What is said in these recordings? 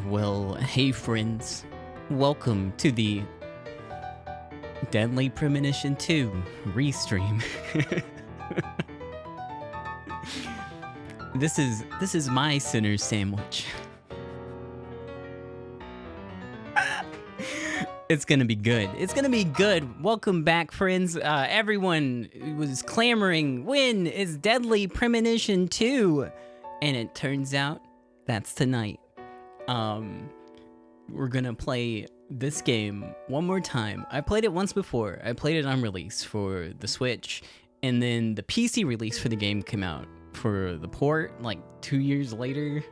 Well, hey friends, welcome to the Deadly Premonition 2 restream. This is my sinner sandwich. It's gonna be good. It's gonna be good. Welcome back, friends. Everyone was clamoring, when is Deadly Premonition 2? And it turns out that's tonight. We're gonna play this game one more time. I played it once before. I played it on release for the Switch, and then the PC release for the game came out for the port like 2 years later,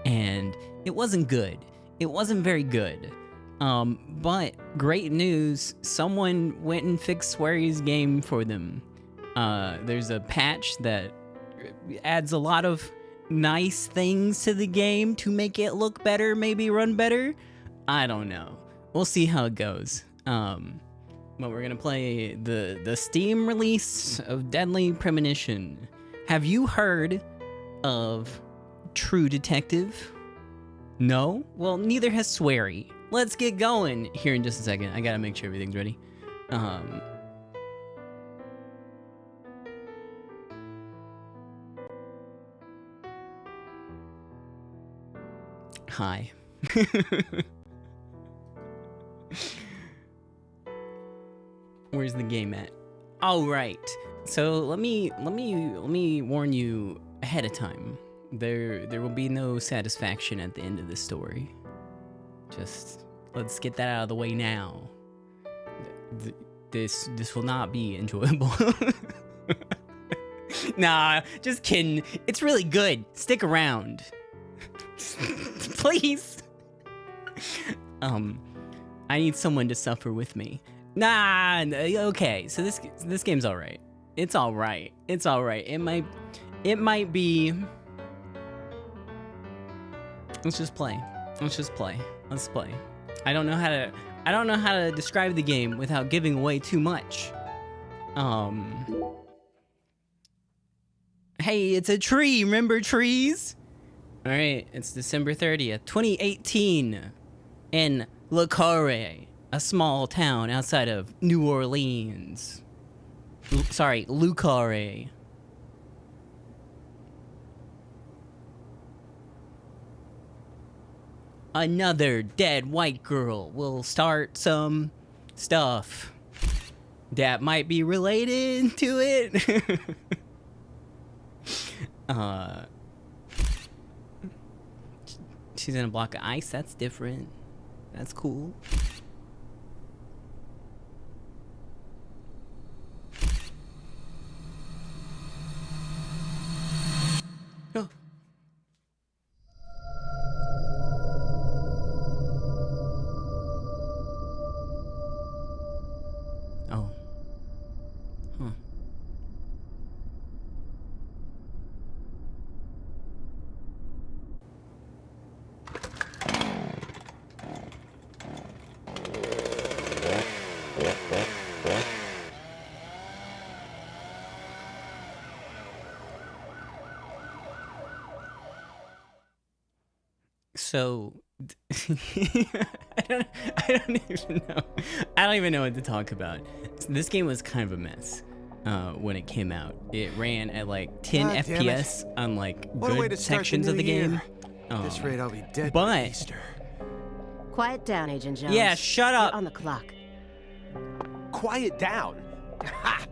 and it wasn't good. It wasn't very good. But great news, someone went and fixed Swery's game for them. There's a patch that adds a lot of nice things to the game to make it look better, maybe run better. I don't know. We'll see how it goes. But we're gonna play the Steam release of Deadly Premonition. Have you heard of True Detective? No? Well, neither has Swery. Let's get going here in just a second. I gotta make sure everything's ready. Hi. Where's the game at? All right. So let me warn you ahead of time. There will be no satisfaction at the end of this story. Just let's get that out of the way now. This will not be enjoyable. Nah, just kidding. It's really good. Stick around. Please. I need someone to suffer with me. Nah, okay. So this game's all right. It's all right. It's all right. It might be. Let's just play. Let's just play. Let's play. I don't know how to describe the game without giving away too much. Hey, it's a tree. Remember trees? All right, it's December 30th, 2018, in ALTAKARI, a small town outside of New Orleans. Sorry, ALTAKARI. Another dead white girl will start some stuff that might be related to it. She's in a block of ice. That's different. That's cool. Oh. Oh. Huh. So, I don't even know what to talk about. This game was kind of a mess when it came out. It ran at like 10 FPS on like good sections of the game. At this rate, I'll be dead by Easter. Quiet down, Agent Jones. Yeah, shut up. You're on the clock. Quiet down. Ha!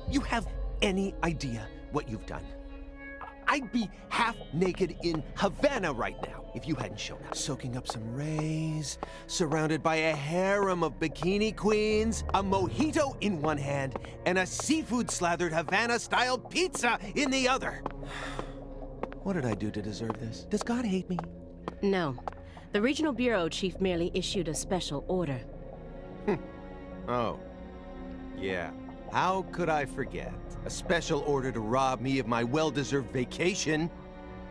You have any idea what you've done? I'd be half naked in Havana right now if you hadn't shown up. Soaking up some rays, surrounded by a harem of bikini queens, a mojito in one hand, and a seafood-slathered Havana-style pizza in the other. What did I do to deserve this? Does God hate me? No. The regional bureau chief merely issued a special order. Oh. Yeah. How could I forget? A special order to rob me of my well-deserved vacation.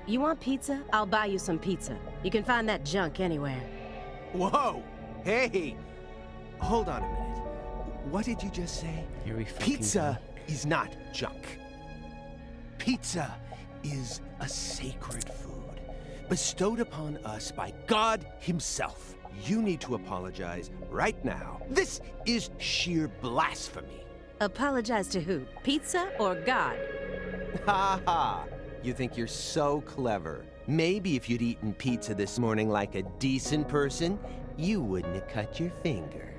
You want pizza? I'll buy you some pizza. You can find that junk anywhere. Whoa! Hey! Hold on a minute. What did you just say? Here we fucking Pizza is not junk. Pizza is a sacred food. bestowed upon us by God himself. You need to apologize right now. This is sheer blasphemy. Apologize to who? Pizza or God? Ha ha! You think you're so clever. Maybe if you'd eaten pizza this morning like a decent person, you wouldn't have cut your finger.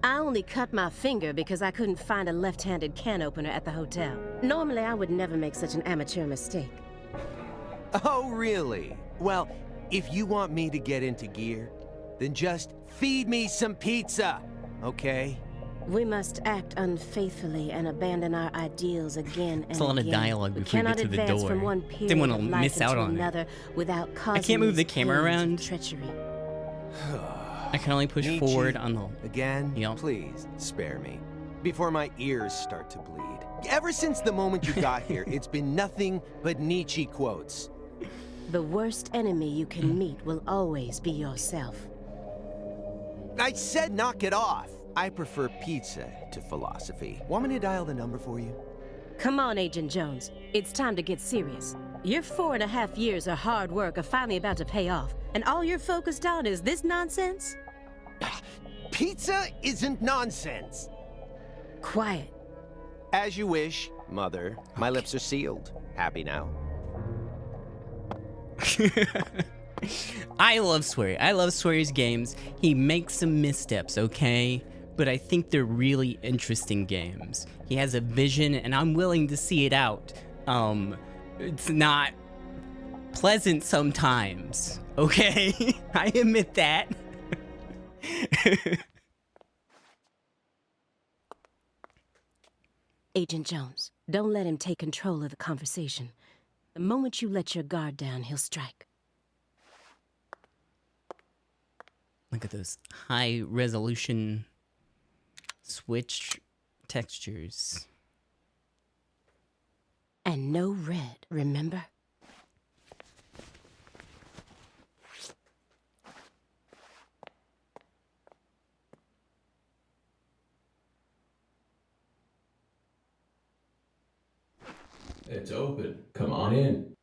I only cut my finger because I couldn't find a left-handed can opener at the hotel. Normally, I would never make such an amateur mistake. Oh, really? Well, if you want me to get into gear, then just feed me some pizza, okay? We must act unfaithfully and abandon our ideals again and It's a lot of again. dialogue We before you cannot get to the advance door. from one Didn't period want of to life miss out into on it. another without causing can't move the these camera pains of around. treachery. I can only push Nietzsche, forward on the... Again? Yep. Please, spare me. Before my ears start to bleed. Ever since the moment you got here, it's been nothing but Nietzsche quotes. The worst enemy you can meet will always be yourself. I said knock it off. I prefer pizza to philosophy. Want me to dial the number for you? Come on, Agent Jones. It's time to get serious. Your 4.5 years of hard work are finally about to pay off, and all you're focused on is this nonsense? Pizza isn't nonsense. Quiet. As you wish, Mother. My lips are sealed. Happy now? I love Swery. I love Swery's games. He makes some missteps, okay? But I think they're really interesting games. He has a vision, and I'm willing to see it out. It's not pleasant sometimes, okay? I admit that. Agent Jones, don't let him take control of the conversation. The moment you let your guard down, he'll strike. Look at those high resolution switch textures. And no red, remember? It's open. Come on in.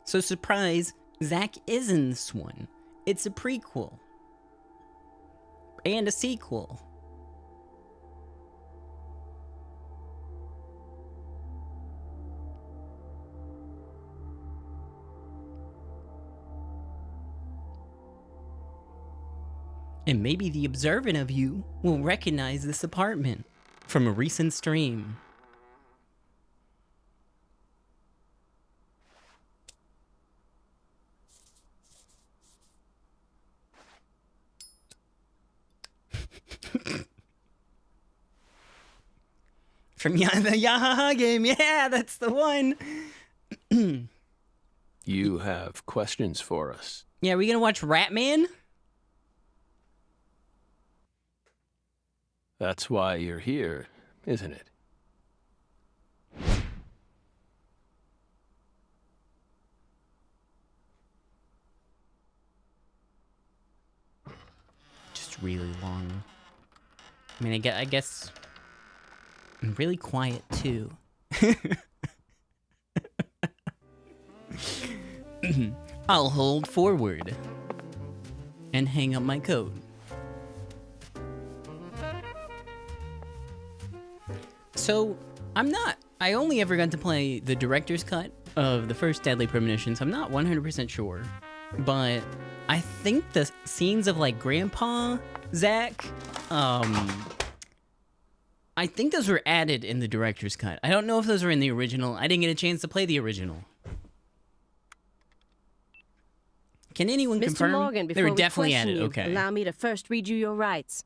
So surprise, Zack is in this one. It's a prequel. And a sequel. And maybe the observant of you will recognize this apartment from a recent stream. From the Yahaha game, yeah, that's the one. You have questions for us. Yeah, are we gonna watch Ratman? That's why you're here, isn't it? Just really long. I mean, I guess I'm really quiet too. I'll hold forward and hang up my coat. So, I only ever got to play the director's cut of the first Deadly Premonition, so I'm not 100% sure. But I think the scenes of like Grandpa Zack, I think those were added in the director's cut. I don't know if those were in the original. I didn't get a chance to play the original. Can anyone Mr. confirm? Morgan, They before were definitely we question added. you, Okay. allow me to first read you your rights.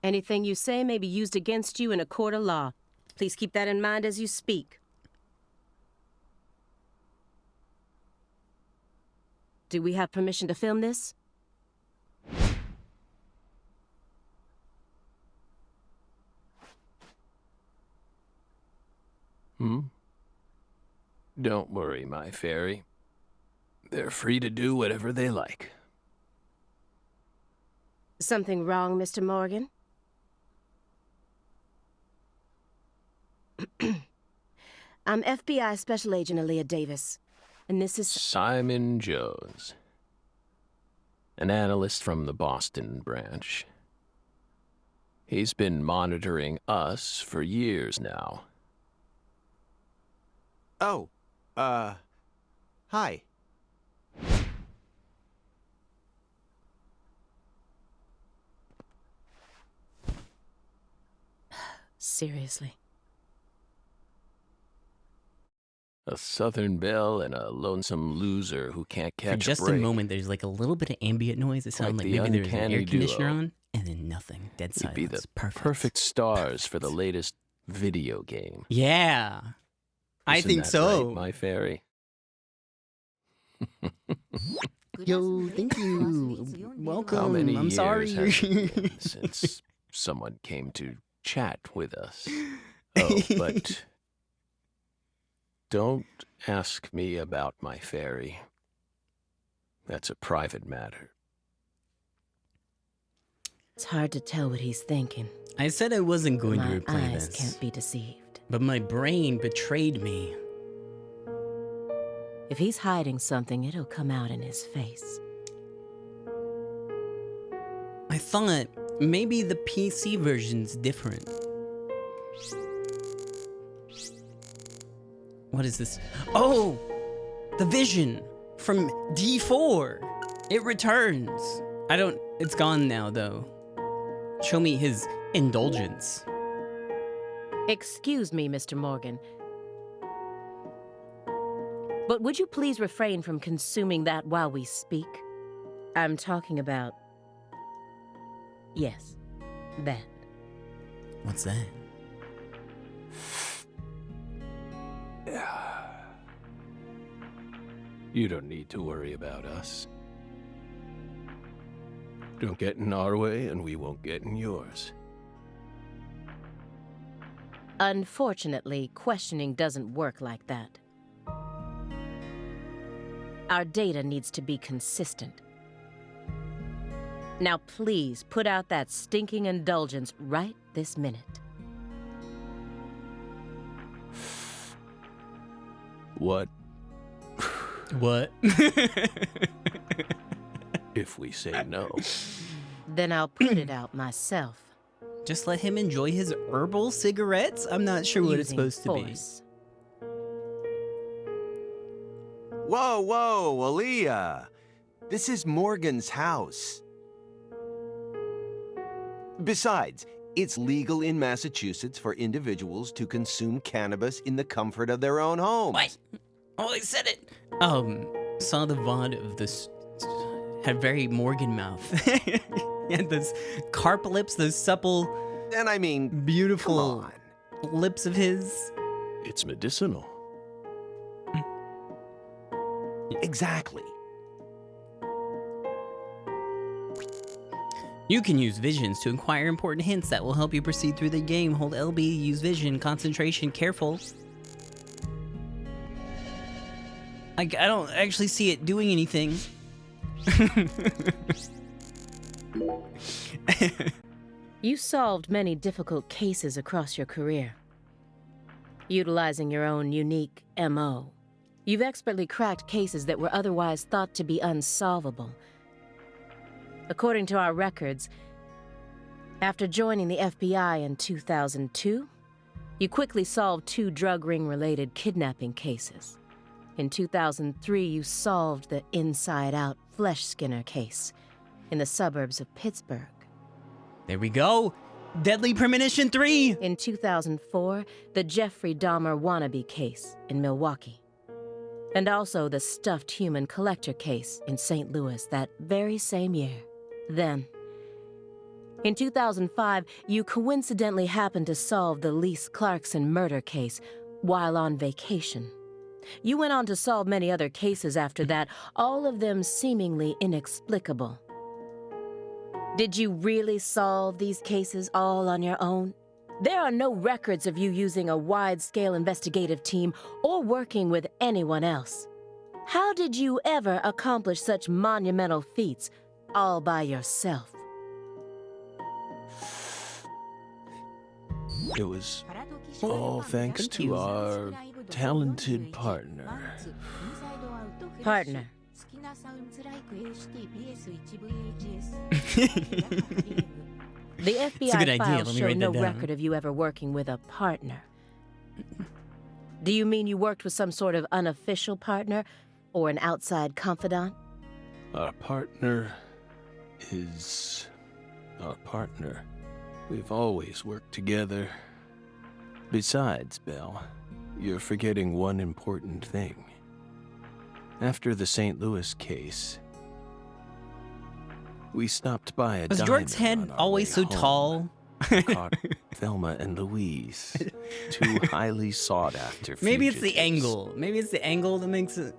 Anything you say may be used against you in a court of law. Please keep that in mind as you speak. Do we have permission to film this? Don't worry, my fairy. They're free to do whatever they like. Something wrong, Mr. Morgan? I'm FBI Special Agent Aaliyah Davis, and this is... Simon Jones. An analyst from the Boston branch. He's been monitoring us for years now. Oh, hi. Seriously. A Southern belle and a lonesome loser who can't catch For a just break. a moment, there's like a little bit of ambient noise. It sounded Like like the maybe there was an uncanny air conditioner duo. on, and then nothing. Dead You'd silence. be the Perfect. stars for the latest video game. Yeah. I Isn't think that so. right, my fairy? Yo, thank you. Welcome. How many I'm years sorry. has it been since someone came to chat with us? Oh, but don't ask me about my fairy. That's a private matter. It's hard to tell what he's thinking. I said I wasn't going to My replay eyes this, can't be deceived. but my brain betrayed me. If he's hiding something, it'll come out in his face. I thought maybe the PC version's different. What is this? Oh! The vision from D4! It returns! It's gone now, though. Show me his indulgence. Excuse me, Mr. Morgan. But would you please refrain from consuming that while we speak? I'm talking about... Yes, that. What's that? You don't need to worry about us. Don't get in our way, and we won't get in yours. Unfortunately, questioning doesn't work like that. Our data needs to be consistent. Now please, put out that stinking indulgence right this minute. What What? if we say no? Then I'll put it out myself. Just let him enjoy his herbal cigarettes? I'm not sure what it's using supposed to be. force. Whoa, Aaliyah. This is Morgan's house. Besides, it's legal in Massachusetts for individuals to consume cannabis in the comfort of their own homes. What? Oh, I said it! Saw the VOD of this. Had very Morgan mouth. He had those carp lips, those supple, And I mean, beautiful come on. lips of his. It's medicinal. Exactly. You can use visions to acquire important hints that will help you proceed through the game. Hold LB, use vision, concentration, careful. I don't actually see it doing anything. You solved many difficult cases across your career. Utilizing your own unique MO, you've expertly cracked cases that were otherwise thought to be unsolvable. According to our records, after joining the FBI in 2002, you quickly solved 2 drug ring-related kidnapping cases. In 2003, you solved the inside-out flesh skinner case in the suburbs of Pittsburgh. There we go. Deadly Premonition 3. In 2004, the Jeffrey Dahmer wannabe case in Milwaukee. And also the stuffed human collector case in St. Louis that very same year. Then, in 2005, you coincidentally happened to solve the Lise Clarkson murder case while on vacation. You went on to solve many other cases after that, all of them seemingly inexplicable. Did you really solve these cases all on your own? There are no records of you using a wide-scale investigative team or working with anyone else. How did you ever accomplish such monumental feats all by yourself? It was All thanks Thank to you. our talented partner. Partner. The It's a good FBI idea. files Let me show write no that down. record of you ever working with a partner. Do you mean you worked with some sort of unofficial partner or an outside confidant? Our partner is our partner. We've always worked together. Besides, Belle, you're forgetting one important thing. After the St. Louis case, we stopped by a Was diner Jork's head on our always way so home. tall? Caught Thelma and Louise, two highly sought-after fugitives. Maybe it's the angle. Maybe it's the angle that makes it.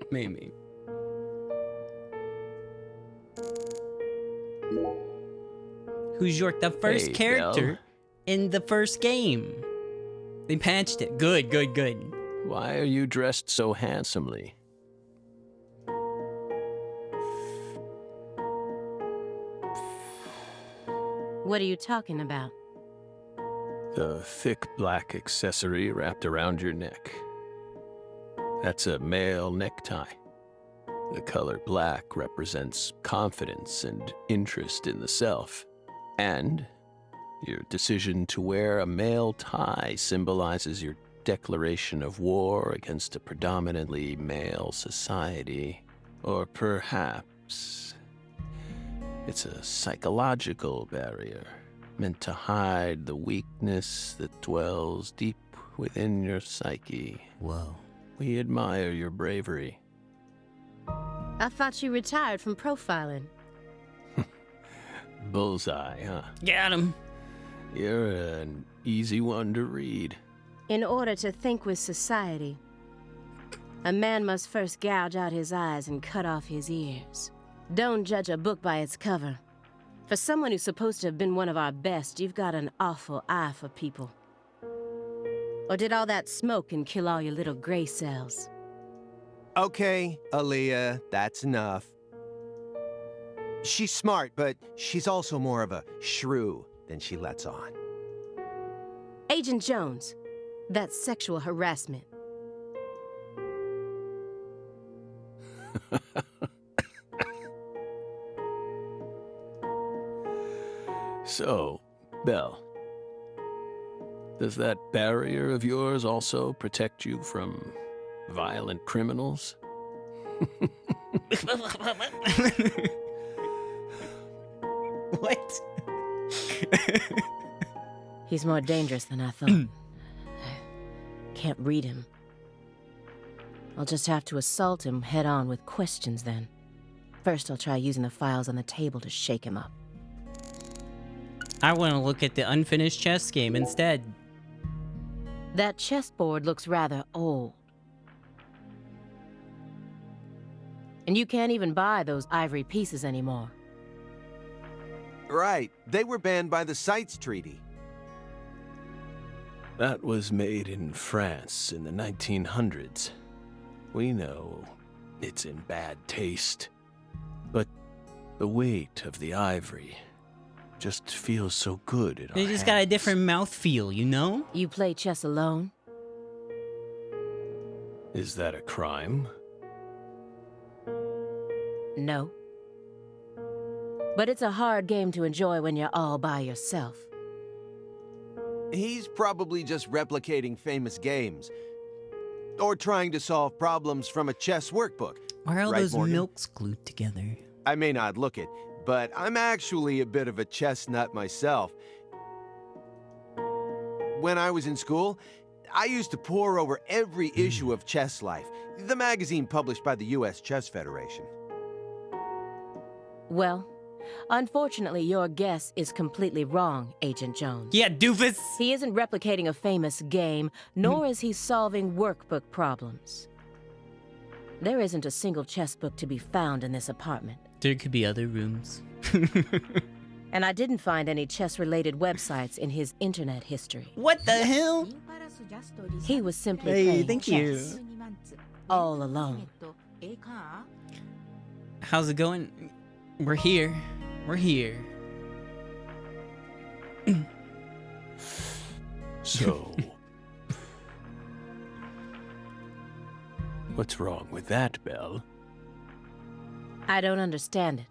Maybe. Who's York? The first Hey, character Belle. in the first game. They patched it. Good, good, good. Why are you dressed so handsomely? What are you talking about? The thick black accessory wrapped around your neck. That's a male necktie. The color black represents confidence and interest in the self. And your decision to wear a male tie symbolizes your declaration of war against a predominantly male society. Or perhaps it's a psychological barrier meant to hide the weakness that dwells deep within your psyche. Whoa. We admire your bravery. I thought you retired from profiling. Bullseye, huh? Got him. You're an easy one to read. In order to think with society, a man must first gouge out his eyes and cut off his ears. Don't judge a book by its cover. For someone who's supposed to have been one of our best, you've got an awful eye for people. Or did all that smoke and kill all your little gray cells? Okay, Aaliyah, that's enough. She's smart, but she's also more of a shrew than she lets on. Agent Jones, that's sexual harassment. So, Belle, does that barrier of yours also protect you from violent criminals? What? He's more dangerous than I thought. Can't read him. I'll just have to assault him head on with questions then. First, I'll try using the files on the table to shake him up. I want to look at the unfinished chess game instead. That chessboard looks rather old. And you can't even buy those ivory pieces anymore. Right, they were banned by the CITES Treaty. That was made in France in the 1900s. We know it's in bad taste, but the weight of the ivory just feels so good in our They just got a hands. different mouthfeel, you know? You play chess alone? Is that a crime? No. But it's a hard game to enjoy when you're all by yourself. He's probably just replicating famous games. Or trying to solve problems from a chess workbook. Why are all Right, those Morgan? milks glued together? I may not look it, but I'm actually a bit of a chess nut myself. When I was in school, I used to pore over every issue of Chess Life, the magazine published by the U.S. Chess Federation. Well, unfortunately, your guess is completely wrong, Agent Jones. Yeah, doofus! He isn't replicating a famous game, nor is he solving workbook problems. There isn't a single chess book to be found in this apartment. There could be other rooms. And I didn't find any chess-related websites in his internet history. What the hell? He was simply Hey, playing thank chess, you. all alone. How's it going? We're here. We're here. So... What's wrong with that, Belle? I don't understand it.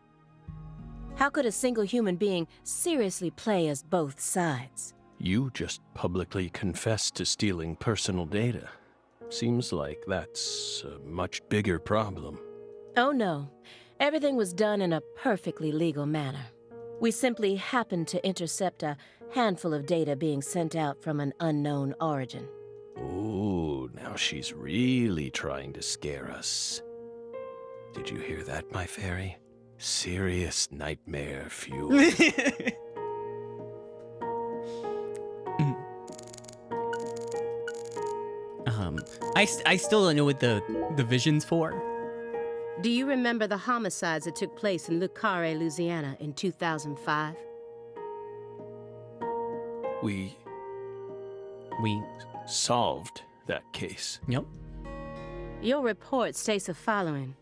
How could a single human being seriously play as both sides? You just publicly confessed to stealing personal data. Seems like that's a much bigger problem. Oh no. Everything was done in a perfectly legal manner. We simply happened to intercept a handful of data being sent out from an unknown origin. Ooh, now she's really trying to scare us. Did you hear that, my fairy? Serious nightmare fuel. I still don't know what the vision's for. Do you remember the homicides that took place in Le Carré, Louisiana in 2005? We solved that case. Yep. Your report states the following.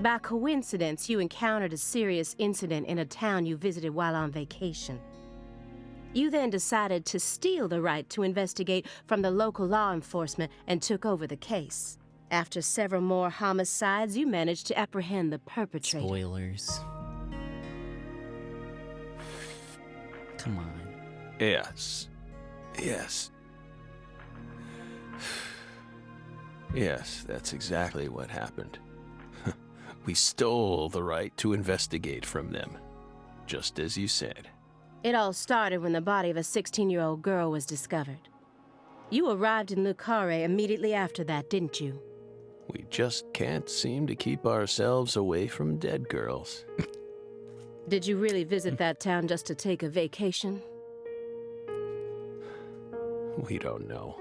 By coincidence, you encountered a serious incident in a town you visited while on vacation. You then decided to steal the right to investigate from the local law enforcement and took over the case. After several more homicides, you managed to apprehend the perpetrator. Spoilers. Come on. Yes. Yes, that's exactly what happened. We stole the right to investigate from them, just as you said. It all started when the body of a 16-year-old girl was discovered. You arrived in Le Carré immediately after that, didn't you? We just can't seem to keep ourselves away from dead girls. Did you really visit that town just to take a vacation? We don't know.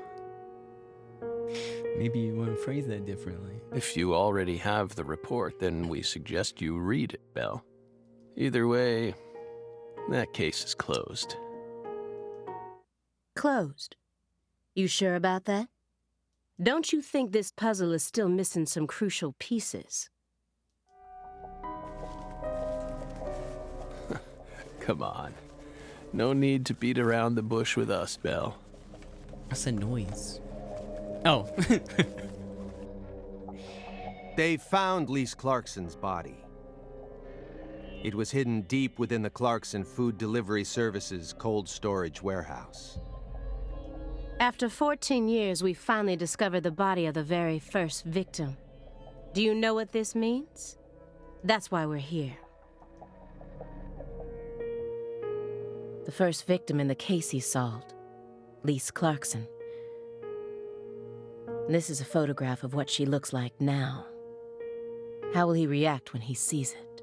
Maybe you want to phrase that differently. If you already have the report, then we suggest you read it, Belle. Either way, that case is closed. Closed? You sure about that? Don't you think this puzzle is still missing some crucial pieces? Come on. No need to beat around the bush with us, Belle. What's a noise? Oh. They found Lise Clarkson's body. It was hidden deep within the Clarkson Food Delivery Services cold storage warehouse. After 14 years, we finally discovered the body of the very first victim. Do you know what this means? That's why we're here. The first victim in the case he solved, Lise Clarkson. This is a photograph of what she looks like now. How will he react when he sees it?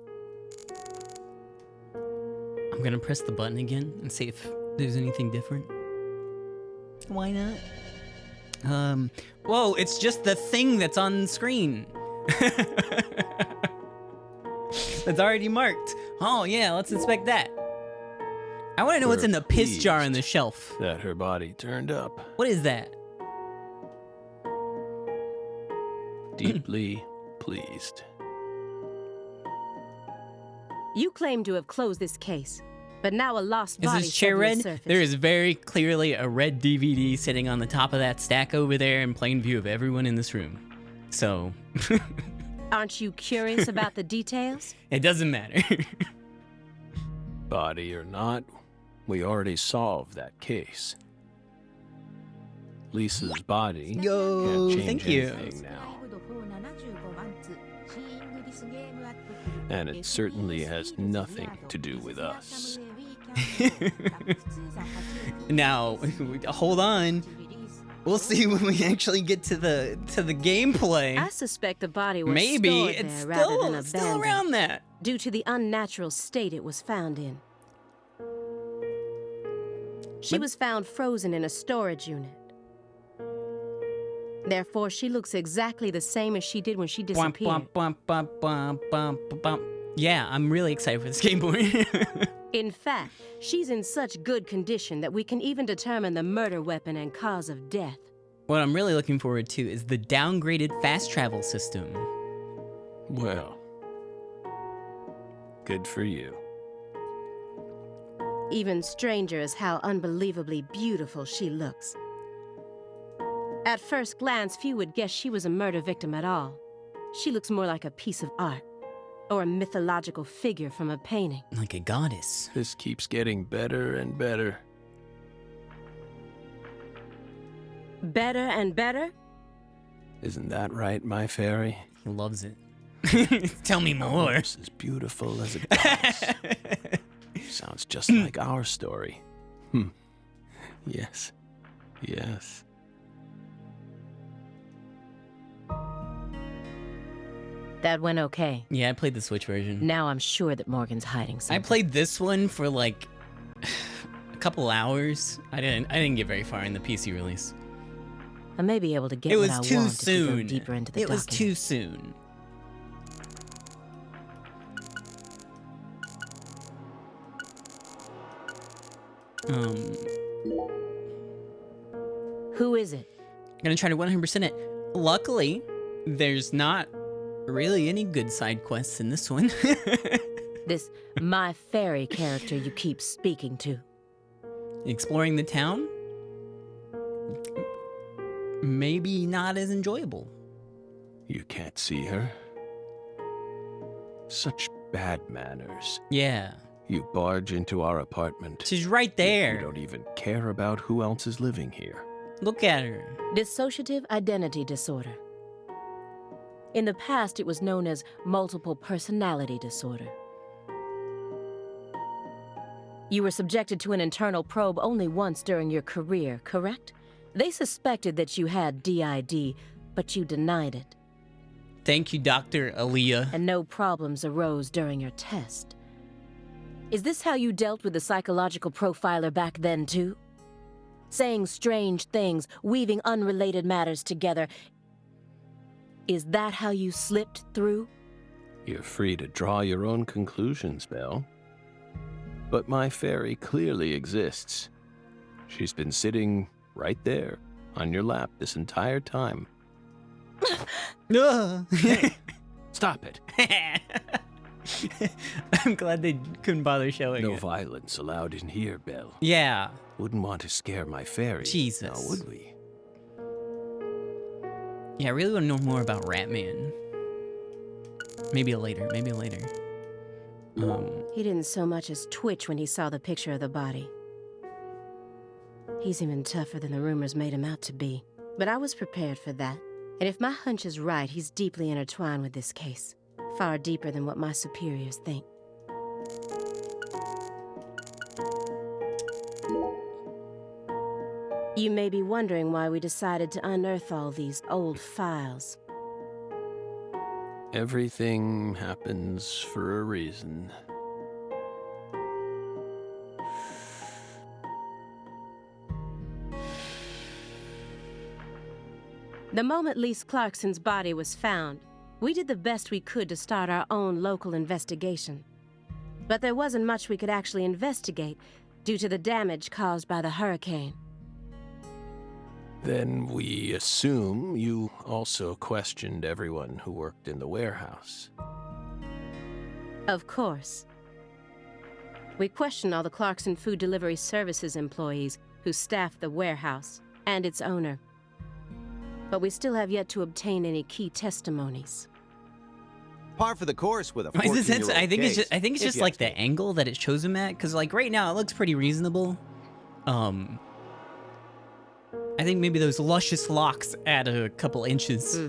I'm gonna press the button again and see if there's anything different. Why not? Whoa, it's just the thing that's on screen. That's already marked. Oh yeah, let's inspect that. I want to know what's in the piss jar on the shelf. That her body turned up. What is that? Deeply pleased. You claim to have closed this case, but now a lost Is body this chair suddenly red? surfaced. There is very clearly a red DVD sitting on the top of that stack over there in plain view of everyone in this room. So... Aren't you curious about the details? It doesn't matter. Body or not, we already solved that case. Lisa's body Yo, can't change thank you. anything now. And it certainly has nothing to do with us. Now, hold on. We'll see when we actually get to the gameplay. I suspect the body was Maybe stored it's there rather than still abandoned, around that. due to the unnatural state it was found in. She was found frozen in a storage unit. Therefore, she looks exactly the same as she did when she disappeared. Bump, bump, bump, bump, bump, bump. Yeah, I'm really excited for this game boy. In fact, she's in such good condition that we can even determine the murder weapon and cause of death. What I'm really looking forward to is the downgraded fast travel system. Well, good for you. Even stranger is how unbelievably beautiful she looks. At first glance, few would guess she was a murder victim at all. She looks more like a piece of art, or a mythological figure from a painting. Like a goddess. This keeps getting better and better. Better and better? Isn't that right, my fairy? He loves it. Tell me more. It's as beautiful as it gets. Sounds just like our story. Yes. Yes. That went okay. Yeah, I played the Switch version. Now I'm sure that Morgan's hiding something. I played this one for like a couple hours. I didn't get very far in the PC release. I may be able to get It what was I too want if we go soon. deeper into the It was document. too soon. Who is it? Gonna try to 100% it. Luckily, there's not really any good side quests in this one. This my fairy character you keep speaking to. Exploring the town? Maybe not as enjoyable. You can't see her? Such bad manners. Yeah. You barge into our apartment. She's right You there. don't even care about who else is living here. Look at her. Dissociative identity disorder. In the past, it was known as multiple personality disorder. You were subjected to an internal probe only once during your career, correct? They suspected that you had DID, but you denied it. Thank you, Dr. Aaliyah. And no problems arose during your test. Is this how you dealt with the psychological profiler back then, too? Saying strange things, weaving unrelated matters together. Is that how you slipped through? You're free to draw your own conclusions, Belle. But my fairy clearly exists. She's been sitting right there on your lap this entire time. Stop it. I'm glad they couldn't bother showing No it. violence allowed in here, Belle. Yeah. Wouldn't want to scare my fairy. Jesus. Now, would we? Yeah, I really want to know more about Ratman. Maybe later. Maybe later. He didn't so much as twitch when he saw the picture of the body. He's even tougher than the rumors made him out to be. But I was prepared for that. And if my hunch is right, he's deeply intertwined with this case. Far deeper than what my superiors think. You may be wondering why we decided to unearth all these old files. Everything happens for a reason. The moment Lise Clarkson's body was found, we did the best we could to start our own local investigation. But there wasn't much we could actually investigate due to the damage caused by the hurricane. Then we assume you also questioned everyone who worked in the warehouse. Of course. We questioned all the Clarkson Food Delivery Services employees who staffed the warehouse and its owner. But we still have yet to obtain any key testimonies. Par for the course with a I 14-year-old think it's case, just if you like ask the me. angle that it shows him at, because like right now it looks pretty reasonable. I think maybe those luscious locks add a couple inches.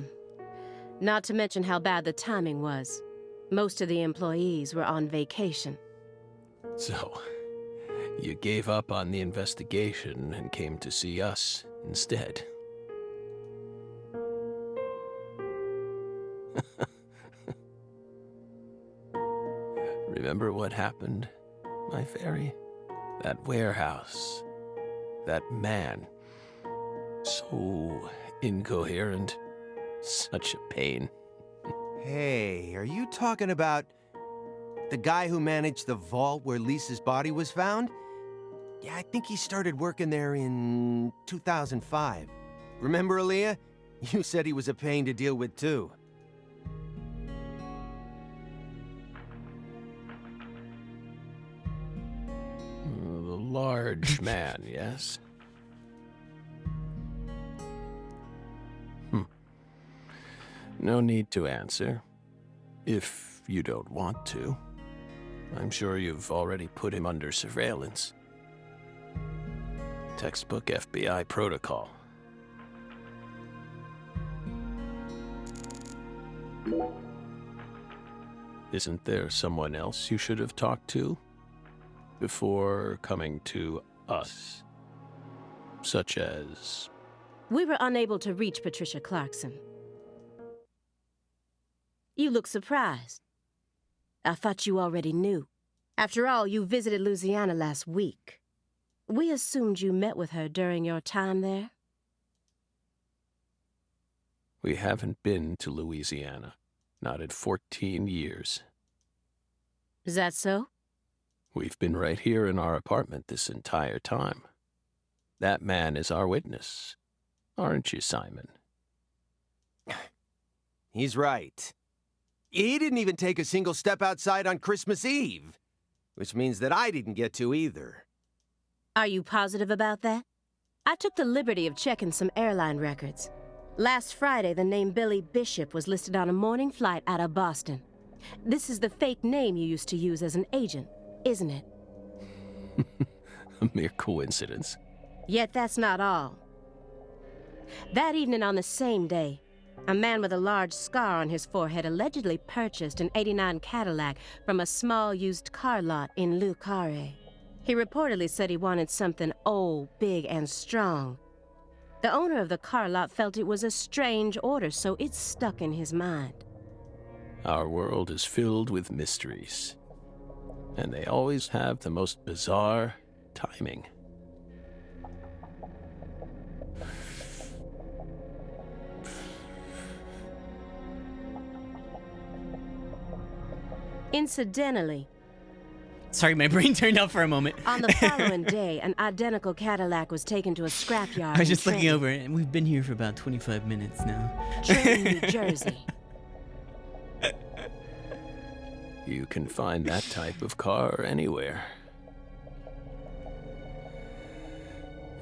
Not to mention how bad the timing was. Most of the employees were on vacation. So, you gave up on the investigation and came to see us instead. Remember what happened, my fairy? That warehouse. That man. So incoherent. Such a pain. Hey, are you talking about the guy who managed the vault where Lisa's body was found? Yeah, I think he started working there in 2005. Remember, Aaliyah? You said he was a pain to deal with, too. large man, yes? No need to answer, if you don't want to. I'm sure you've already put him under surveillance. Textbook FBI protocol. Isn't there someone else you should have talked to before coming to us? Such as... We were unable to reach Patricia Clarkson. You look surprised. I thought you already knew. After all, you visited Louisiana last week. We assumed you met with her during your time there. We haven't been to Louisiana. Not in 14 years. Is that so? We've been right here in our apartment this entire time. That man is our witness. Aren't you, Simon? He's right. He didn't even take a single step outside on Christmas Eve, which means that I didn't get to either. Are you positive about that? I took the liberty of checking some airline records. Last Friday, the name Billy Bishop was listed on a morning flight out of Boston. This is the fake name you used to use as an agent, isn't it? A mere coincidence. Yet that's not all. That evening on the same day, a man with a large scar on his forehead allegedly purchased an '89 Cadillac from a small used car lot in Le Carré. He reportedly said he wanted something old, big, and strong. The owner of the car lot felt it was a strange order, so it stuck in his mind. Our world is filled with mysteries, and they always have the most bizarre timing. Incidentally, Sorry, my brain turned off for a moment. on the following day, an identical Cadillac was taken to a scrapyard I was in just looking Trenton, over it, and we've been here for about 25 minutes now. Trenton, New Jersey. You can find that type of car anywhere.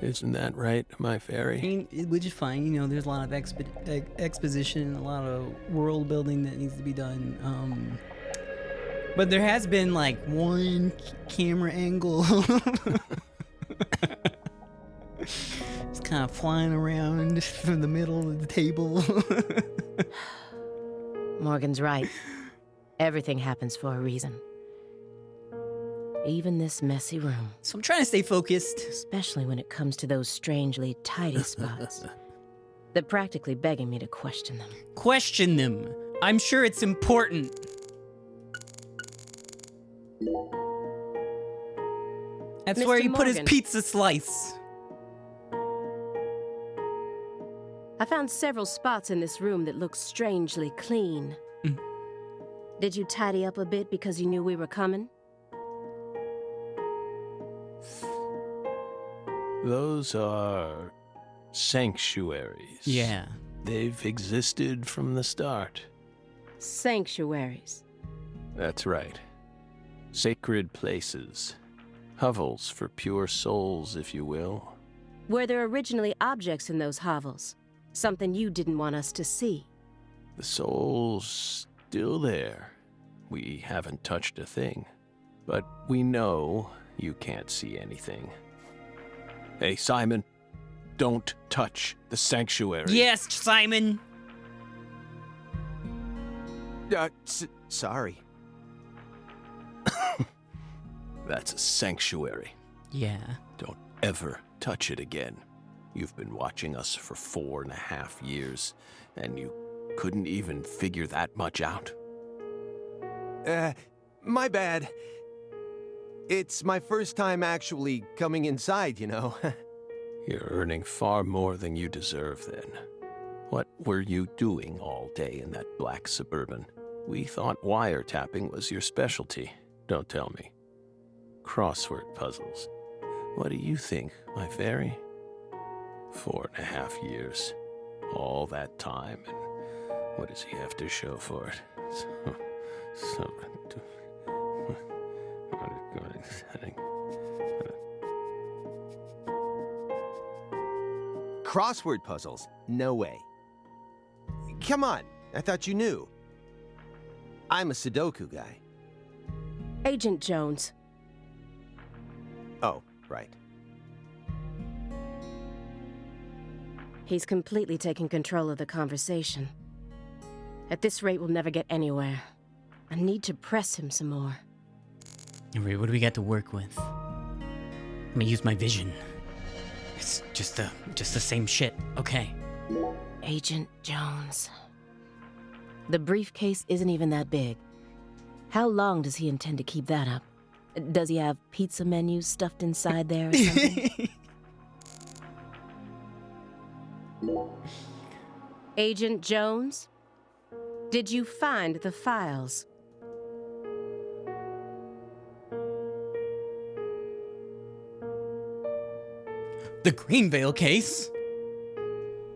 Isn't that right, my I fairy? mean, which is fine. You know, there's a lot of exposition, a lot of world building that needs to be done. But there has been like one camera angle. It's kind of flying around from the middle of the table. Morgan's right. Everything happens for a reason. Even this messy room. So I'm trying to stay focused. Especially when it comes to those strangely tidy spots. They're practically begging me to question them. Question them. I'm sure it's important. That's Mr. where he put his Morgan. pizza slice. I found several spots in this room that look strangely clean. Mm. Did you tidy up a bit because you knew we were coming? Those are sanctuaries. Yeah. They've existed from the start. Sanctuaries. That's right. Sacred places. Hovels for pure souls, if you will. Were there originally objects in those hovels? Something you didn't want us to see? The soul's still there. We haven't touched a thing. But we know you can't see anything. Hey, Simon, don't touch the Yes, Simon. Sorry. That's a sanctuary. Yeah. Don't ever touch it again. You've been watching us for 4.5 years, and you couldn't even figure that much out. My bad. It's my first time actually coming inside, you know. You're earning far more than you deserve then. What were you doing all day in that black Suburban? We thought wiretapping was your specialty. Don't tell me. Crossword puzzles. What do you think, my fairy? 4.5 years. All that time, and what does he have to show for it? Crossword puzzles? No way. Come on, I thought you knew. I'm a Sudoku guy. Agent Jones. Oh, right. He's completely taken control of the conversation. At this rate, we'll never get anywhere. I need to press him some more. Alright, what do we got to work with? I'm gonna use my vision. It's just the same shit. Okay. Agent Jones. The briefcase isn't even that big. How long does he intend to keep that up? Does he have pizza menus stuffed inside there or something? Agent Jones? Did you find the files? The Greenvale case?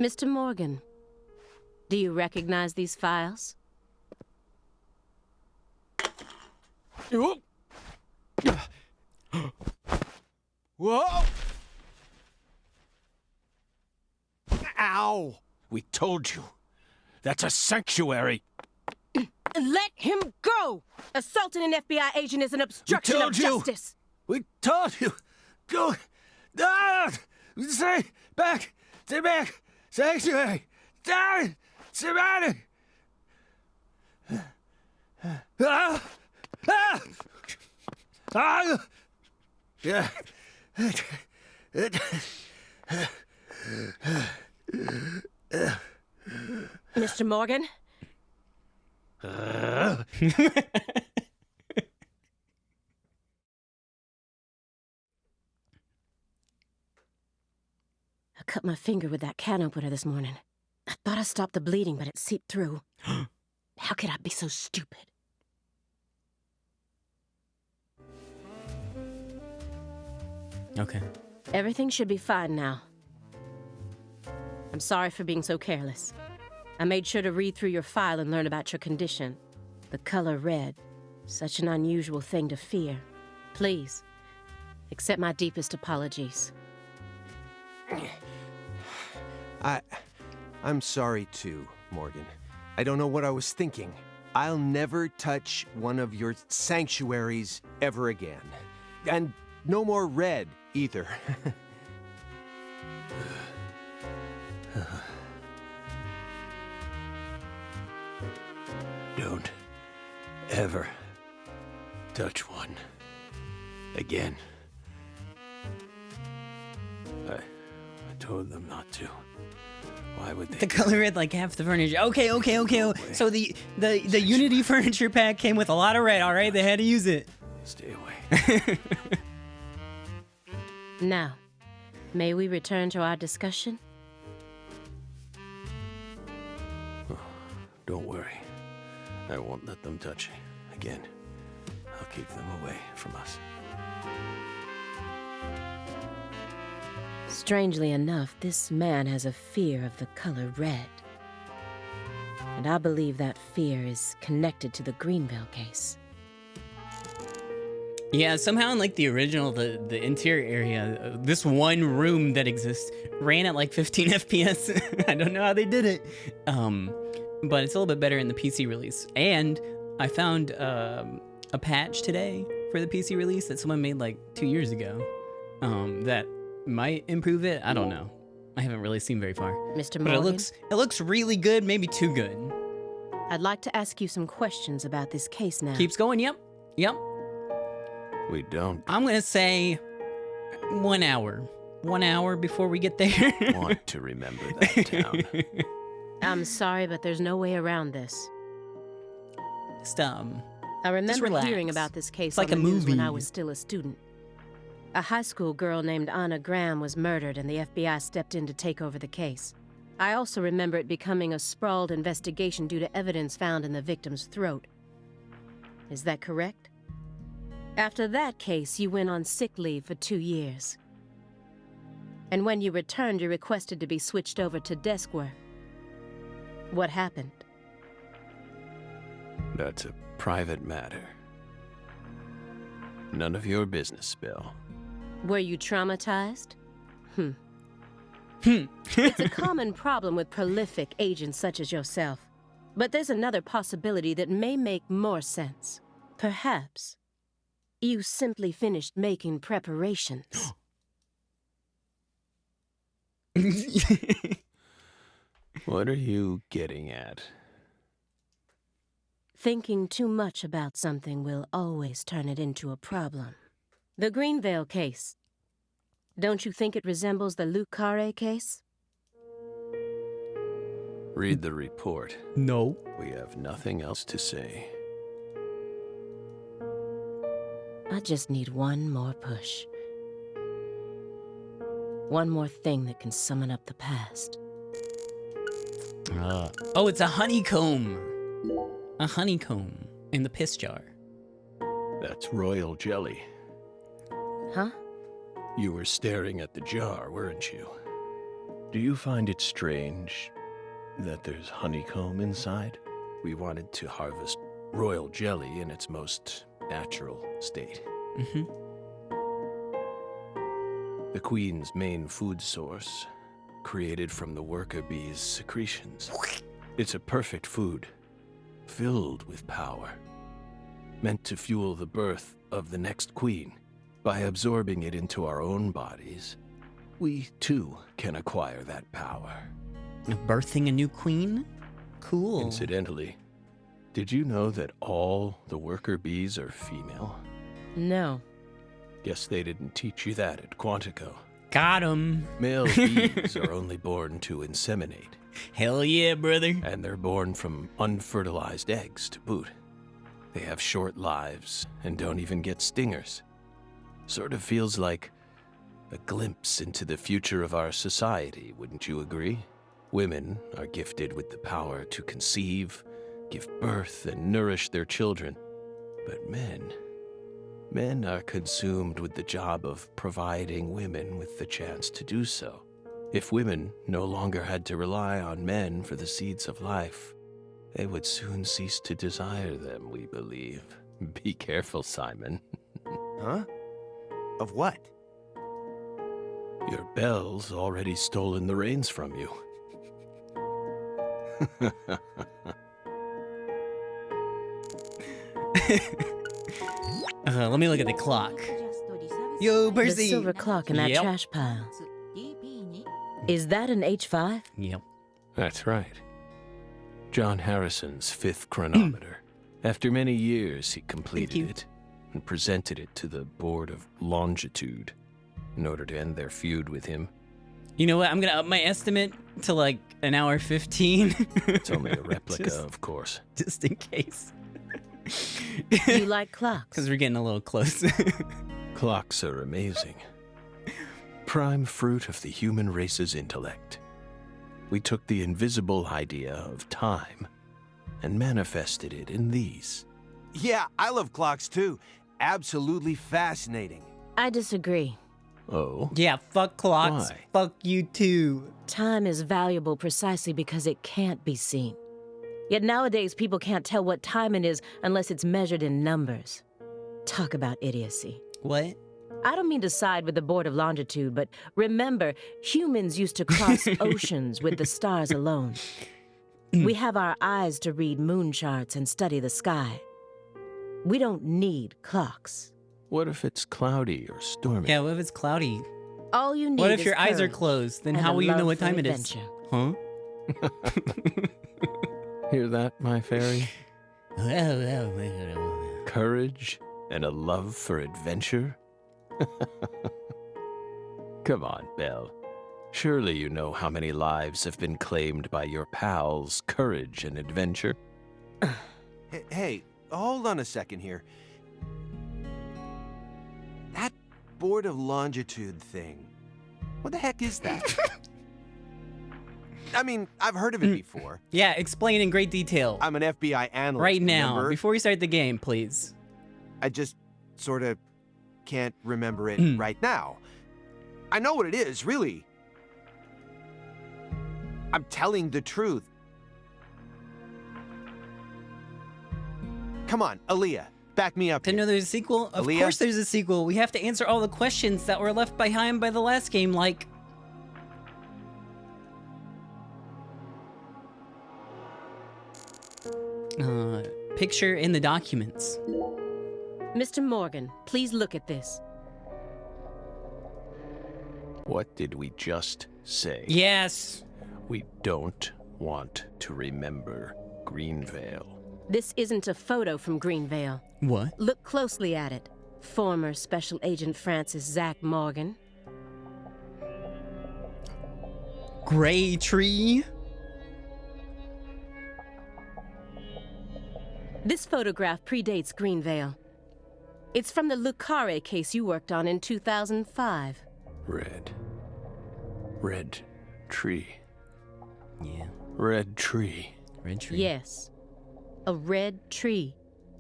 Mr. Morgan, do you recognize these files? Whoa! Whoa! Ow! We told you. That's a sanctuary. Let him go! Assaulting an FBI agent is an obstruction of justice. We told you. Go. Ah! Stay back. Stay back. Sanctuary. Down. Surrounded. Ah! Ah! Ah! Yeah. Mr. Morgan? I cut my finger with that can opener this morning. I thought I stopped the bleeding, but it seeped through. How could I be so stupid? Okay. Everything should be fine now. I'm sorry for being so careless. I made sure to read through your file and learn about your condition. The color red. Such an unusual thing to fear. Please, accept my deepest apologies. I'm sorry too, Morgan. I don't know what I was thinking. I'll never touch one of your sanctuaries ever again. And no more red, either. Don't ever touch one again. I told them not to. Why would they? The color red like half the furniture. Okay. So the Unity furniture pack came with a lot of red, alright? They had to use it. Stay away. Now, may we return to our discussion? Don't worry. I won't let them touch you again. I'll keep them away from us. Strangely enough, this man has a fear of the color red. And I believe that fear is connected to the Greenvale case. Yeah, somehow in like the original, the interior area, this one room that exists ran at like 15 FPS. I don't know how they did it. But it's a little bit better in the PC release. And I found a patch today for the PC release that someone made like 2 years ago that might improve it. I don't know. I haven't really seen very far. Mr. But Morgan, it looks really good, maybe too good. I'd like to ask you some questions about this case now. Keeps going, yep. We don't I'm gonna say 1 hour. 1 hour before we get there. want to remember that town. I'm sorry, but there's no way around this. Just, I remember relax. hearing about this case It's like on the a news when I movie. was still a student. A high school girl named Anna Graham was murdered and the FBI stepped in to take over the case. I also remember it becoming a sprawled investigation due to evidence found in the victim's throat. Is that correct? After that case, you went on sick leave for 2 years. And when you returned, you requested to be switched over to desk work. What happened? That's a private matter. None of your business, Bill. Were you traumatized? It's a common problem with prolific agents such as yourself. But there's another possibility that may make more sense. Perhaps you simply finished making preparations. What are you getting at? Thinking too much about something will always turn it into a problem. The Greenvale case. Don't you think it resembles the ALTAKARI case? Read the report. No. We have nothing else to say. I just need one more push. One more thing that can summon up the past. Oh, it's a honeycomb. A honeycomb in the piss jar. That's royal jelly. Huh? You were staring at the jar, weren't you? Do you find it strange that there's honeycomb inside? We wanted to harvest royal jelly in its most natural state. Mm-hmm. The queen's main food source, created from the worker bee's secretions. It's a perfect food, filled with power, meant to fuel the birth of the next queen. By absorbing it into our own bodies, we too can acquire that power. Birthing a new queen? Cool. Incidentally, did you know that all the worker bees are female? No. Guess they didn't teach you that at Quantico. Got him. Male bees are only born to inseminate. Hell yeah, brother. And they're born from unfertilized eggs to boot. They have short lives and don't even get stingers. Sort of feels like a glimpse into the future of our society, wouldn't you agree? Women are gifted with the power to conceive, give birth, and nourish their children. But men are consumed with the job of providing women with the chance to do so. If women no longer had to rely on men for the seeds of life, they would soon cease to desire them, we believe. Be careful, Simon. Huh? Of what? Your Belle's already stolen the reins from you. Let me look at the clock. Yo, The Percy. silver clock in that Yep. trash pile. Is that an H5? Yep. That's right. John Harrison's 5th chronometer. After many years, he completed it and presented it to the Board of Longitude in order to end their feud with him. You know what? I'm gonna up my estimate to like an hour 15. It's only a replica, Just- of course. Just in case. You like clocks? Because we're getting a little close. Clocks are amazing. Prime fruit of the human race's intellect. We took the invisible idea of time and manifested it in these. Yeah, I love clocks too. Absolutely fascinating. I disagree. Oh? Yeah, fuck clocks. Why? Fuck you too. Time is valuable precisely because it can't be seen. Yet nowadays, people can't tell what time it is unless it's measured in numbers. Talk about idiocy. What? I don't mean to side with the Board of Longitude, but remember, humans used to cross oceans with the stars alone. We have our eyes to read moon charts and study the sky. We don't need clocks. What if it's cloudy or stormy? Yeah, what if it's cloudy? All you need What if is your eyes are courage closed? Then and how a will you know love what for time it is? adventure. Huh? Hear that, my fairy? Well. Courage and a love for adventure? Come on, Belle. Surely you know how many lives have been claimed by your pals' courage and adventure. Hey, hold on a second here. That Board of Longitude thing. What the heck is that? I mean, I've heard of it before. Yeah, explain in great detail. I'm an FBI analyst. Right now, remember? before we start the game, please. I just sort of can't remember it right now. I know what it is, really. I'm telling the truth. Come on, Aaliyah, back me up To here. know there's a sequel? Of Aaliyah? course there's a sequel. We have to answer all the questions that were left behind by the last game, like... Picture in the documents. Mr. Morgan, please look at this. What did we just say? Yes. We don't want to remember Greenvale. This isn't a photo from Greenvale. What? Look closely at it. Former Special Agent Francis Zach Morgan. Gray tree. This photograph predates Greenvale. It's from the ALTAKARI case you worked on in 2005. Red tree. Yeah. Red tree. Red tree. Yes. A red tree.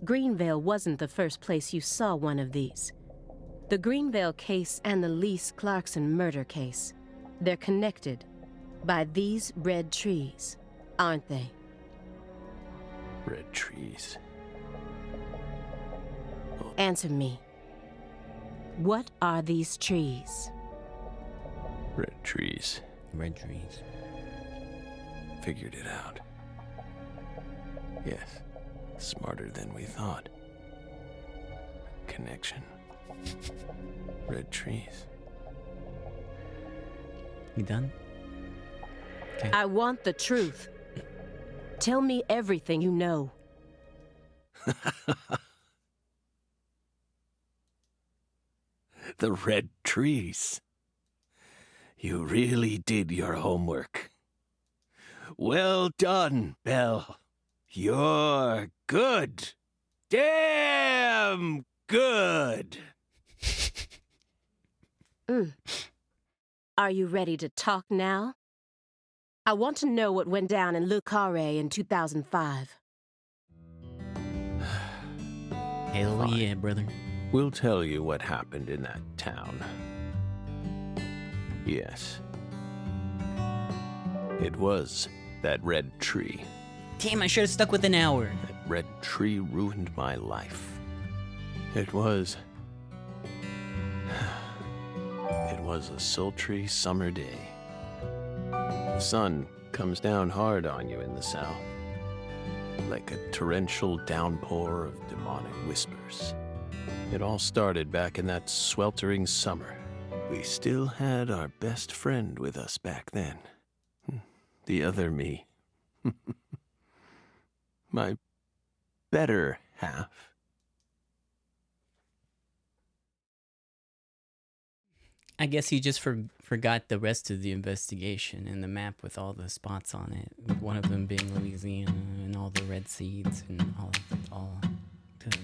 Greenvale wasn't the first place you saw one of these. The Greenvale case and the Lise Clarkson murder case. They're connected by these red trees, aren't they? Red trees. Answer me. What are these trees? Red trees. Red trees. Figured it out. Yes. Smarter than we thought. Connection. Red trees. You done? Okay. I want the truth. Tell me everything you know. The red trees. You really did your homework. Well done, Belle. You're good. Damn good. Are you ready to talk now? I want to know what went down in ALTAKARI in 2005. Hell Fine. yeah, brother. We'll tell you what happened in that town. Yes. It was that red tree. Damn, I should have stuck with an hour. That red tree ruined my life. It was a sultry summer day. The sun comes down hard on you in the south, like a torrential downpour of demonic whispers. It all started back in that sweltering summer. We still had our best friend with us back then. The other me. My better half. I guess you just forgot the rest of the investigation and the map with all the spots on it. One of them being Louisiana and all the red seeds and all good.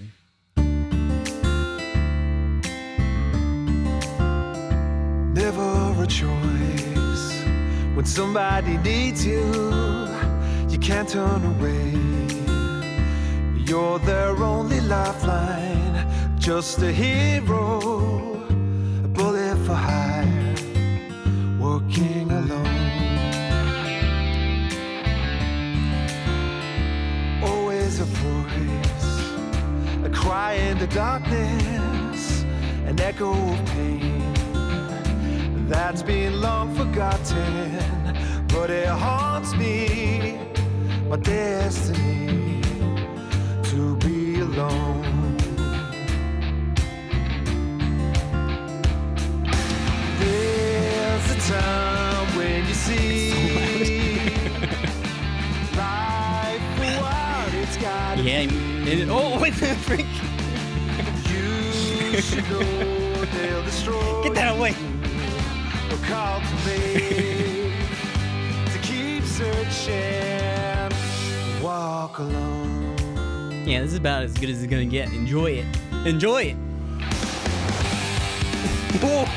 Never a choice. When somebody needs you, you can't turn away. You're their only lifeline, just a hero, a bullet for hire, working alone. Always a voice, a cry in the darkness, an echo of pain that's been long forgotten, but it haunts me, my destiny, to be alone. There's a time when you see life for what it's got to Yeah. be. Oh, what the freak? You should know they'll destroy. Get that away. Call to me to keep searching, walk alone. Yeah, this is about as good as it's gonna get. Enjoy it. Enjoy it. Oh.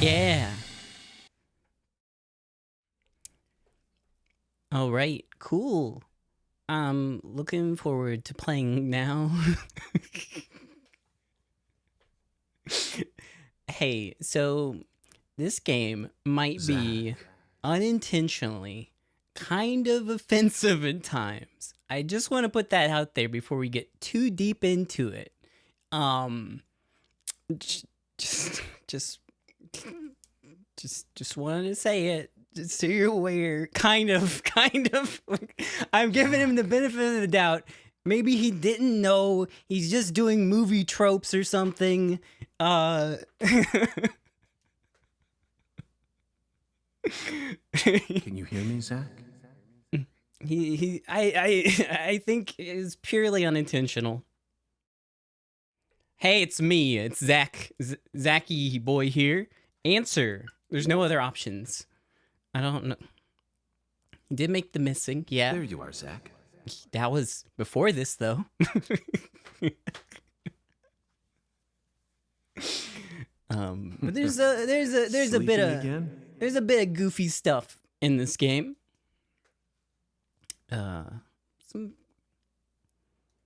Yeah. All right, cool. I'm looking forward to playing now. Hey, so this game might be unintentionally kind of offensive at times. I just want to put that out there before we get too deep into it. Just wanted to say it, just so you're aware. Kind of. I'm giving him the benefit of the doubt. Maybe he didn't know. He's just doing movie tropes or something. Can you hear me, Zach? I think it's purely unintentional. Hey, it's me. It's Zach. Zachy boy here. Answer. There's no other options. I don't know. He did make the missing. Yeah. There you are, Zach. That was before this, though. But there's a bit of goofy stuff in this game.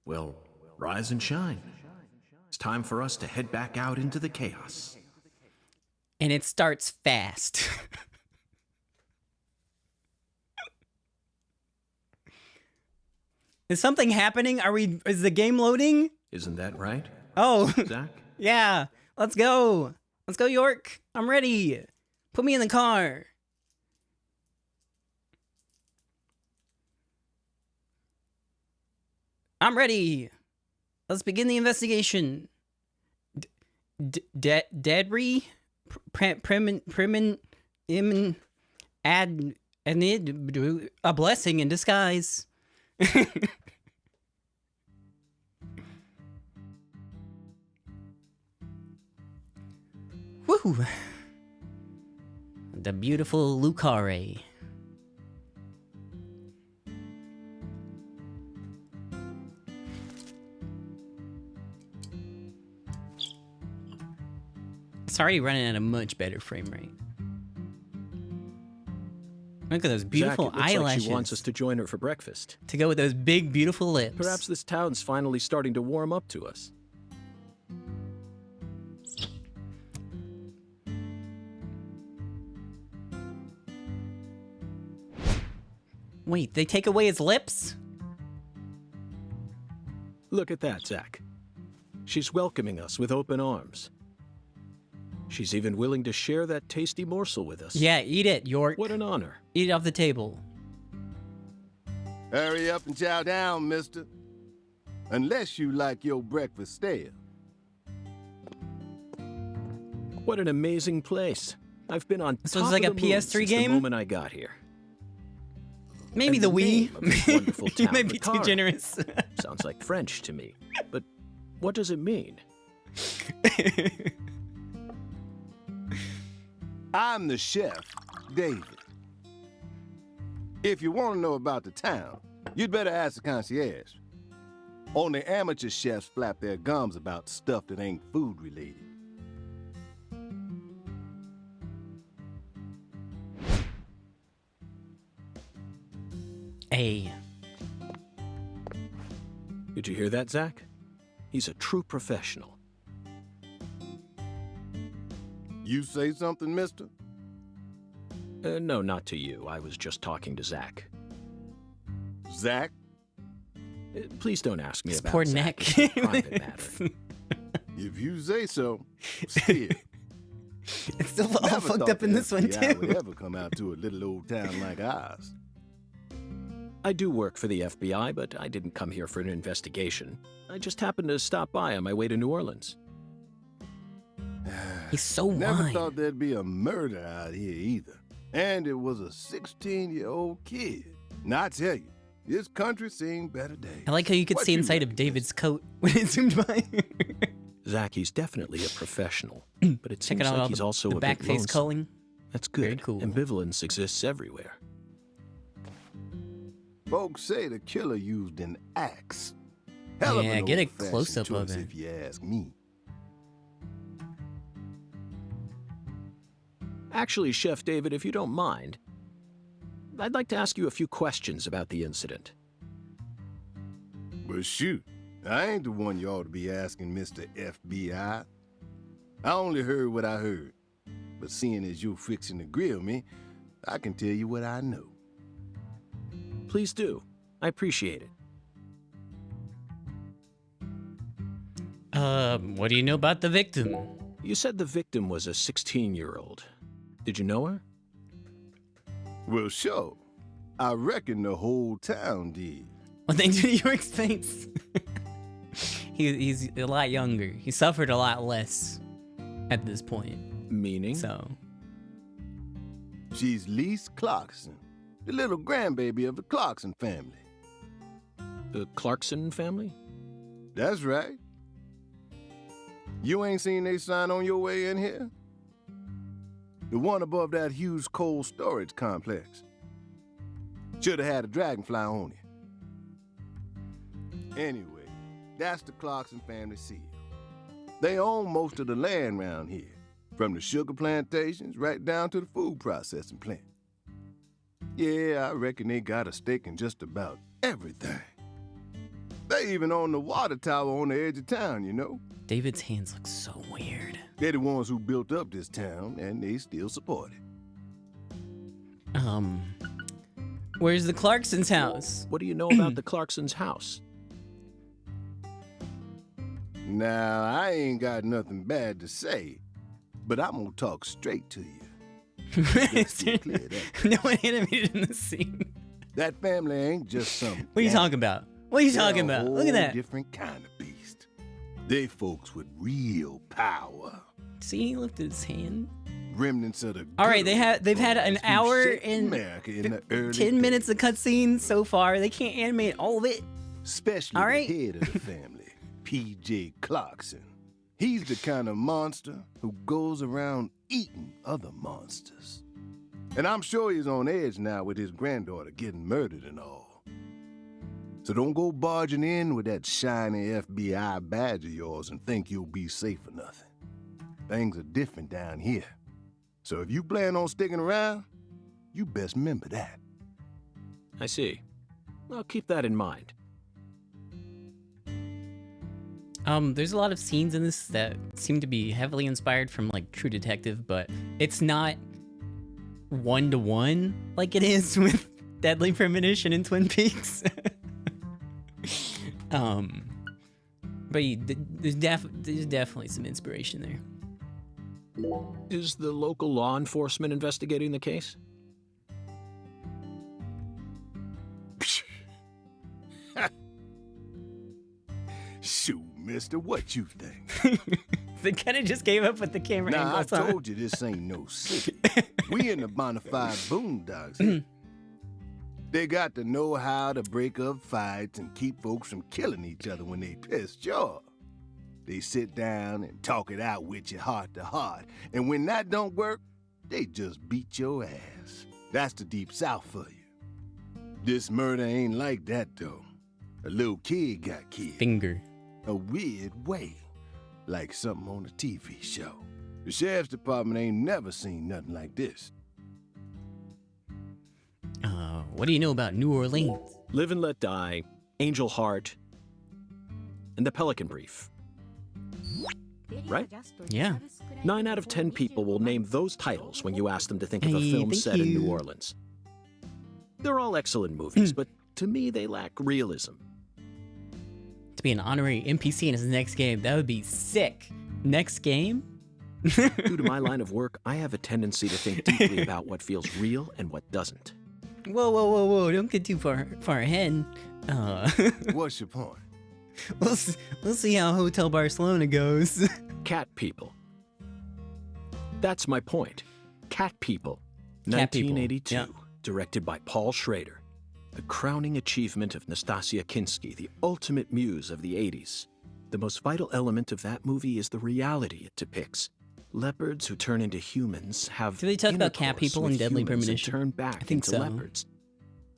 Well, rise and shine. It's time for us to head back out into the chaos. And it starts fast. Is something happening? Is the game loading? Isn't that right? Oh, Zach? Yeah. Let's go. Let's go, York. I'm ready. Put me in the car. I'm ready. Let's begin the investigation. Deadry? A blessing in disguise. Woo! The beautiful Lucare. Sorry, running at a much better frame rate. Look at those beautiful Zach, it looks eyelashes. like she wants us to join her for breakfast. To go with those big, beautiful lips. Perhaps this town's finally starting to warm up to us. Wait, they take away his lips? Look at that, Zach. She's welcoming us with open arms. She's even willing to share that tasty morsel with us. Yeah, eat it, York. What an honor. Eat it off the table. Hurry up and chow down, mister. Unless you like your breakfast stale. What an amazing place. I've been on So top it's like of a the moon PS3 since game? the moment I got here. Maybe And the the name of this Wii. wonderful You town, might be too Atari. generous. Sounds like French to me. But what does it mean? I'm the chef, David. If you want to know about the town, you'd better ask the concierge. Only amateur chefs flap their gums about stuff that ain't food related. Hey. Did you hear that, Zach? He's a true professional. You say something, mister? No, not to you. I was just talking to Zach. Zach? Please don't ask me His about poor Zach. neck. It's a private matter. If you say so, still. It's still all Never fucked thought up in the this one, FBI would too. ever come out to a little old town like ours. I do work for the FBI, but I didn't come here for an investigation. I just happened to stop by on my way to New Orleans. He's so Never wide. thought there'd be a murder out here either. And it was a 16-year-old kid. Now I tell you, this country's seen better days. I like how you could What see you inside of reckon, David's coat when it zoomed by. Zach, he's definitely a professional, but it seems Checking out like all he's also the a back bit face lonesome. culling. That's good. Very cool. Ambivalence exists everywhere. Folks say the killer used an axe. Hell of Yeah, an get a old-fashioned close-up of choice, it. if you ask me. Actually, Chef David, if you don't mind, I'd like to ask you a few questions about the incident. But shoot, I ain't the one you ought to be asking, Mr. FBI. I only heard what I heard. But seeing as you're fixing to grill me, I can tell you what I know. Please do. I appreciate it. What do you know about the victim? You said the victim was a 16-year-old. Did you know her? Well, sure. I reckon the whole town did. Well, thanks to your expense. He's a lot younger. He suffered a lot less at this point. Meaning? So. She's Lise Clarkson, the little grandbaby of the Clarkson family. The Clarkson family? That's right. You ain't seen they sign on your way in here? The one above that huge cold storage complex. Should have had a dragonfly on it. Anyway, that's the Clarkson family seal. They own most of the land around here, from the sugar plantations right down to the food processing plant. Yeah, I reckon they got a stake in just about everything. They even own the water tower on the edge of town, you know? David's hands look so weird. They're the ones who built up this town, and they still support it. Where's the Clarkson's house? What do you know about the Clarkson's house? Now, I ain't got nothing bad to say, but I'm gonna talk straight to you. Just to clear that. No one animated in this scene. That family ain't just some. What are you talking about? What are you talking about? Look at that. Different kind of beast. They folks with real power. See, he lifted his hand. Remnants of the. All right, they've had an hour and America in the early 10 minutes days. of cutscenes so far. They can't animate all of it. Especially All right. the head of the family, P.J. Clarkson. He's the kind of monster who goes around eating other monsters. And I'm sure he's on edge now with his granddaughter getting murdered and all. So don't go barging in with that shiny FBI badge of yours and think you'll be safe for nothing. Things are different down here. So if you plan on sticking around, you best remember that. I see. I'll keep that in mind. There's a lot of scenes in this that seem to be heavily inspired from like True Detective, but it's not one-to-one like it is with Deadly Premonition and Twin Peaks. But there's definitely some inspiration there. Is the local law enforcement investigating the case? Shoot, mister, what you think? They kind of just gave up with the camera Nah, I angles, huh? told you this ain't no secret. We in the bonafide boondocks here. They got to know how to break up fights and keep folks from killing each other when they pissed you off. They sit down and talk it out with you heart to heart, and when that don't work, they just beat your ass. That's the Deep South for you. This murder ain't like that, though. A little kid got killed. Finger. A weird way, like something on a TV show. The sheriff's department ain't never seen nothing like this. What do you know about New Orleans? Live and Let Die, Angel Heart, and the Pelican Brief. Right? Yeah. 9 out of 10 people will name those titles when you ask them to think of a Hey, film thank set in New you. Orleans. They're all excellent movies, but to me they lack realism. To be an honorary NPC in his next game, that would be sick. Next game? Due to my line of work, I have a tendency to think deeply about what feels real and what doesn't. Whoa, don't get too far ahead. What's your point? We'll see how Hotel Barcelona goes. Cat People. That's my point. Cat People. Cat People, 1982, yeah. directed by Paul Schrader. The crowning achievement of Nastasia Kinski, the ultimate muse of the 80s. The most vital element of that movie is the reality it depicts. Leopards who turn into humans have Do they talk about cat intercourse people with in Deadly humans and Premonition? turn back I think into so. leopards.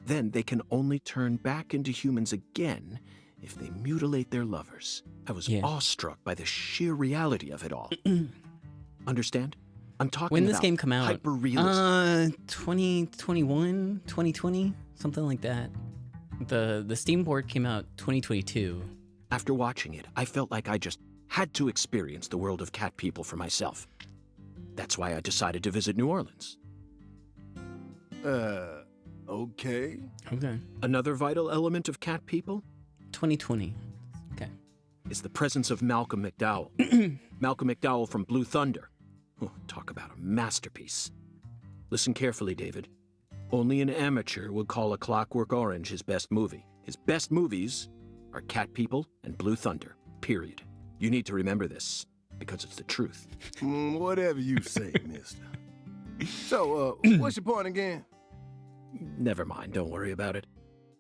Then they can only turn back into humans again if they mutilate their lovers. I was Yeah. awestruck by the sheer reality of it all. Understand? I'm talking When about this game come out? hyper-realism. 2021, 2020, something like that. The Steam port came out 2022. After watching it, I felt like I just had to experience the world of cat people for myself. That's why I decided to visit New Orleans. Okay. Okay. Another vital element of cat people 2020. Okay. is the presence of Malcolm McDowell. Malcolm McDowell from Blue Thunder. Oh, talk about a masterpiece. Listen carefully, David. Only an amateur would call A Clockwork Orange his best movie. His best movies are Cat People and Blue Thunder, period. You need to remember this, because it's the truth. Whatever you say, mister. So, what's your point again? Never mind, don't worry about it.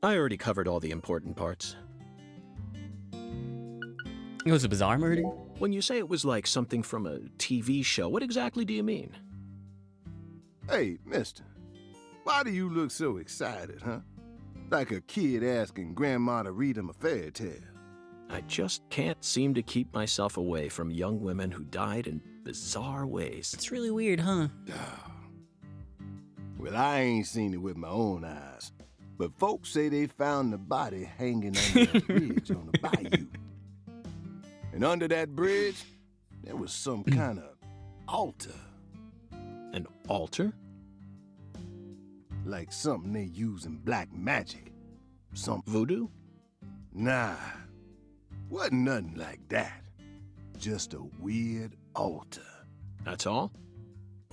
I already covered all the important parts. It was a bizarre murder? When you say it was like something from a TV show, what exactly do you mean? Hey, mister. Why do you look so excited, huh? Like a kid asking grandma to read him a fairy tale. I just can't seem to keep myself away from young women who died in bizarre ways. It's really weird, huh? Well, I ain't seen it with my own eyes, but folks say they found the body hanging under a bridge on the bayou. And under that bridge, there was some kind of altar. An altar? Like something they use in black magic. Some Voodoo? Nah, wasn't nothing like that. Just a weird altar. That's all?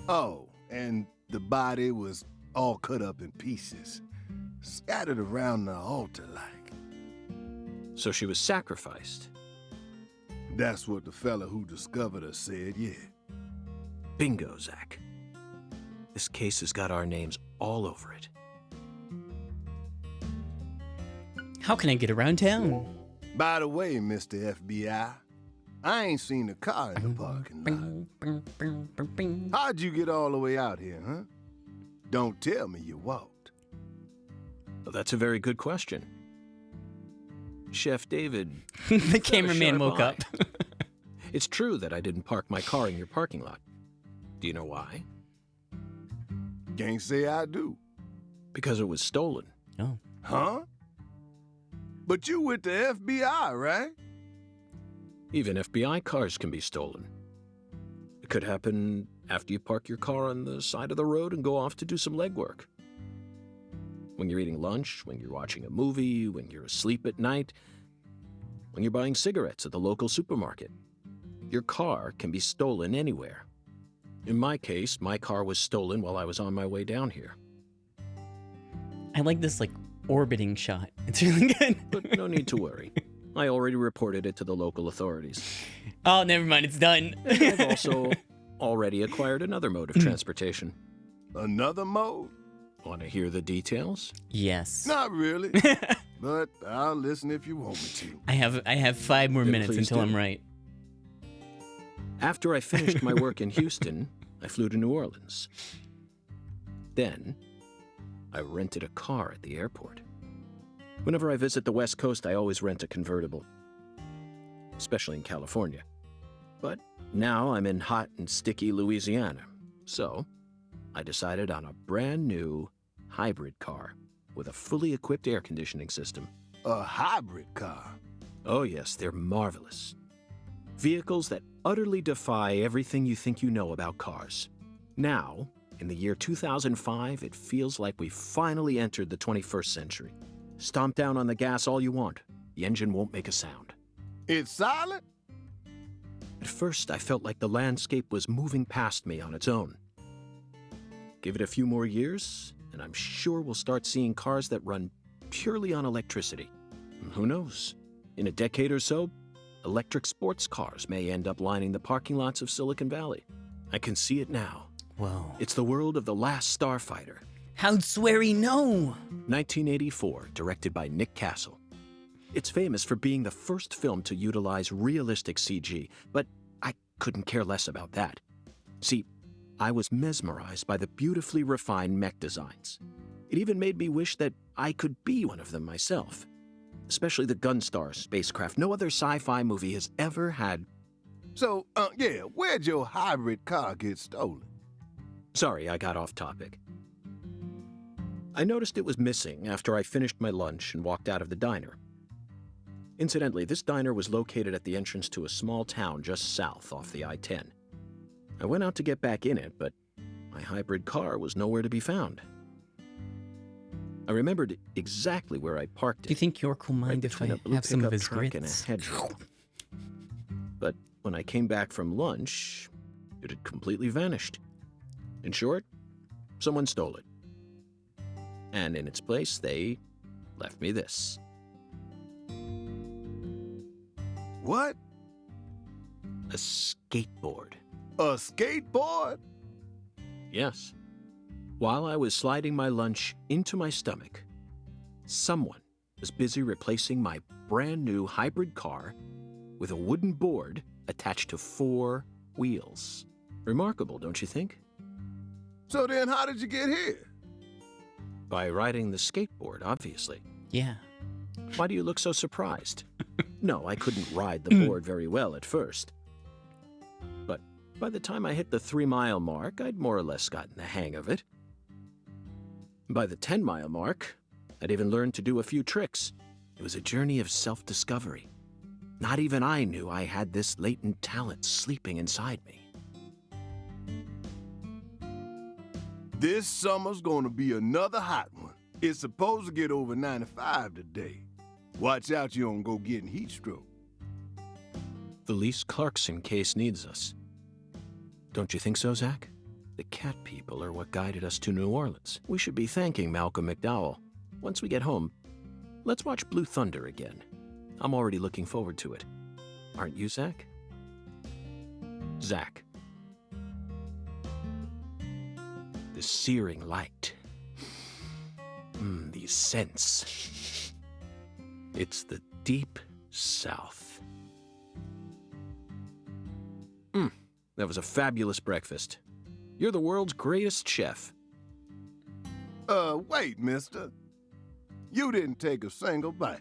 Oh, and the body was all cut up in pieces, scattered around the altar like. So she was sacrificed. That's what the fella who discovered her said, yeah. Bingo, Zach. This case has got our names all over it. How can I get around town? By the way, Mr. FBI, I ain't seen a car in the parking lot. How'd you get all the way out here, huh? Don't tell me you walked. Well, that's a very good question. Chef David. The cameraman woke up. It's true that I didn't park my car in your parking lot. Do you know why? Can't say I do. Because it was stolen. Oh. Huh? But you with the FBI, right? Even FBI cars can be stolen. It could happen after you park your car on the side of the road and go off to do some legwork. When you're eating lunch, when you're watching a movie, when you're asleep at night, when you're buying cigarettes at the local supermarket. Your car can be stolen anywhere. In my case, my car was stolen while I was on my way down here. I like this, like, orbiting shot. It's really good. But no need to worry. I already reported it to the local authorities. Oh, never mind. It's done. I've also already acquired another mode of transportation. Another mode? Want to hear the details? Yes. Not really. But I'll listen if you want me to. I have 5 more Then minutes please until do. I'm right. After I finished my work in Houston, I flew to New Orleans. Then, I rented a car at the airport. Whenever I visit the West Coast, I always rent a convertible, especially in California. But now I'm in hot and sticky Louisiana, so I decided on a brand new hybrid car with a fully equipped air conditioning system. A hybrid car? Oh yes, they're marvelous. Vehicles that utterly defy everything you think you know about cars. Now, in the year 2005, it feels like we've finally entered the 21st century. Stomp down on the gas all you want. The engine won't make a sound. It's silent? At first, I felt like the landscape was moving past me on its own. Give it a few more years, and I'm sure we'll start seeing cars that run purely on electricity. And who knows? In a decade or so, electric sports cars may end up lining the parking lots of Silicon Valley. I can see it now. Whoa. It's the world of The Last Starfighter. How'd Swery know? 1984, directed by Nick Castle. It's famous for being the first film to utilize realistic CG, but I couldn't care less about that. See, I was mesmerized by the beautifully refined mech designs. It even made me wish that I could be one of them myself. Especially the Gunstar spacecraft. No other sci-fi movie has ever had. So, yeah, where'd your hybrid car get stolen? Sorry, I got off topic. I noticed it was missing after I finished my lunch and walked out of the diner. Incidentally, this diner was located at the entrance to a small town just south off the I-10. I went out to get back in it, but my hybrid car was nowhere to be found. I remembered exactly where I parked it. Do you think York will mind if between I a blue have some of pickup his truck and a grits? hedgerow. But when I came back from lunch, it had completely vanished. In short, someone stole it. And in its place, they left me this. What? A skateboard. A skateboard? Yes. While I was sliding my lunch into my stomach, someone was busy replacing my brand new hybrid car with a wooden board attached to 4 wheels. Remarkable, don't you think? So then how did you get here? By riding the skateboard, obviously. Yeah. Why do you look so surprised? No, I couldn't ride the board very well at first. But by the time I hit the 3-mile mark, I'd more or less gotten the hang of it. By the 10-mile mark, I'd even learned to do a few tricks. It was a journey of self-discovery. Not even I knew I had this latent talent sleeping inside me. This summer's gonna be another hot one. It's supposed to get over 95 today. Watch out you don't go getting heat stroke. The Lise Clarkson case needs us. Don't you think so, Zach? The cat people are what guided us to New Orleans. We should be thanking Malcolm McDowell. Once we get home, let's watch Blue Thunder again. I'm already looking forward to it. Aren't you, Zach? Zach. The searing light. These scents. It's the deep South. That was a fabulous breakfast. You're the world's greatest chef. Wait, mister. You didn't take a single bite.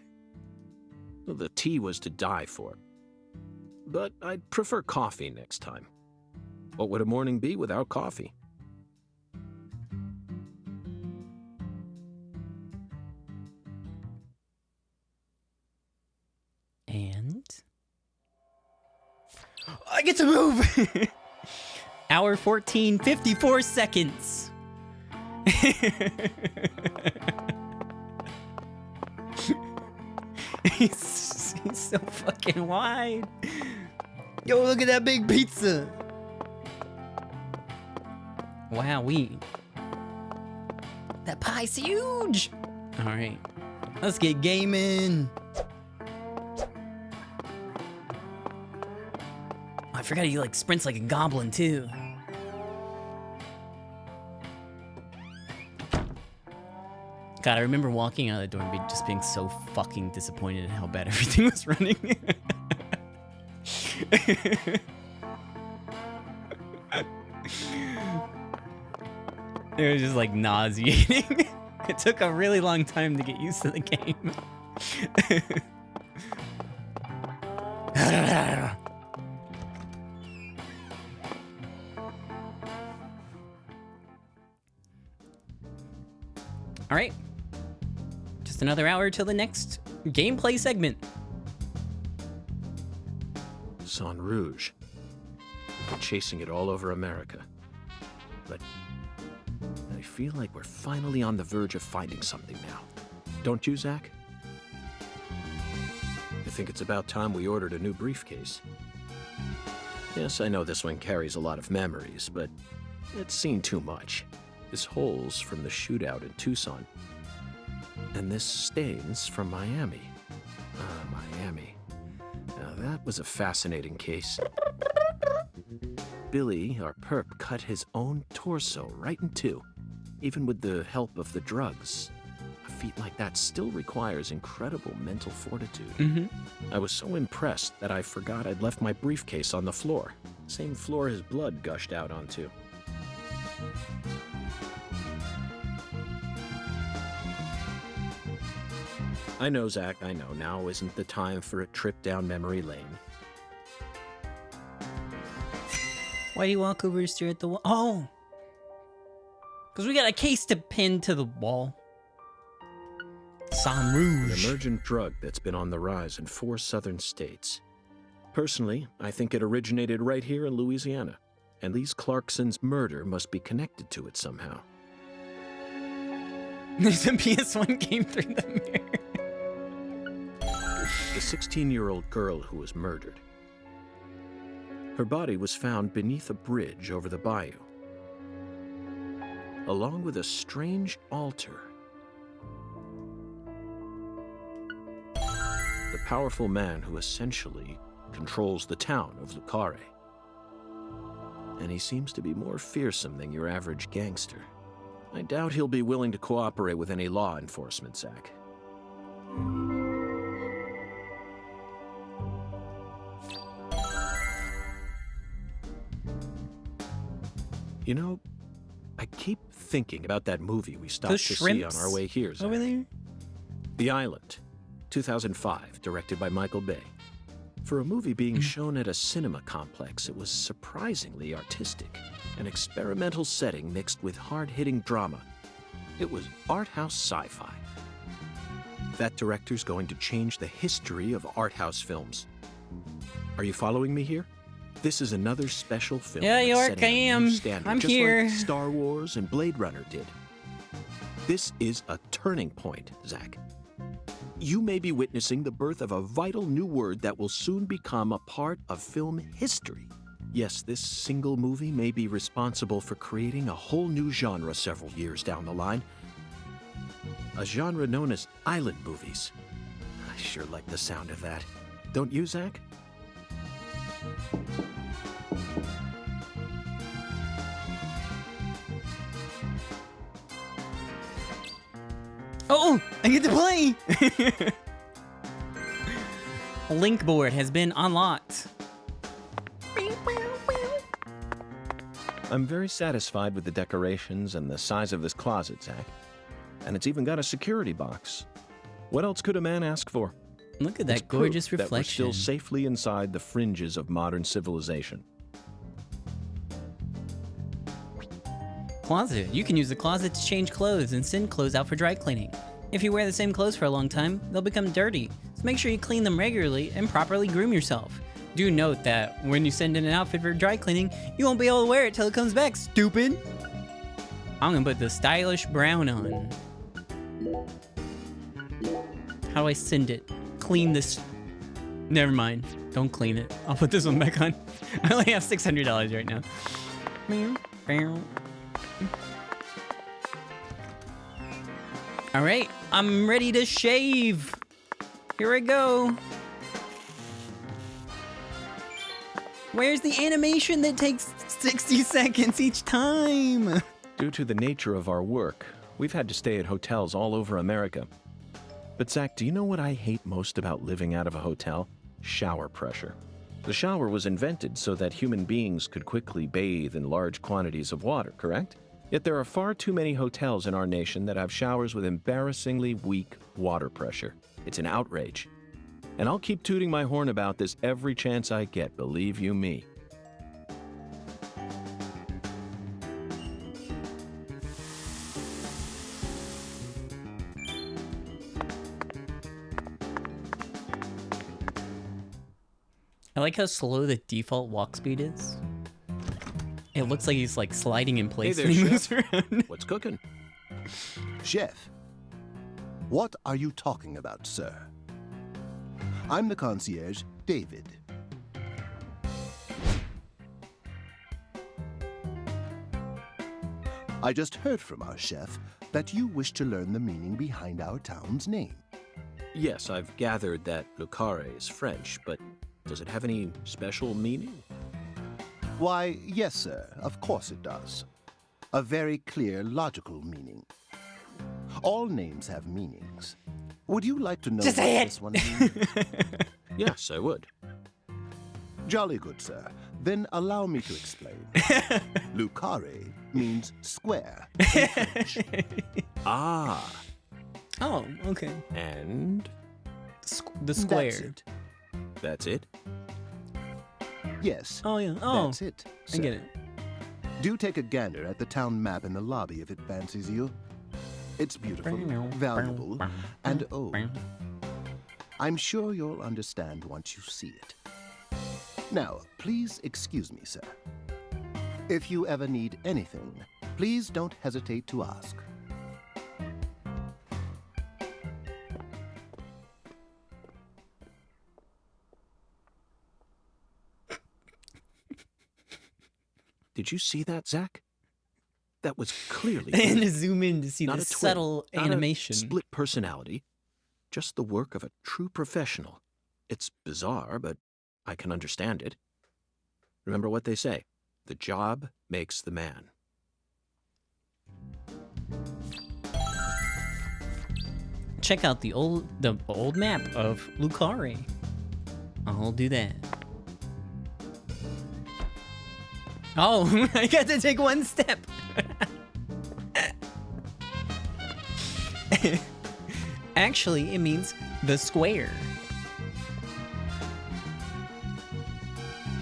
Well, the tea was to die for. But I'd prefer coffee next time. What would a morning be without coffee? And I get to move. Hour 14, 54 seconds. he's so fucking wide. Yo, look at that big pizza. Wowee. That pie's huge. All right, let's get gaming. I forgot he like sprints like a goblin too. God, I remember walking out of the door and just being so fucking disappointed at how bad everything was running. It was just like nauseating. It took a really long time to get used to the game. All right, just another hour till the next gameplay segment. Sang Rouge. We've been chasing it all over America. But I feel like we're finally on the verge of finding something now. Don't you, Zach? I think it's about time we ordered a new briefcase. Yes, I know this one carries a lot of memories, but it's seen too much. This hole's from the shootout in Tucson. And this stain's from Miami. Miami. Now that was a fascinating case. Billy, our perp, cut his own torso right in two, even with the help of the drugs. A feat like that still requires incredible mental fortitude. I was so impressed that I forgot I'd left my briefcase on the floor. Same floor his blood gushed out onto. I know, Zach, I know. Now isn't the time for a trip down memory lane. Why do you walk over to stare at the wall? Oh! Because we got a case to pin to the wall. Sam An Rouge. emergent drug that's been on the rise in 4 southern states. Personally, I think it originated right here in Louisiana, and Lise Clarkson's murder must be connected to it somehow. There's a PS1 game through the mirror. The 16-year-old girl who was murdered. Her body was found beneath a bridge over the bayou, along with a strange altar. The powerful man who essentially controls the town of Lucare. And he seems to be more fearsome than your average gangster. I doubt he'll be willing to cooperate with any law enforcement, Zach. You know, I keep thinking about that movie we stopped to see on shrimps our way here, Zach. over there? The Island, 2005, directed by Michael Bay. For a movie being shown at a cinema complex, it was surprisingly artistic. An experimental setting mixed with hard-hitting drama. It was art house sci-fi. That director's going to change the history of art house films. Are you following me here? This is another special film. Yeah, that's York, setting a I new am. standard, I'm just here. like Star Wars and Blade Runner did. This is a turning point, Zach. You may be witnessing the birth of a vital new word that will soon become a part of film history. Yes, this single movie may be responsible for creating a whole new genre several years down the line. A genre known as island movies. I sure like the sound of that. Don't you, Zach? Oh, I get to play! A link board has been unlocked. I'm very satisfied with the decorations and the size of this closet, Zach. And it's even got a security box. What else could a man ask for? Look at It's that gorgeous proof that we're reflection. still safely inside the fringes of modern civilization. Closet. You can use the closet to change clothes and send clothes out for dry cleaning. If you wear the same clothes for a long time, they'll become dirty. So make sure you clean them regularly and properly groom yourself. Do note that when you send in an outfit for dry cleaning, you won't be able to wear it till it comes back, stupid! I'm gonna put the stylish brown on. How do I send it? Clean this. Never mind. Don't clean it. I'll put this one back on. I only have $600 right now. All right, I'm ready to shave. Here I go. Where's the animation that takes 60 seconds each time? Due to the nature of our work, we've had to stay at hotels all over America. But Zach, do you know what I hate most about living out of a hotel? Shower pressure. The shower was invented so that human beings could quickly bathe in large quantities of water, correct? Yet there are far too many hotels in our nation that have showers with embarrassingly weak water pressure. It's an outrage. And I'll keep tooting my horn about this every chance I get, believe you me. I like how slow the default walk speed is. It looks like he's like sliding in place there, when he Chef. moves around. What's cooking? Chef, what are you talking about, sir? I'm the concierge, David. I just heard from our chef that you wish to learn the meaning behind our town's name. Yes, I've gathered that Lucare is French, but does it have any special meaning? Why, yes, sir, of course it does. A very clear, logical meaning. All names have meanings. Would you like to know Just what say it. this one means? Yes, I would. Jolly good, sir. Then allow me to explain. Lucare means square in French. Ah, Oh, okay. and The square. That's it. that's it? Yes, Oh, yeah. Oh, that's it, I sir. get it. Do take a gander at the town map in the lobby if it fancies you. It's beautiful, valuable, and old. I'm sure you'll understand once you see it. Now, please excuse me, sir. If you ever need anything, please don't hesitate to ask. Did you see that, Zach? That was clearly And to zoom in to see not the a twin, subtle not animation. a split personality, just the work of a true professional. It's bizarre, but I can understand it. Remember what they say, the job makes the man. Check out the old map of Lucari. I'll do that. Oh, I got to take one step. Actually, it means the square.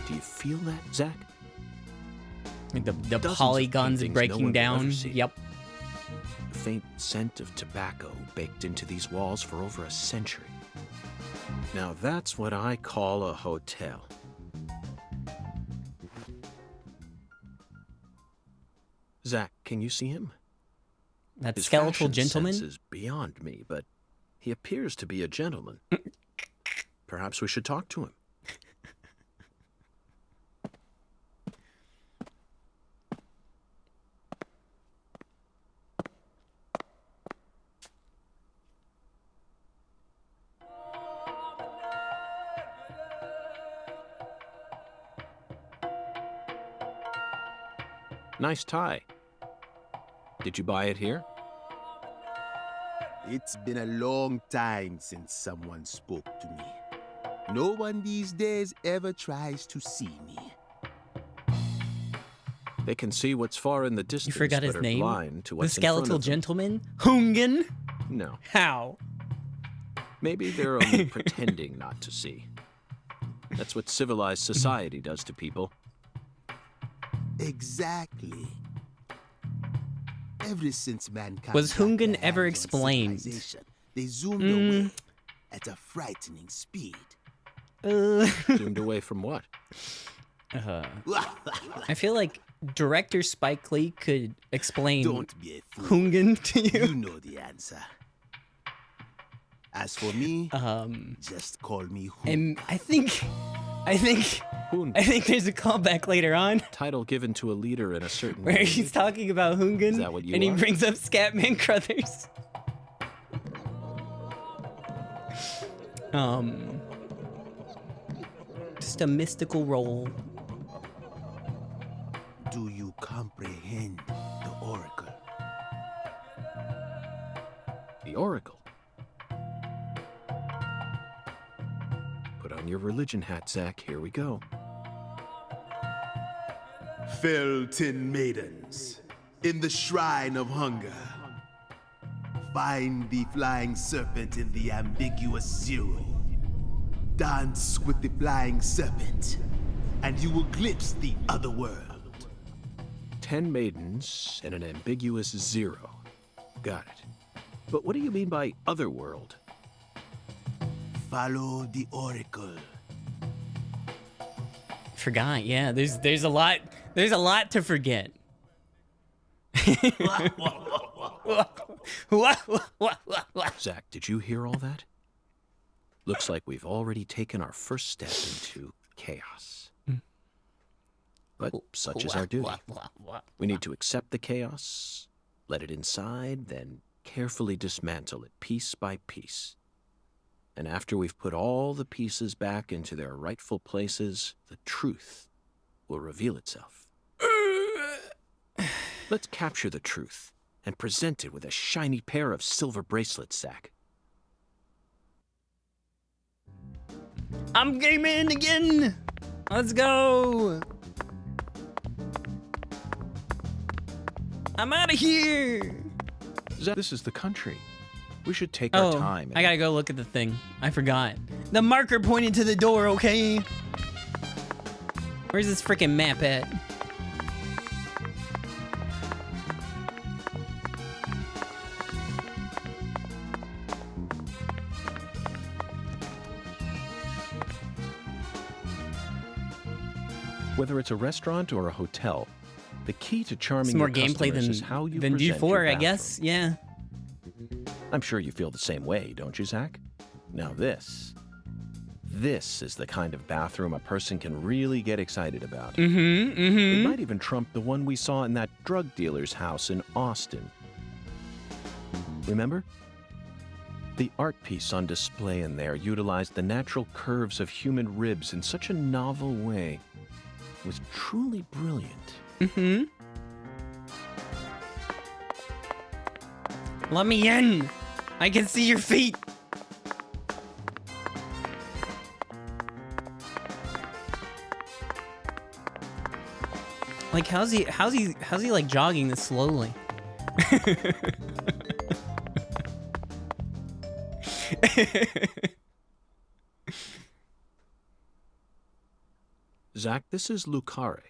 Do you feel that, Zach? The Dozens of polygons paintings breaking no one will down. ever see. Yep. The faint scent of tobacco baked into these walls for over a century. Now that's what I call a hotel. Zach, can you see him? That His skeletal fashion gentleman. sense is beyond me, but he appears to be a gentleman. Perhaps we should talk to him. Nice tie. Did you buy it here? It's been a long time since someone spoke to me. No one these days ever tries to see me. They can see what's far in the You distance, forgot his but are name? blind to The what's in front skeletal of them. gentleman? Hungan? No, How? maybe they're only pretending not to see. That's what civilized society does to people. Exactly. Ever since mankind Was got Hungan their ever hands on explained? civilization, they zoomed away at a frightening speed. Zoomed away from what? I feel like director Spike Lee could explain Don't be a fool. Hungan to You you. know the answer. As for me, just call me Hoon. And I think Hoon. there's a callback later on Title given to a leader in a certain where way. he's talking about Hungan Is that what you and he are? brings up Scatman Crothers. Just a mystical role. Do you comprehend the Oracle? The Oracle. Put on your religion hat, Zach. Here we go. Felton maidens, in the shrine of hunger, find the flying serpent in the ambiguous zero. Dance with the flying serpent, and you will glimpse the other world. 10 maidens and an ambiguous zero. Got it. But what do you mean by otherworld? Follow the Oracle. Forgot, yeah. There's a lot to forget. Zach, did you hear all that? Looks like we've already taken our first step into chaos. But such is our duty. We need to accept the chaos, let it inside, then carefully dismantle it piece by piece. And after we've put all the pieces back into their rightful places, the truth will reveal itself. Let's capture the truth and present it with a shiny pair of silver bracelets, Zach. I'm gaming again. Let's go. I'm out of here. Zach, this is the country. We should take our time. I gotta go look at the thing. I forgot. The marker pointed to the door, okay? Where's this freaking map at? Whether it's a restaurant or a hotel, the key to charming It's more your gameplay customers is how you than present D4, your I guess. Yeah. I'm sure you feel the same way, don't you, Zach? Now this is the kind of bathroom a person can really get excited about. It might even trump the one we saw in that drug dealer's house in Austin. Remember? The art piece on display in there utilized the natural curves of human ribs in such a novel way. It was truly brilliant. Let me in. I can see your feet. Like, how's he like jogging this slowly? Zach, this is Lucare.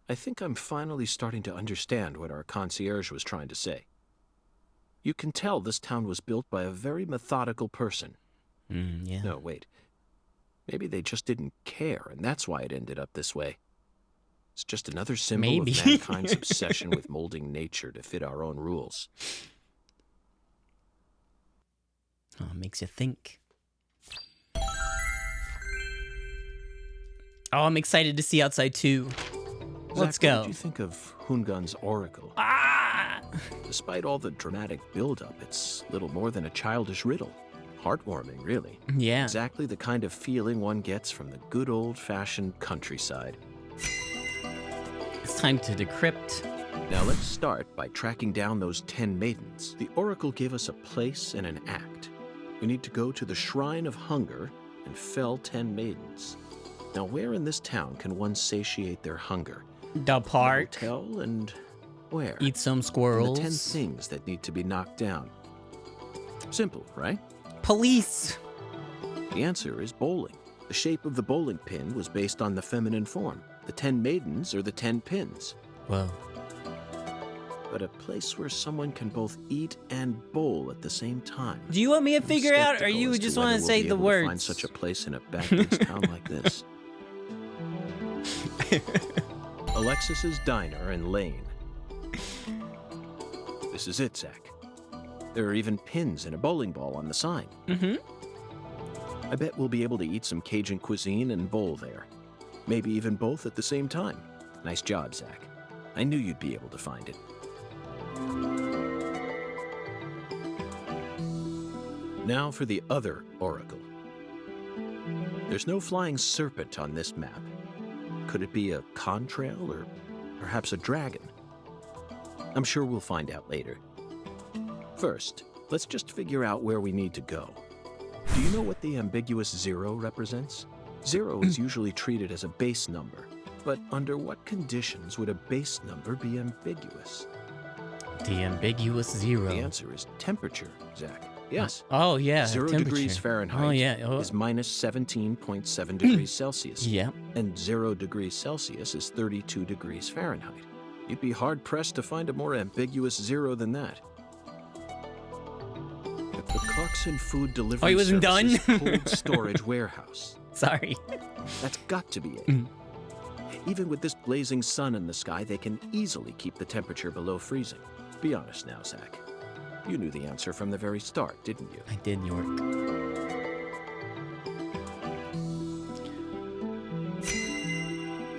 I think I'm finally starting to understand what our concierge was trying to say. You can tell this town was built by a very methodical person. Yeah. No, wait. Maybe they just didn't care, and that's why it ended up this way. It's just another symbol Maybe. of mankind's obsession with molding nature to fit our own rules. Oh, it makes you think. Oh, I'm excited to see Outside too. Let's Zach, go. What did you think of Hungan's oracle? Ah! Despite all the dramatic build-up, it's little more than a childish riddle. Heartwarming, really. Yeah. Exactly the kind of feeling one gets from the good old-fashioned countryside. It's time to decrypt. Now let's start by tracking down those 10 maidens. The oracle gave us a place and an act. We need to go to the Shrine of Hunger and fell 10 maidens. Now where in this town can one satiate their hunger? The park. Hotel and where? Eat some And squirrels. the 10 things that need to be knocked down. Simple, right? Police. The answer is bowling. The shape of the bowling pin was based on the feminine form. The 10 maidens are the 10 pins. Whoa. But a place where someone can both eat and bowl at the same time. Do you want me to I'm figure out, or skeptical you as just whether want to we'll say be the able to words? find such a place in a backwoods town like this. Alexis's Diner and Lane. This is it, Zach. There are even pins and a bowling ball on the sign. I bet we'll be able to eat some Cajun cuisine and bowl there. Maybe even both at the same time. Nice job, Zach. I knew you'd be able to find it. Now for the other oracle. There's no flying serpent on this map. Could it be a contrail or perhaps a dragon? I'm sure we'll find out later. First, let's just figure out where we need to go. Do you know what the ambiguous 0 represents? 0 is usually treated as a base number, but under what conditions would a base number be ambiguous? The ambiguous 0. The answer is temperature, Zach. Yes. Oh, yeah. 0 temperature. degrees Fahrenheit Oh, yeah. Oh. is minus 17.7 degrees Celsius. Yeah. And 0 degrees Celsius is 32 degrees Fahrenheit. You'd be hard-pressed to find a more ambiguous 0 than that. The Clarkson Food Delivery Oh, he wasn't Service's done? cold storage warehouse. Sorry. That's got to be it. Even with this blazing sun in the sky, they can easily keep the temperature below freezing. Be honest now, Zach. You knew the answer from the very start, didn't you? I did, York.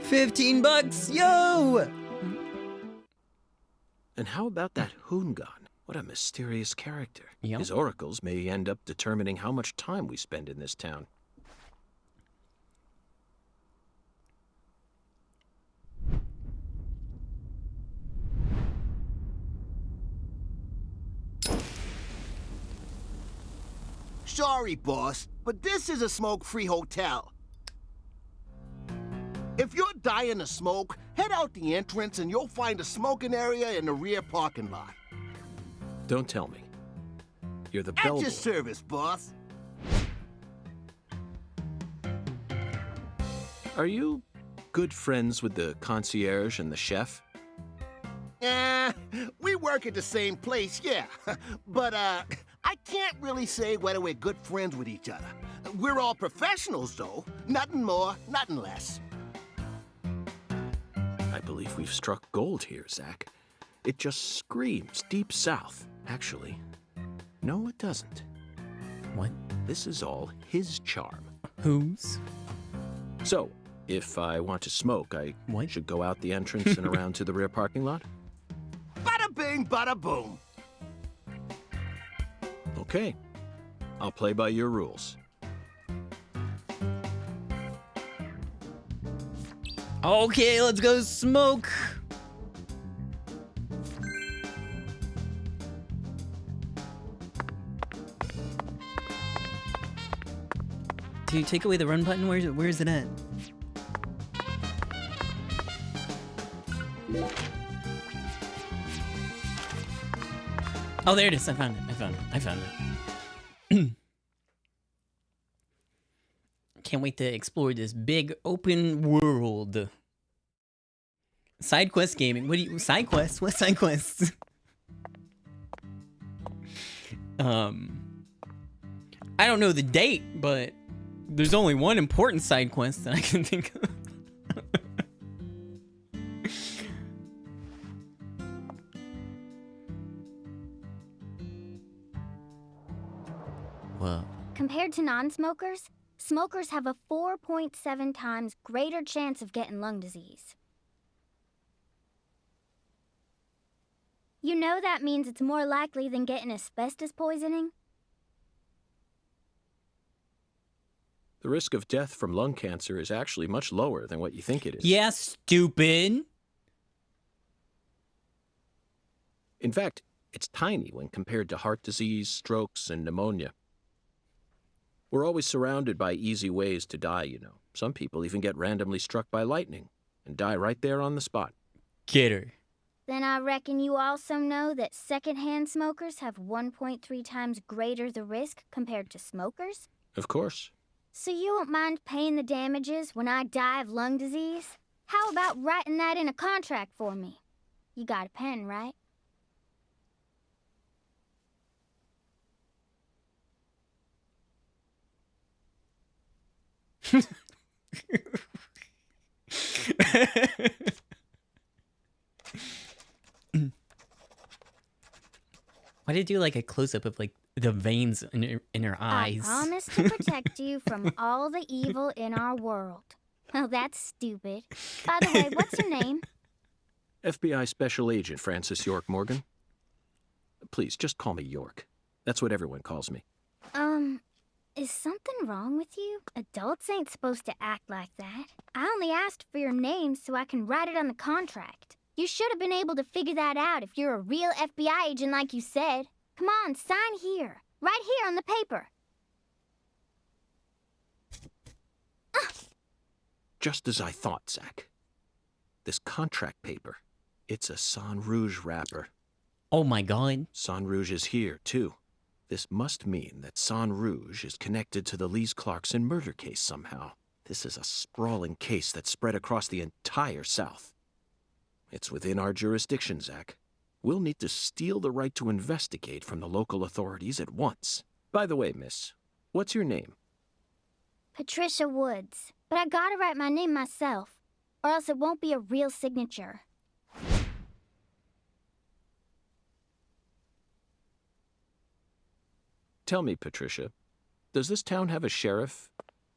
$15, yo! And how about that Hungan? What a mysterious character. Yep. His oracles may end up determining how much time we spend in this town. Sorry, boss, but this is a smoke-free hotel. If you're dying to smoke, head out the entrance and you'll find a smoking area in the rear parking lot. Don't tell me. You're the At bellboy. your service, boss. Are you good friends with the concierge and the chef? We work at the same place, yeah. But, I can't really say whether we're good friends with each other. We're all professionals, though. Nothing more, nothing less. believe we've struck gold here, Zach. It just screams deep south, actually. No, it doesn't. What? This is all his charm. Whose? So, if I want to smoke, I What? should go out the entrance and around to the rear parking lot? Bada bing, bada boom. Okay. I'll play by your rules. Okay, let's go smoke. Dude, take away the run button. Where is it at? Oh, there it is. I found it. Can't wait to explore this big open world. Side quest gaming. Side quests? What side quests? I don't know the date, but there's only one important side quest that I can think of. Whoa. Compared to non-smokers, smokers have a 4.7 times greater chance of getting lung disease. You know that means it's more likely than getting asbestos poisoning? The risk of death from lung cancer is actually much lower than what you think it is. Yeah, stupid. In fact, it's tiny when compared to heart disease, strokes, and pneumonia. We're always surrounded by easy ways to die, you know. Some people even get randomly struck by lightning and die right there on the spot. Get her. Then I reckon you also know that secondhand smokers have 1.3 times greater the risk compared to smokers? Of course. So you won't mind paying the damages when I die of lung disease? How about writing that in a contract for me? You got a pen, right? Why did you do like a close-up of like the veins in her eyes? I promise to protect you from all the evil in our world. Well, that's stupid. By the way, what's your name? FBI Special Agent Francis York Morgan. Please, just call me York. That's what everyone calls me. Is something wrong with you? Adults ain't supposed to act like that. I only asked for your name so I can write it on the contract. You should have been able to figure that out if you're a real FBI agent like you said. Come on, sign here. Right here on the paper. Just as I thought, Zach. This contract paper, it's a Sang Rouge wrapper. Oh my god. Sang Rouge is here, too. This must mean that Sang Rouge is connected to the Lise Clarkson murder case somehow. This is a sprawling case that spread across the entire South. It's within our jurisdiction, Zach. We'll need to steal the right to investigate from the local authorities at once. By the way, miss, what's your name? Patricia Woods. But I gotta write my name myself, or else it won't be a real signature. Tell me, Patricia, does this town have a sheriff,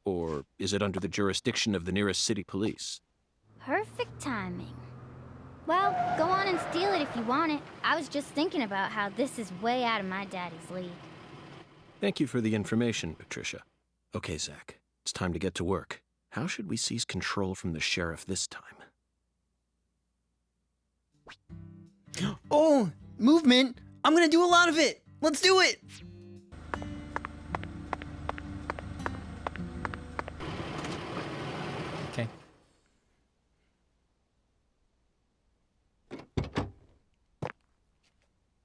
or is it under the jurisdiction of the nearest city police? Perfect timing. Well, go on and steal it if you want it. I was just thinking about how this is way out of my daddy's league. Thank you for the information, Patricia. Okay, Zach, it's time to get to work. How should we seize control from the sheriff this time? Oh, movement. I'm gonna do a lot of it. Let's do it. Okay.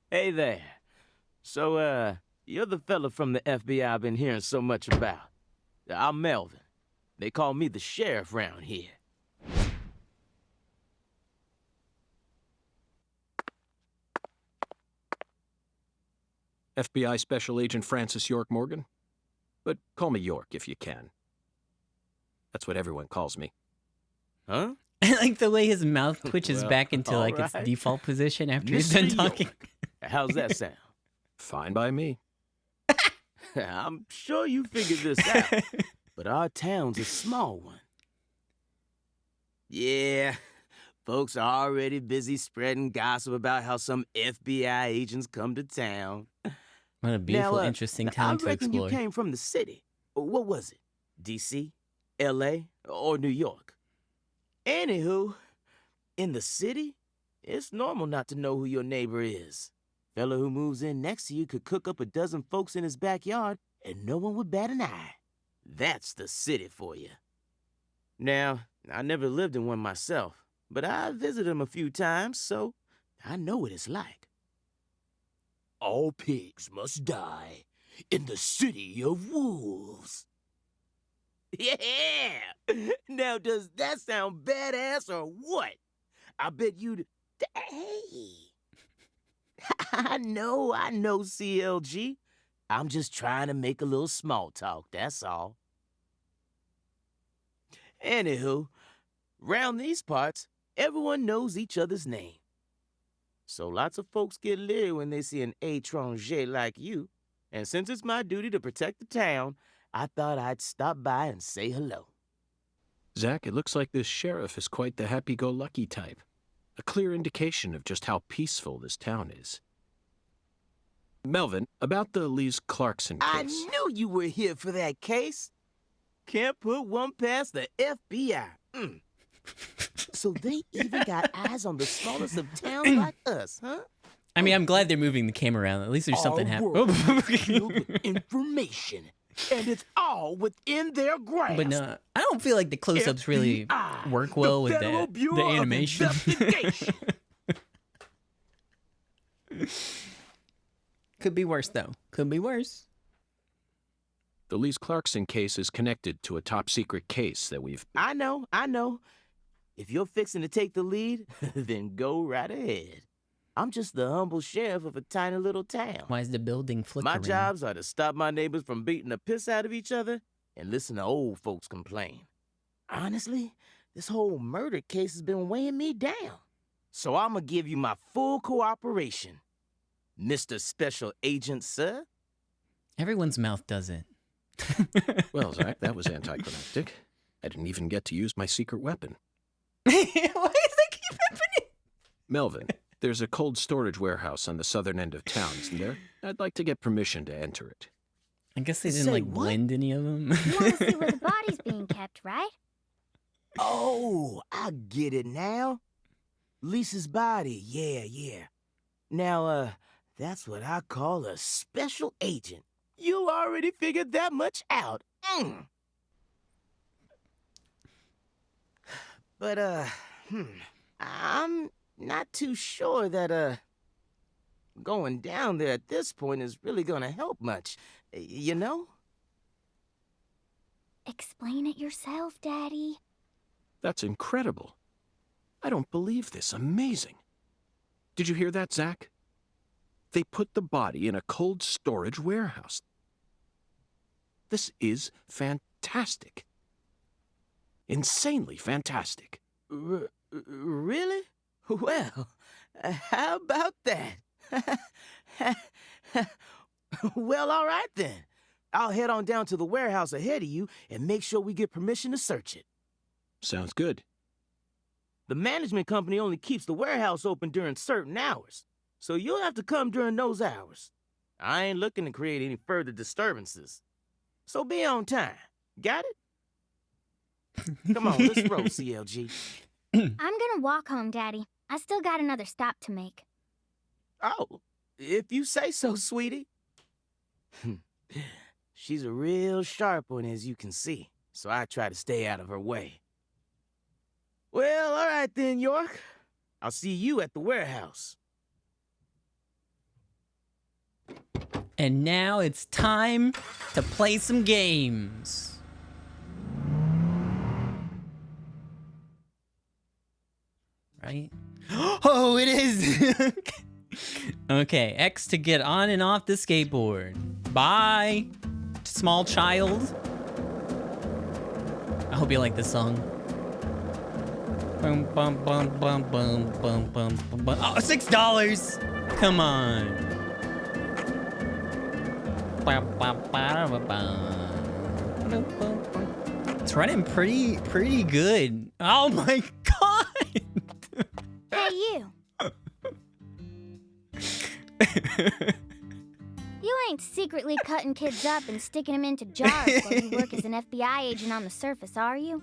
Hey there. So, you're the fella from the FBI I've been hearing so much about. I'm Melvin. They call me the sheriff round here. FBI Special Agent Francis York Morgan? But call me York if you can. That's what everyone calls me. Huh? I like the way his mouth twitches Well, back into like its alright. default position after he's done Mr. talking. York, how's that sound? Fine by me. I'm sure you figured this out, but our town's a small one. Yeah, folks are already busy spreading gossip about how some FBI agents come to town. What a beautiful, Now, interesting now, town to I reckon explore. you came from the city. What was it? D.C., L.A., or New York? Anywho, in the city, it's normal not to know who your neighbor is. Fella who moves in next to you could cook up a dozen folks in his backyard and no one would bat an eye. That's the city for you. Now, I never lived in one myself, but I visited them a few times, so I know what it's like. All pigs must die in the city of wolves. Yeah! Now, does that sound badass or what? I bet you'd... Hey! I know, CLG. I'm just trying to make a little small talk, that's all. Anywho, round these parts, everyone knows each other's name. So lots of folks get leery when they see an étranger like you. And since it's my duty to protect the town, I thought I'd stop by and say hello. Zach, it looks like this sheriff is quite the happy-go-lucky type. A clear indication of just how peaceful this town is. Melvin, about the Lise Clarkson case. I knew you were here for that case. Can't put one past the FBI. So they even got eyes on the smallest of towns like us, huh? I mean, I'm glad they're moving the camera around. At least there's something Our happening. world is filled with information, and it's all within their grasp. But no, I don't feel like the close-ups really FBI, work well the with Federal the Bureau of animation. Investigation. Could be worse, though. Could be worse. The Lise Clarkson case is connected to a top-secret case that we've... I know. If you're fixing to take the lead, then go right ahead. I'm just the humble sheriff of a tiny little town. Why is the building flickering? My jobs are to stop my neighbors from beating the piss out of each other and listen to old folks complain. Honestly, this whole murder case has been weighing me down. So I'm gonna give you my full cooperation, Mr. Special Agent, sir. Everyone's mouth does it. Well, Zach, that was anticlimactic. I didn't even get to use my secret weapon. Why does that keep happening? Melvin, there's a cold storage warehouse on the southern end of town, isn't there? I'd like to get permission to enter it. I guess they didn't Say like what? blend any of them. You want to see where the body's being kept, right? Oh, I get it now. Lisa's body, yeah. Now, that's what I call a special agent. You already figured that much out. But, I'm not too sure that, going down there at this point is really gonna help much, you know? Explain it yourself, Daddy. That's incredible. I don't believe this. Amazing. Did you hear that, Zach? They put the body in a cold storage warehouse. This is fantastic. Insanely fantastic. Really? Well, how about that? Well, all right then. I'll head on down to the warehouse ahead of you and make sure we get permission to search it. Sounds good. The management company only keeps the warehouse open during certain hours, so you'll have to come during those hours. I ain't looking to create any further disturbances. So be on time. Got it? Come on, let's roll, CLG. I'm gonna walk home, Daddy. I still got another stop to make. Oh, if you say so, sweetie. She's a real sharp one, as you can see, so I try to stay out of her way. Well, all right then, York. I'll see you at the warehouse. And now it's time to play some games. Right? Oh, it is! Okay, X to get on and off the skateboard. Bye, small child. I hope you like this song. Bum, bum, bum, bum, bum, bum, bum, bum, bum. Oh, $6! Come on. It's running pretty good. Oh my god! Hey, you. You ain't secretly cutting kids up and sticking them into jars while you work as an FBI agent on the surface, are you?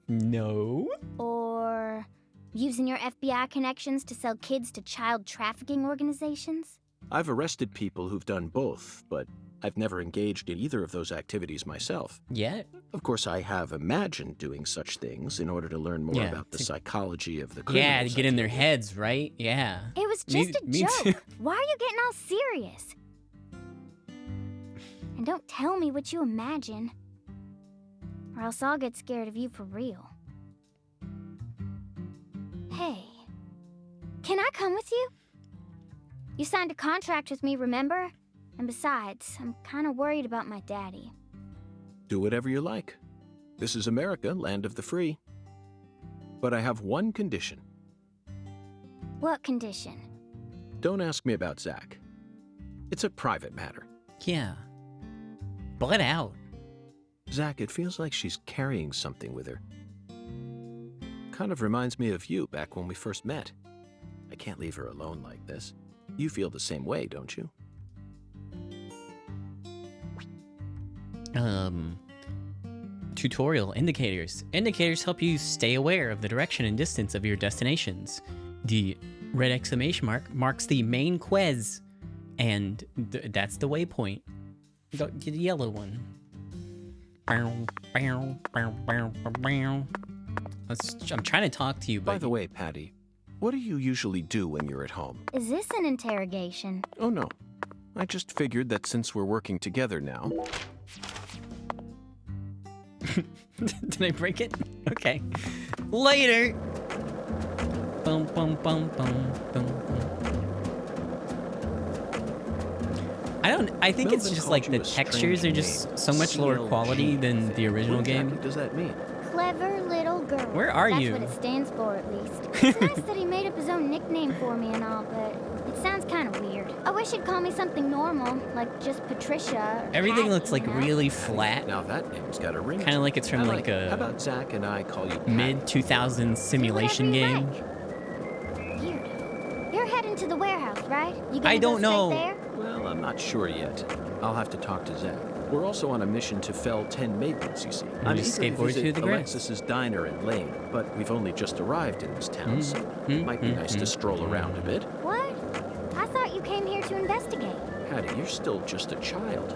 No. Or using your FBI connections to sell kids to child trafficking organizations? I've arrested people who've done both, but I've never engaged in either of those activities myself. Yet? Of course, I have imagined doing such things in order to learn more about the psychology of the criminals. Yeah, to get in their heads, right? Yeah. It was just a me too. joke. Why are you getting all serious? And don't tell me what you imagine, or else I'll get scared of you for real. Hey, can I come with you? You signed a contract with me, remember? And besides, I'm kind of worried about my daddy. Do whatever you like. This is America, land of the free. But I have one condition. What condition? Don't ask me about Zach. It's a private matter. Yeah. Butt out. Zach, it feels like she's carrying something with her. Kind of reminds me of you back when we first met. I can't leave her alone like this. You feel the same way, don't you? Tutorial indicators. Indicators help you stay aware of the direction and distance of your destinations. The red exclamation mark marks the main quest, and that's the waypoint. The yellow one. I'm trying to talk to you, but... By the way, Patty, what do you usually do when you're at home? Is this an interrogation? Oh, no. I just figured that since we're working together now... Did I break it? Okay. Later! Bum, bum, bum, bum, bum, bum. I think it's just like the textures are just so much lower quality than the original game. What does that mean? Clever little girl. Where are you? That's what it stands for, at least. It's nice that he made up his own nickname for me and all, but it sounds kind of weird. I wish he'd call me something normal, like just Patricia or Everything Patty, looks like you know? really flat. Now that name's got a ring. Kind of like it's from like How a about Zach and I call you mid-2000s simulation Do whatever game. you like. Weirdo. You're heading to the warehouse, right? You gonna I don't go know. straight there? Well, I'm not sure yet. I'll have to talk to Zach. We're also on a mission to fell 10 maidens, you see. I'm just eager to skateboard visit to the grass. Alexis's diner in Lane, but we've only just arrived in this town, so it might be nice to stroll around a bit. What? I thought you came here to investigate. Patty, you're still just a child.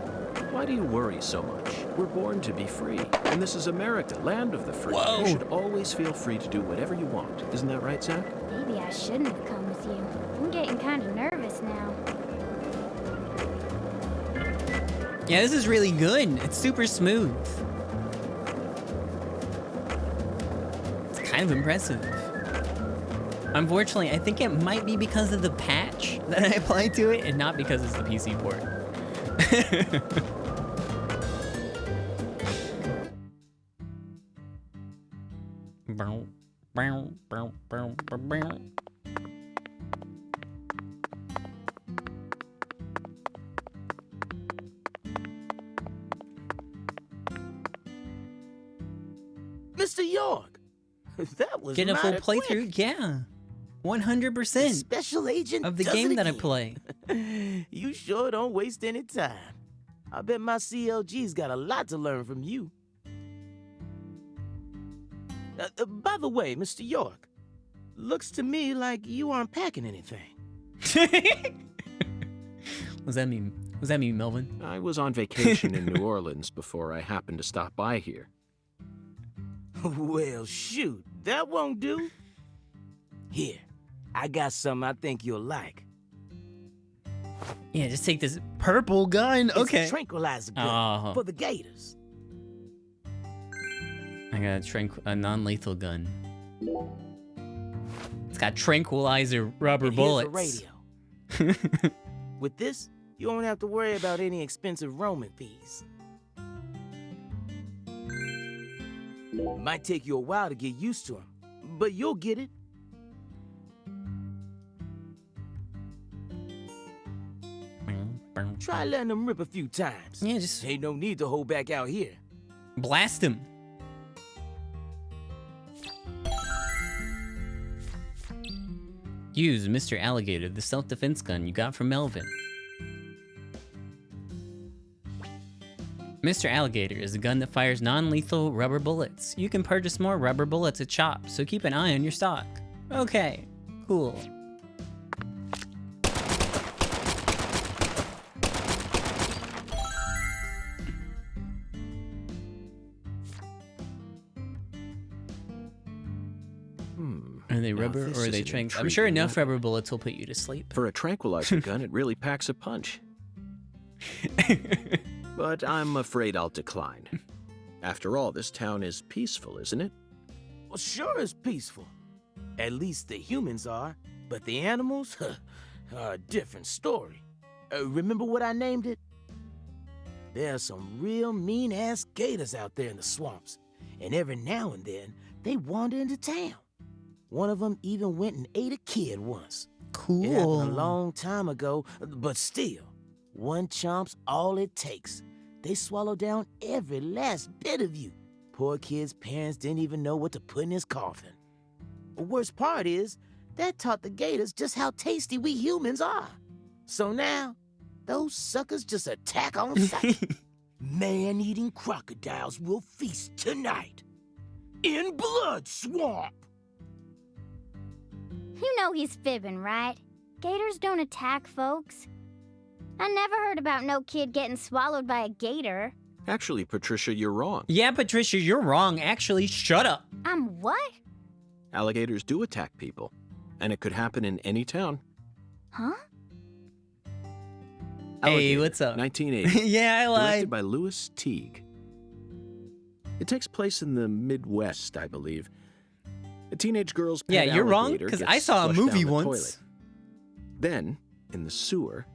Why do you worry so much? We're born to be free, and this is America, land of the free. Whoa. You should always feel free to do whatever you want. Isn't that right, Zach? Maybe I shouldn't have come with you. I'm getting kind of nervous now. Yeah, this is really good. It's super smooth. It's kind of impressive. Unfortunately, I think it might be because of the patch that I applied to it and not because it's the PC port. Mr. York, that was Getting a full mighty playthrough? quick. Yeah. 100% Special agent of the does game it that I again. play. You sure don't waste any time. I bet my CLG's got a lot to learn from you. By the way, Mr. York, looks to me like you aren't packing anything. What does that mean? What does that mean, Melvin? I was on vacation in New Orleans before I happened to stop by here. Well, shoot, that won't do. Here, I got something I think you'll like. Yeah, just take this purple gun. Okay. It's a tranquilizer gun Oh. for the gators. I got a non-lethal gun. It's got tranquilizer rubber And bullets. Here's a radio. With this, you won't have to worry about any expensive roaming fees. Might take you a while to get used to them, but you'll get it. Try letting them rip a few times. Yeah, just Ain't no need to hold back out here. blast him. Use Mr. Alligator, the self-defense gun you got from Melvin. Mr. Alligator is a gun that fires non-lethal rubber bullets. You can purchase more rubber bullets at shops, so keep an eye on your stock. Okay, cool. Are they Now rubber this or are is they an tranq? I'm sure intriguing enough weapon. rubber bullets will put you to sleep. For a tranquilizer gun, it really packs a punch. But I'm afraid I'll decline. After all, this town is peaceful, isn't it? Well, sure it's peaceful. At least the humans are, but the animals are a different story. Remember what I named it? There are some real mean-ass gators out there in the swamps, and every now and then, they wander into town. One of them even went and ate a kid once. Cool. It happened a long time ago, but still, one chomp's all it takes. They swallow down every last bit of you. Poor kid's parents didn't even know what to put in his coffin. The worst part is, that taught the gators just how tasty we humans are. So now, those suckers just attack on sight. Man-eating crocodiles will feast tonight. In Blood Swamp! You know he's fibbing, right? Gators don't attack folks. I never heard about no kid getting swallowed by a gator. Actually, Patricia, you're wrong. Yeah, Patricia, you're wrong. Actually, shut up. I'm what? Alligators do attack people, and it could happen in any town. Huh? Hey, Alligator, what's up? 1980. Yeah, I lied. Directed by Louis Teague. It takes place in the Midwest, I believe. A teenage girl's pet Yeah, you're wrong, alligator because gets I saw a flushed movie down the once. toilet. Then, in the sewer,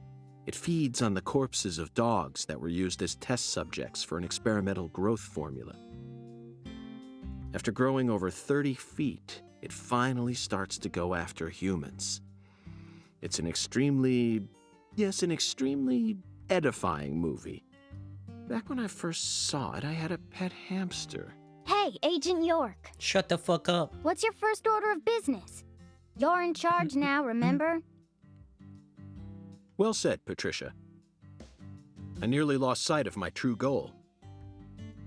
it feeds on the corpses of dogs that were used as test subjects for an experimental growth formula. After growing over 30 feet, it finally starts to go after humans. It's an extremely edifying movie. Back when I first saw it, I had a pet hamster. Hey, Agent York. Shut the fuck up. What's your first order of business? You're in charge now, remember? Well said, Patricia. I nearly lost sight of my true goal.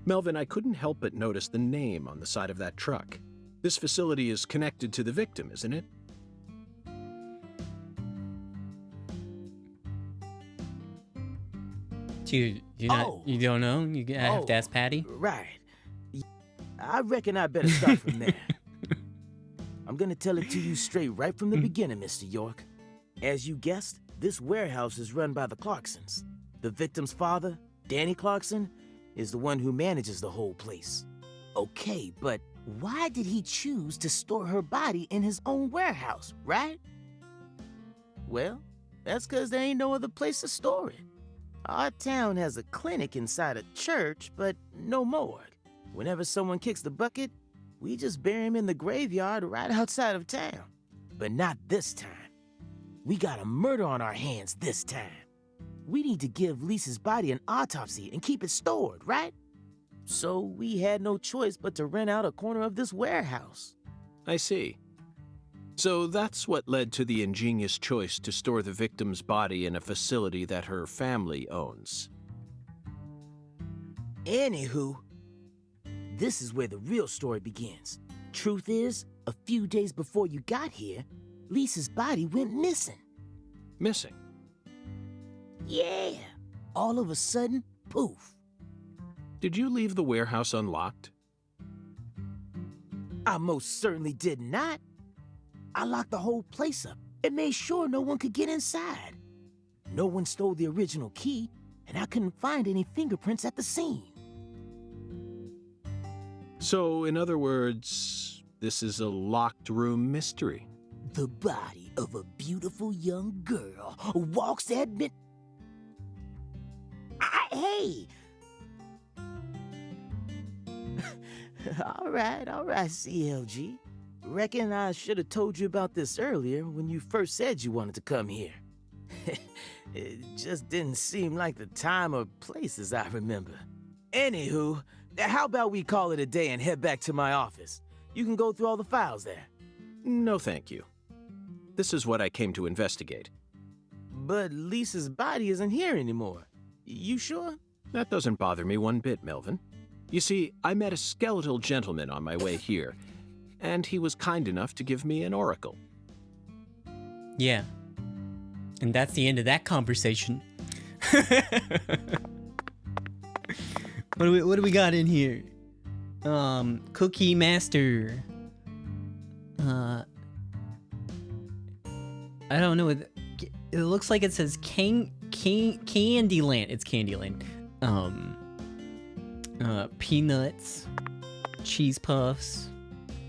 Melvin, I couldn't help but notice the name on the side of that truck. This facility is connected to the victim, isn't it? You don't know? You have to ask Patty? Right. I reckon I better start from there. I'm gonna tell it to you straight right from the beginning, Mr. York. As you guessed, this warehouse is run by the Clarksons. The victim's father, Danny Clarkson, is the one who manages the whole place. Okay, but why did he choose to store her body in his own warehouse, right? Well, that's because there ain't no other place to store it. Our town has a clinic inside a church, but no morgue. Whenever someone kicks the bucket, we just bury him in the graveyard right outside of town. But not this time. We got a murder on our hands this time. We need to give Lisa's body an autopsy and keep it stored, right? So we had no choice but to rent out a corner of this warehouse. I see. So that's what led to the ingenious choice to store the victim's body in a facility that her family owns. Anywho, this is where the real story begins. Truth is, a few days before you got here, Lisa's body went missing. Missing? Yeah. All of a sudden, poof. Did you leave the warehouse unlocked? I most certainly did not. I locked the whole place up and made sure no one could get inside. No one stole the original key, and I couldn't find any fingerprints at the scene. So, in other words, this is a locked room mystery. The body of a beautiful young girl walks at mid... Hey! all right, CLG. Reckon I should have told you about this earlier when you first said you wanted to come here. It just didn't seem like the time or place as I remember. Anywho, how about we call it a day and head back to my office? You can go through all the files there. No, thank you. This is what I came to investigate. But Lisa's body isn't here anymore. You sure? That doesn't bother me one bit, Melvin. You see, I met a skeletal gentleman on my way here, and he was kind enough to give me an oracle. Yeah. And that's the end of that conversation. What do we got in here? Cookie Master. I don't know. It looks like it says Candyland. It's Candyland. Peanuts, cheese puffs,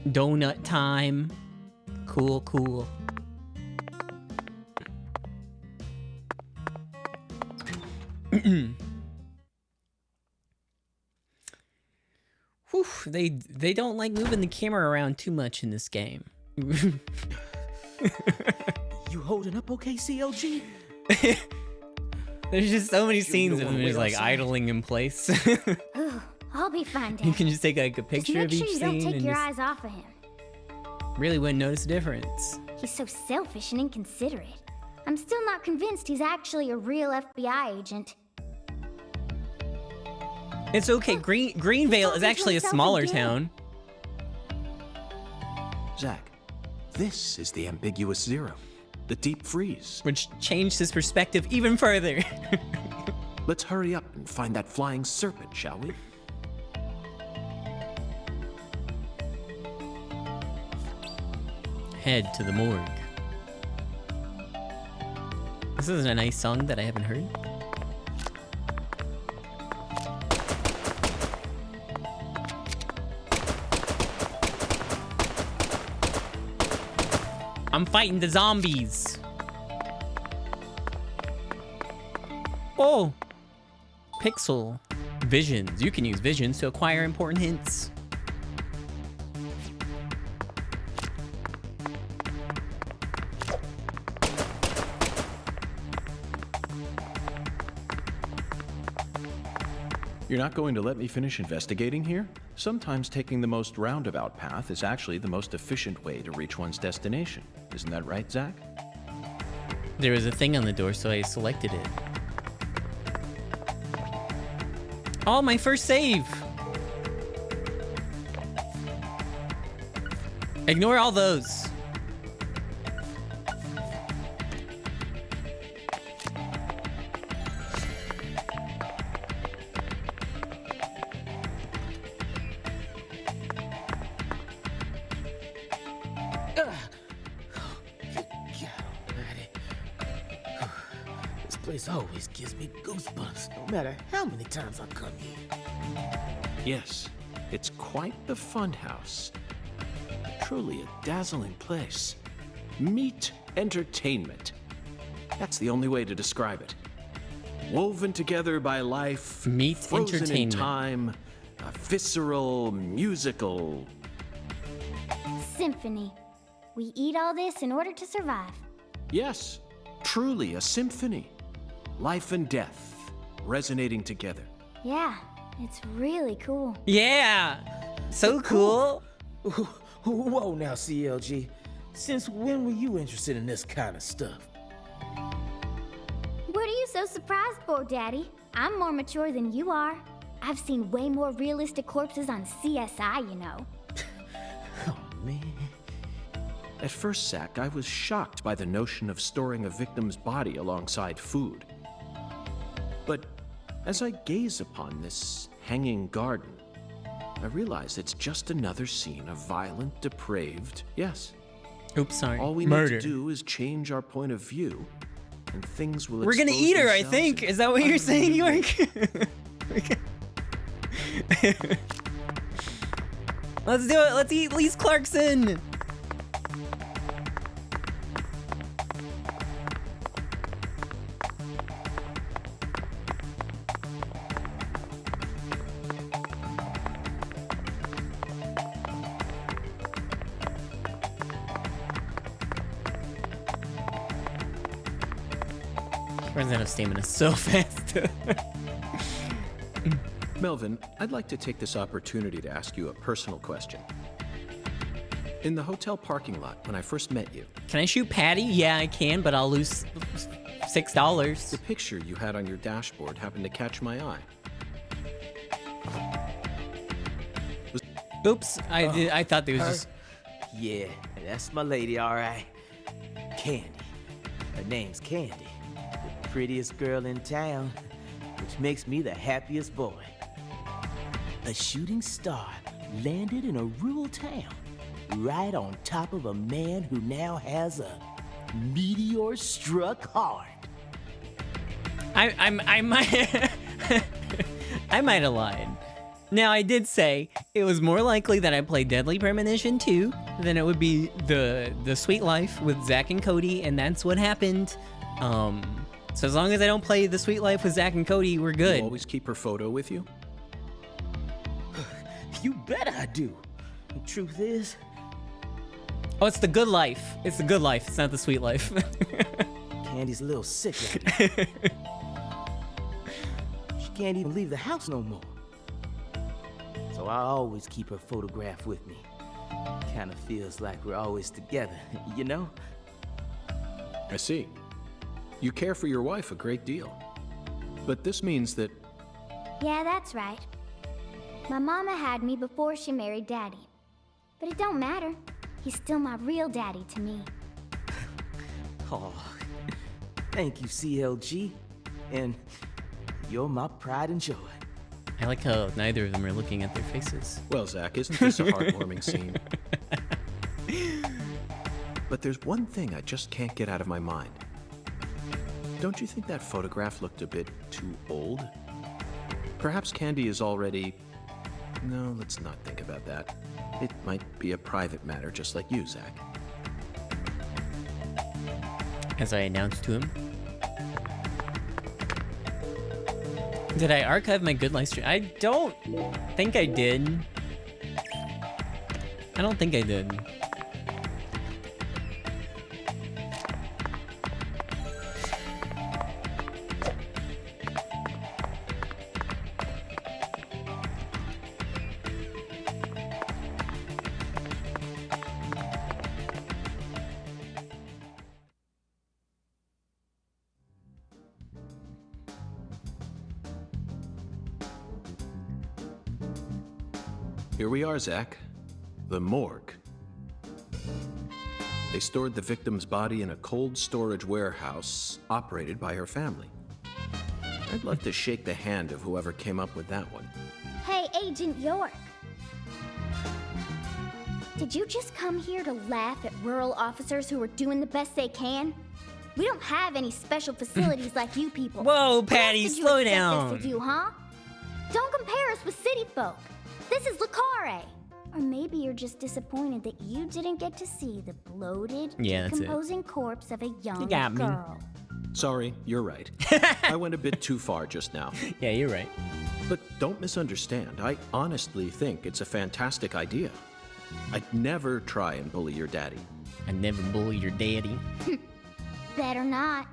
donut time. Cool. Whew, they don't like moving the camera around too much in this game. You holding up okay, CLG? There's just so many scenes of him just like idling in place. Ooh, I'll be fine, Dad. You can just take like a picture of each Just make sure you scene don't take and your just eyes off of him. really wouldn't notice a difference. He's so selfish and inconsiderate. I'm still not convinced he's actually a real FBI agent. It's okay. Greenvale is actually a smaller town. Zach, this is the ambiguous zero, the deep freeze. Which changed his perspective even further. Let's hurry up and find that flying serpent, shall we? Head to the morgue. This is a nice song that I haven't heard. I'm fighting the zombies. Oh! Pixel. Visions. You can use visions to acquire important hints. You're not going to let me finish investigating here? Sometimes taking the most roundabout path is actually the most efficient way to reach one's destination. Isn't that right, Zach? There was a thing on the door, so I selected it. Oh, my first save! Ignore all those. This always gives me goosebumps, no matter how many times I come here. Yes, it's quite the funhouse. Truly a dazzling place. Meet entertainment. That's the only way to describe it. Woven together by life, Meet frozen entertainment. in time, a visceral, musical. Symphony. We eat all this in order to survive. Yes, truly a symphony. Life and death resonating together. Yeah, it's really cool. Yeah! So cool! Whoa now, CLG. Since when were you interested in this kind of stuff? What are you so surprised for, Daddy? I'm more mature than you are. I've seen way more realistic corpses on CSI, you know. Oh, man. At first, Zach, I was shocked by the notion of storing a victim's body alongside food. But as I gaze upon this hanging garden, I realize it's just another scene of violent, depraved, yes. Oops, sorry. All we Murder. need to do is change our point of view, and things will We're gonna expose eat her, I themselves think. in Is that what you're saying, York? Let's do it. Let's eat Lise Clarkson. Runs out of stamina so fast. Melvin, I'd like to take this opportunity to ask you a personal question. In the hotel parking lot, when I first met you, Can I shoot Patty? Yeah, I can, but I'll lose $6. the picture you had on your dashboard happened to catch my eye. Oops, I thought there was just... Yeah, that's my lady, all right. Candy. Her name's Candy. The prettiest girl in town, which makes me the happiest boy. A shooting star landed in a rural town, right on top of a man who now has a meteor-struck heart. I might... I might have lied. Now, I did say it was more likely that I played Deadly Premonition 2 than it would be the Sweet Life with Zach and Cody, and that's what happened. So as long as I don't play the Sweet Life with Zach and Cody, we're good. You always keep her photo with you? You bet I do. The truth is, Oh, it's the Good Life. It's the Good Life. It's not the Sweet Life. Candy's a little sick right now. She can't even leave the house no more. So I always keep her photograph with me. Kinda feels like we're always together, you know? I see. You care for your wife a great deal. But this means that Yeah, that's right. My mama had me before she married Daddy. But it don't matter. He's still my real daddy to me. Oh, thank you, CLG. And you're my pride and joy. I like how neither of them are looking at their faces. Well, Zach, isn't this a heartwarming scene? But there's one thing I just can't get out of my mind. Don't you think that photograph looked a bit too old? Perhaps Candy is already... No, let's not think about that. It might be a private matter, just like you, Zach. As I announced to him. Did I archive my Good Life stream? I don't think I did. I don't think I did. Here we are, Zach. The morgue. They stored the victim's body in a cold storage warehouse operated by her family. I'd love to shake the hand of whoever came up with that one. Hey, Agent York. Did you just come here to laugh at rural officers who are doing the best they can? We don't have any special facilities like you people. Whoa, What Patty, else did you slow expect down. us to do, huh? Don't compare us with city folk. This is Lakare. Or maybe you're just disappointed that you didn't get to see the bloated, Yeah, that's it. decomposing corpse of a young got me. girl. Sorry, you're right. I went a bit too far just now. Yeah, you're right. But don't misunderstand. I honestly think it's a fantastic idea. I'd never try and bully your daddy. I never bully your daddy. Better not.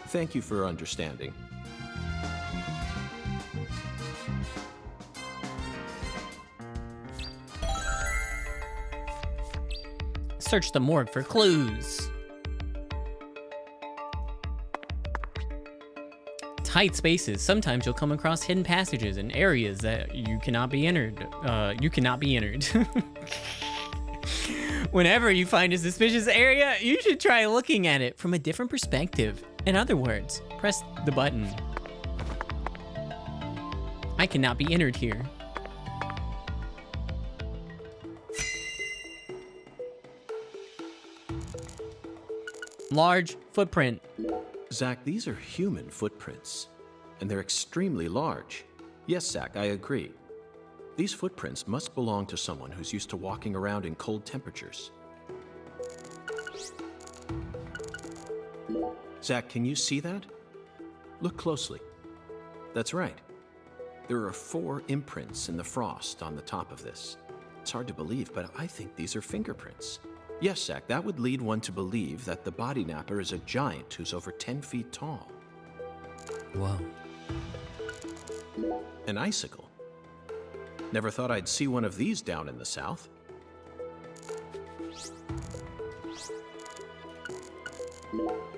Thank you for understanding. Search the morgue for clues. Tight spaces. Sometimes you'll come across hidden passages and areas that you cannot be entered. Whenever you find a suspicious area, you should try looking at it from a different perspective. In other words, press the button. I cannot be entered here. Large footprint. Zach, these are human footprints, and they're extremely large. Yes, Zach, I agree. These footprints must belong to someone who's used to walking around in cold temperatures. Zach, can you see that? Look closely. That's right. There are 4 imprints in the frost on the top of this. It's hard to believe, but I think these are fingerprints. Yes, Zach, that would lead one to believe that the body napper is a giant who's over 10 feet tall. Whoa. An icicle. Never thought I'd see one of these down in the South.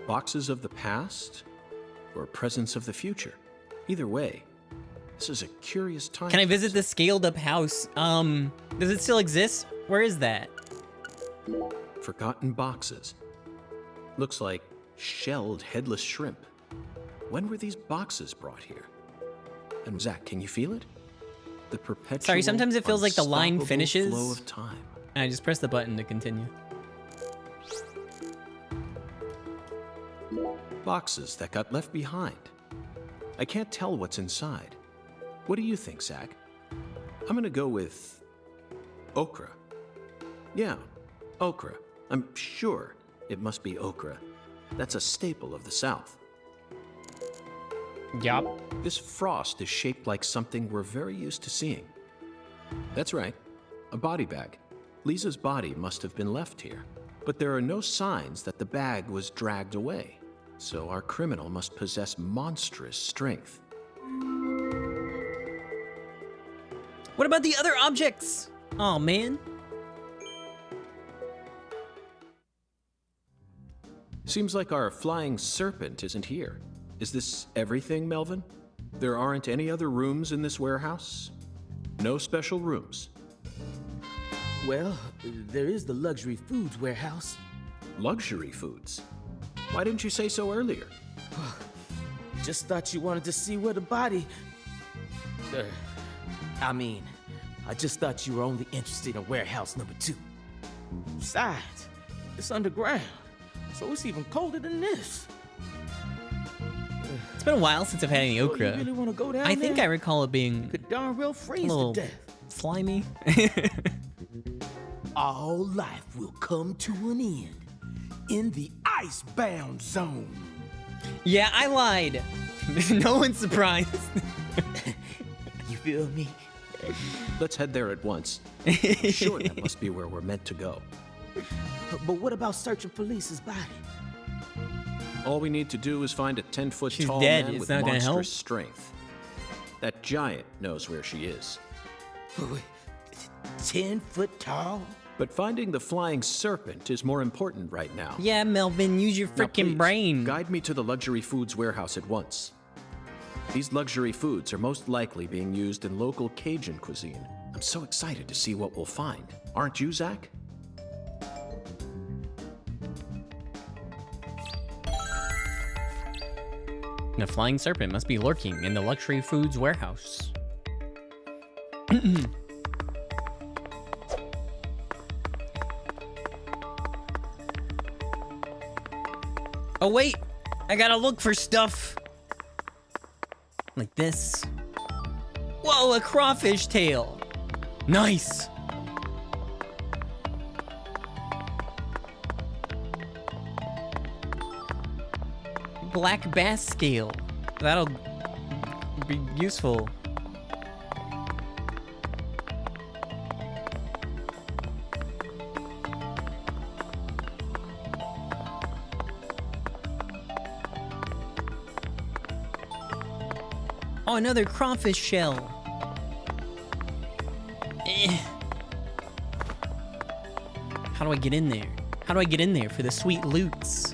Boxes of the past or presents of the future. Either way, this is a curious time. Can I visit the scaled up house? Does it still exist? Where is that? Forgotten boxes. Looks like shelled headless shrimp. When were these boxes brought here? And Zach, can you feel it? The perpetual, Sorry, sometimes it feels like the line unstoppable finishes. flow of time. And I just press the button to continue. Boxes that got left behind. I can't tell what's inside. What do you think, Zach? I'm gonna go with okra. Yeah, okra. I'm sure it must be okra. That's a staple of the South. Yup. This frost is shaped like something we're very used to seeing. That's right, a body bag. Lisa's body must have been left here, but there are no signs that the bag was dragged away. So our criminal must possess monstrous strength. What about the other objects? Oh man. Seems like our flying serpent isn't here. Is this everything, Melvin? There aren't any other rooms in this warehouse? No special rooms? Well, there is the luxury foods warehouse. Luxury foods? Why didn't you say so earlier? Just thought you wanted to see where the body... I just thought you were only interested in warehouse number 2. Besides, it's underground, so it's even colder than this. It's been a while since I've had any okra. You really want to go down I think I there? recall it being Could darn well freeze a little to death. slimy. All life will come to an end in the icebound zone. Yeah, I lied. No one's surprised. You feel me? Let's head there at once. I'm sure that must be where we're meant to go. But what about searching for Lisa's body? All we need to do is find a 10-foot She's tall dead. man It's with not gonna help. monstrous strength. That giant knows where she is. 10 foot tall? But finding the flying serpent is more important right now. Yeah, Melvin, use your Now, freaking please, brain. Guide me to the luxury foods warehouse at once. These luxury foods are most likely being used in local Cajun cuisine. I'm so excited to see what we'll find. Aren't you, Zach? The flying serpent must be lurking in the luxury foods warehouse. Oh wait, I gotta look for stuff. Like this. Whoa, a crawfish tail. Nice. Black bass scale. That'll be useful. Oh, another crawfish shell. How do I get in there? How do I get in there for the sweet loots?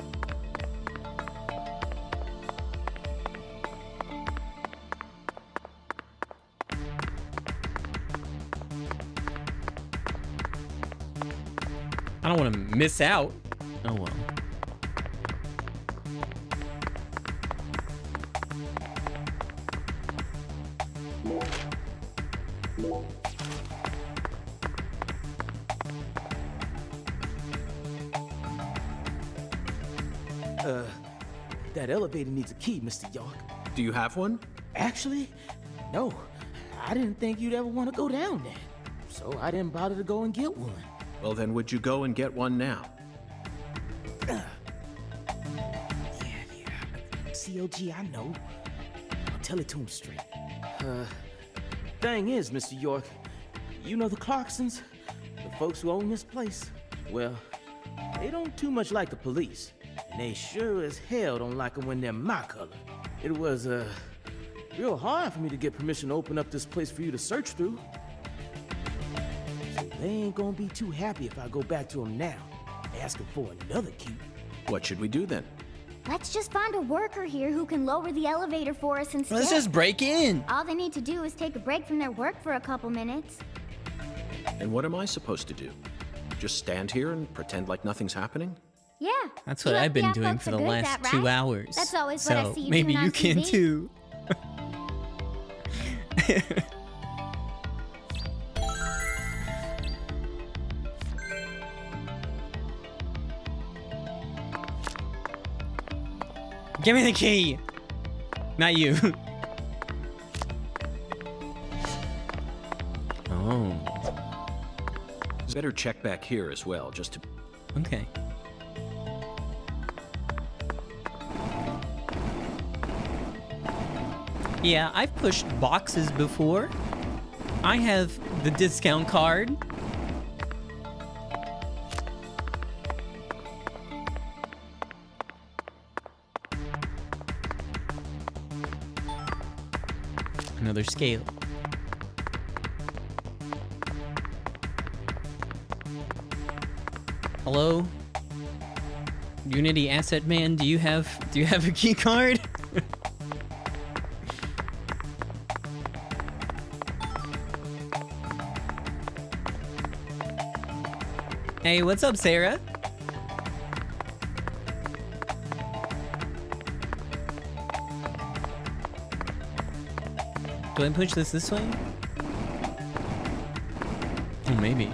I don't want to miss out. Oh well. That elevator needs a key, Mr. York. Do you have one? Actually, no. I didn't think you'd ever want to go down there. So I didn't bother to go and get one. Well, then would you go and get one now? Yeah. COG, I know. I'll tell it to him straight. Thing is, Mr. York, you know the Clarksons? The folks who own this place? Well, they don't too much like the police. And they sure as hell don't like them when they're my color. It was, real hard for me to get permission to open up this place for you to search through. So they ain't gonna be too happy if I go back to them now, asking for another key. What should we do then? Let's just find a worker here who can lower the elevator for us instead. Let's just break in. All they need to do is take a break from their work for a couple minutes. And what am I supposed to do? Just stand here and pretend like nothing's happening? Yeah. That's what I've been doing for the last 2 hours. That's always so what I see you maybe doing on you can TV. too. Give me the key. Not you. Oh. Better check back here as well, just to... Okay. Yeah, I've pushed boxes before. I have the discount card. Another scale. Hello? Unity Asset Man, do you have a key card? Hey, what's up, Sarah? Do I push this way? Oh, maybe.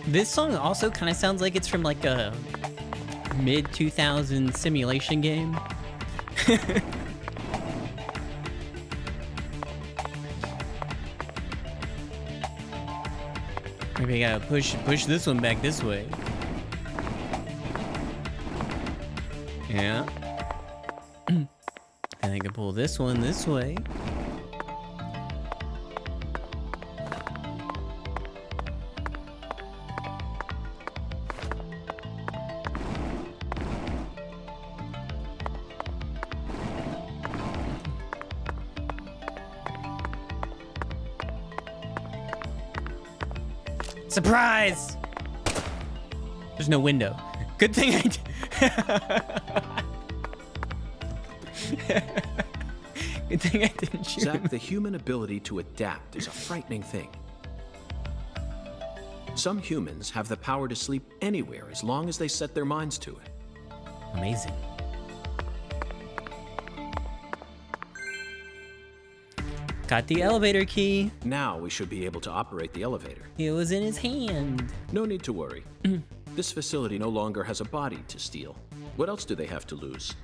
This song also kind of sounds like it's from like a mid-2000 simulation game. Maybe I gotta push this one back this way. Yeah. Then I can pull this one this way. Surprise! There's no window. Good thing I did. Good thing I didn't shoot. Zach, the human ability to adapt is a frightening thing. Some humans have the power to sleep anywhere as long as they set their minds to it. Amazing. Got the elevator key. Now we should be able to operate the elevator. It was in his hand. No need to worry. This facility no longer has a body to steal. What else do they have to lose?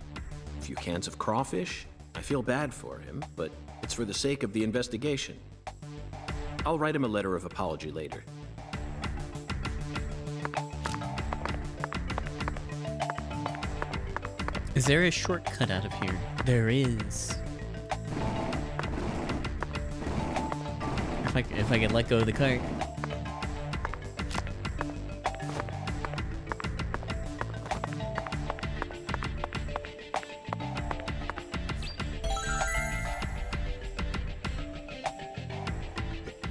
A few cans of crawfish? I feel bad for him, but it's for the sake of the investigation. I'll write him a letter of apology later. Is there a shortcut out of here? There is. If I could let go of the cart.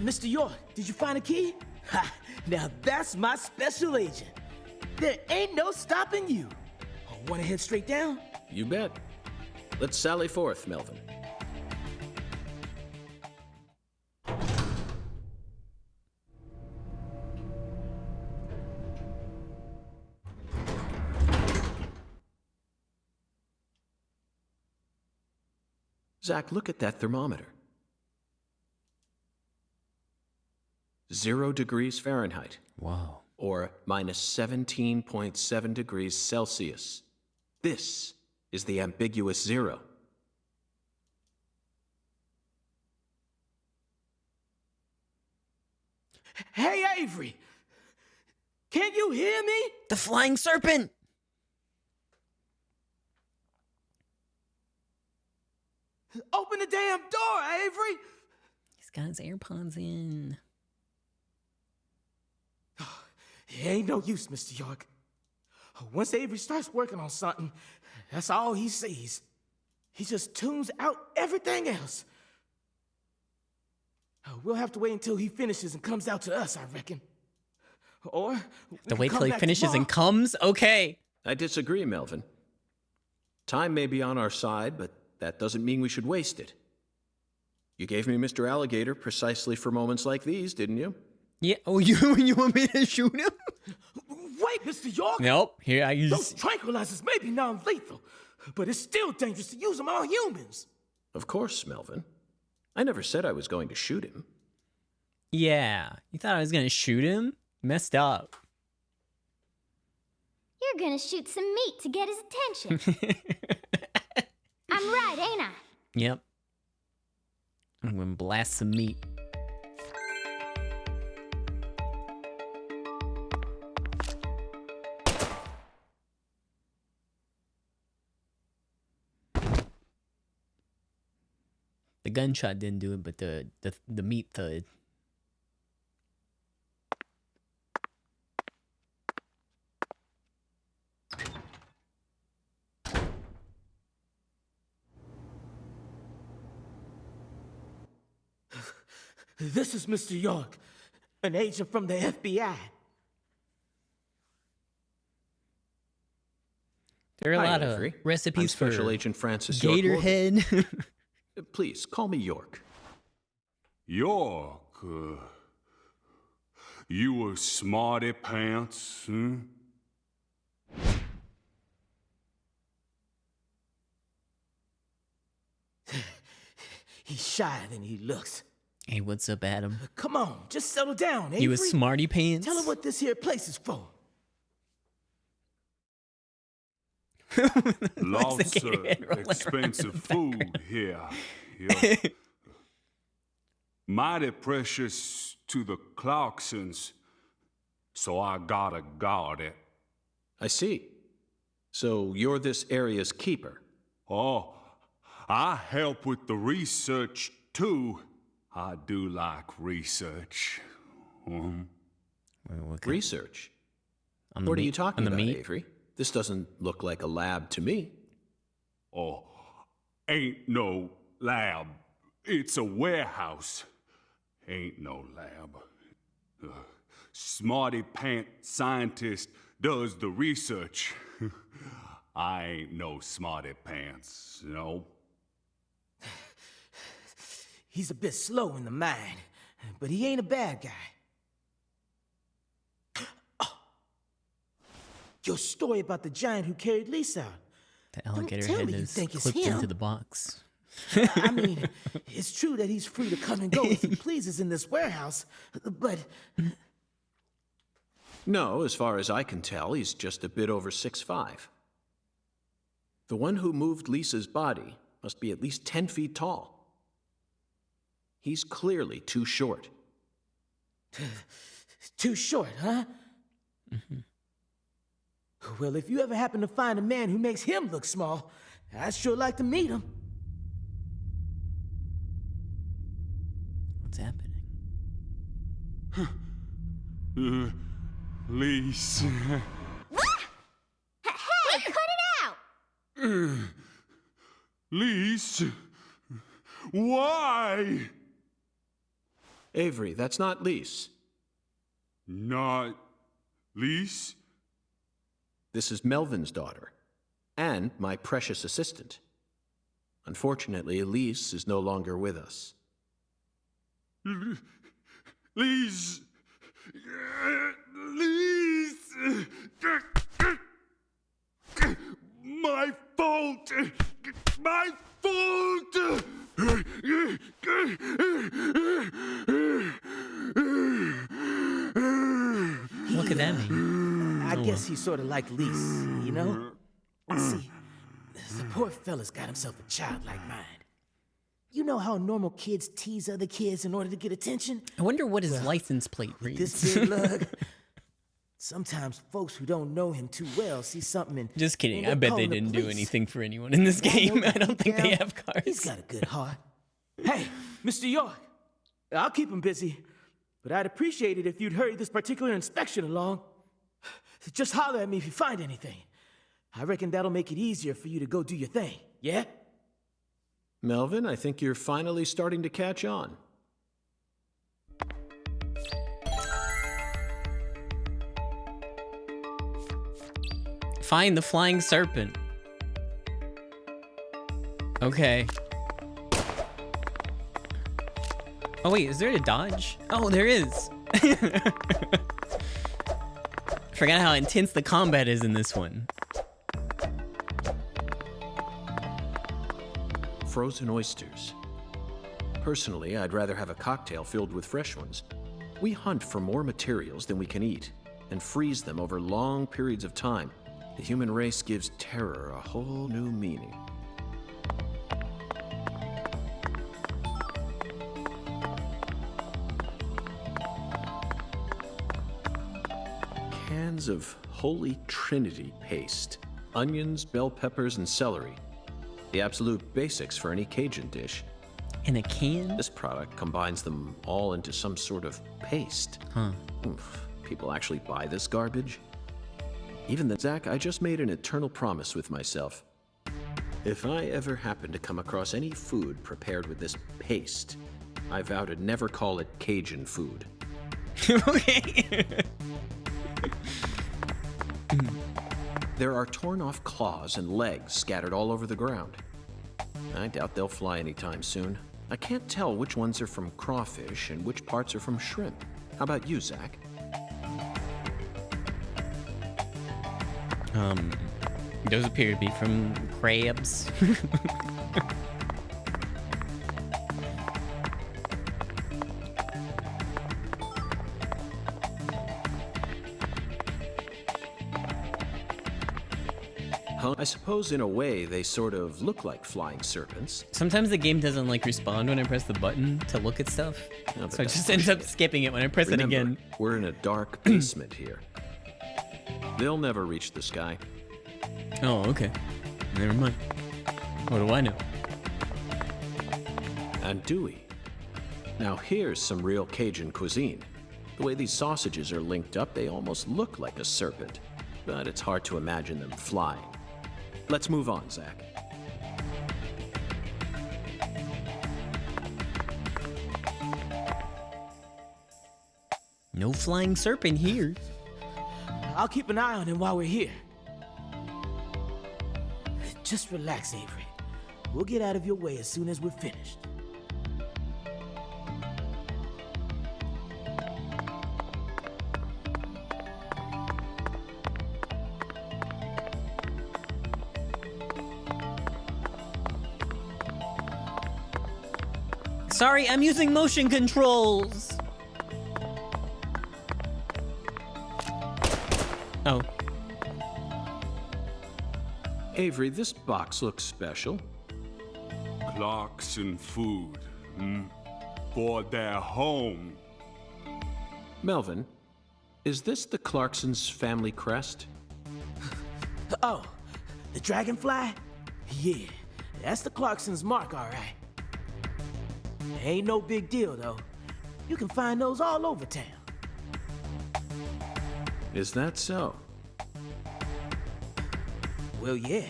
Mr. York, did you find a key? Ha! Now that's my special agent. There ain't no stopping you. Wanna head straight down? You bet. Let's sally forth, Melvin. Zach, look at that thermometer. 0 degrees Fahrenheit. Wow. Or minus 17.7 degrees Celsius. This is the ambiguous 0. Hey, Avery! Can't you hear me? The flying serpent! Open the damn door, Avery! He's got his AirPods in. It ain't no use, Mr. York. Once Avery starts working on something, that's all he sees. He just tunes out everything else. We'll have to wait until he finishes and comes out to us, I reckon. Or The wait till he finishes and comes? Okay. I disagree, Melvin. Time may be on our side, but that doesn't mean we should waste it. You gave me Mr. Alligator precisely for moments like these, didn't you? Yeah. Oh, you want me to shoot him? Wait, Mr. York! Nope. Here I use. Those tranquilizers may be non-lethal, but it's still dangerous to use them on humans. Of course, Melvin. I never said I was going to shoot him. Yeah. You thought I was gonna shoot him? Messed up. You're gonna shoot some meat to get his attention. I'm right, ain't I? Yep. I'm gonna blast some meat. The gunshot didn't do it, but the meat thud. This is Mr. York, an agent from the FBI. There are a Hi, lot Avery. of recipes I'm Special for Agent Francis York gator Morgan. head. Please, call me York. York, you a smarty pants, huh? He's shyer than he looks. Hey, what's up, Adam? Come on, just settle down, Avery. You a smarty pants? Tell him what this here place is for. Lots of expensive food here. Yeah. Mighty precious to the Clarksons, so I gotta guard it. I see. So you're this area's keeper. Oh, I help with the research too. I do like research. Research? On the What are meat- you talking on the about, meat? Avery? This doesn't look like a lab to me. Oh, ain't no lab. It's a warehouse. Ain't no lab. Smarty pant scientist does the research. I ain't no smarty pants, you know? He's a bit slow in the mind, but he ain't a bad guy. Oh. Your story about the giant who carried Lisa out. The alligator tell head me you is think it's clipped him. into the box. I mean, it's true that he's free to come and go as he pleases in this warehouse, but No, as far as I can tell, he's just a bit over 6'5". The one who moved Lisa's body must be at least 10 feet tall. He's clearly too short. too short, huh? Well, if you ever happen to find a man who makes him look small, I'd sure like to meet him. What's happening? Lise. Hey, cut it out! Lise. Why? Avery, that's not Lise. Not Lise? This is Melvin's daughter, and my precious assistant. Unfortunately, Elise is no longer with us. Lise. Lise. My fault. My fault. What could that mean? I guess he's sort of like Lise, you know? See, the poor fella's got himself a childlike mind. You know how normal kids tease other kids in order to get attention? I wonder what his license plate This reads. big lug, Sometimes folks who don't know him too well see something in. Just kidding. end I up bet they calling the didn't do police. anything for anyone in this game. I don't think they have cars. He's got a good heart. Hey, Mr. York, I'll keep him busy, but I'd appreciate it if you'd hurry this particular inspection along. Just holler at me if you find anything. I reckon that'll make it easier for you to go do your thing, yeah? Melvin, I think you're finally starting to catch on. Find the flying serpent. Okay. Oh wait, is there a dodge? Oh, there is. Forgot how intense the combat is in this one. Frozen oysters. Personally, I'd rather have a cocktail filled with fresh ones. We hunt for more materials than we can eat and freeze them over long periods of time. The human race gives terror a whole new meaning. Cans of Holy Trinity paste, onions, bell peppers, and celery. The absolute basics for any Cajun dish. In a can? This product combines them all into some sort of paste. Huh. Oof, people actually buy this garbage? Even then, Zach, I just made an eternal promise with myself. If I ever happen to come across any food prepared with this paste, I vow to never call it Cajun food. Okay. There are torn off claws and legs scattered all over the ground. I doubt they'll fly anytime soon. I can't tell which ones are from crawfish and which parts are from shrimp. How about you, Zach? Those appear to be from crabs. I suppose in a way they sort of look like flying serpents. Sometimes the game doesn't like respond when I press the button to look at stuff. No, but So I just end up skipping it when I press it Remember, again. we're in a dark basement here. They'll never reach the sky. Oh, okay. Never mind. What do I know? And Dewey. Now here's some real Cajun cuisine. The way these sausages are linked up, they almost look like a serpent. But it's hard to imagine them flying. Let's move on, Zach. No flying serpent here. I'll keep an eye on him while we're here. Just relax, Avery. We'll get out of your way as soon as we're finished. Sorry, I'm using motion controls. Oh. Avery, this box looks special. Clarkson food. For their home. Melvin, is this the Clarksons' family crest? Oh, the dragonfly? Yeah, that's the Clarksons' mark, all right. Ain't no big deal, though. You can find those all over town. Is that so? Well, yeah.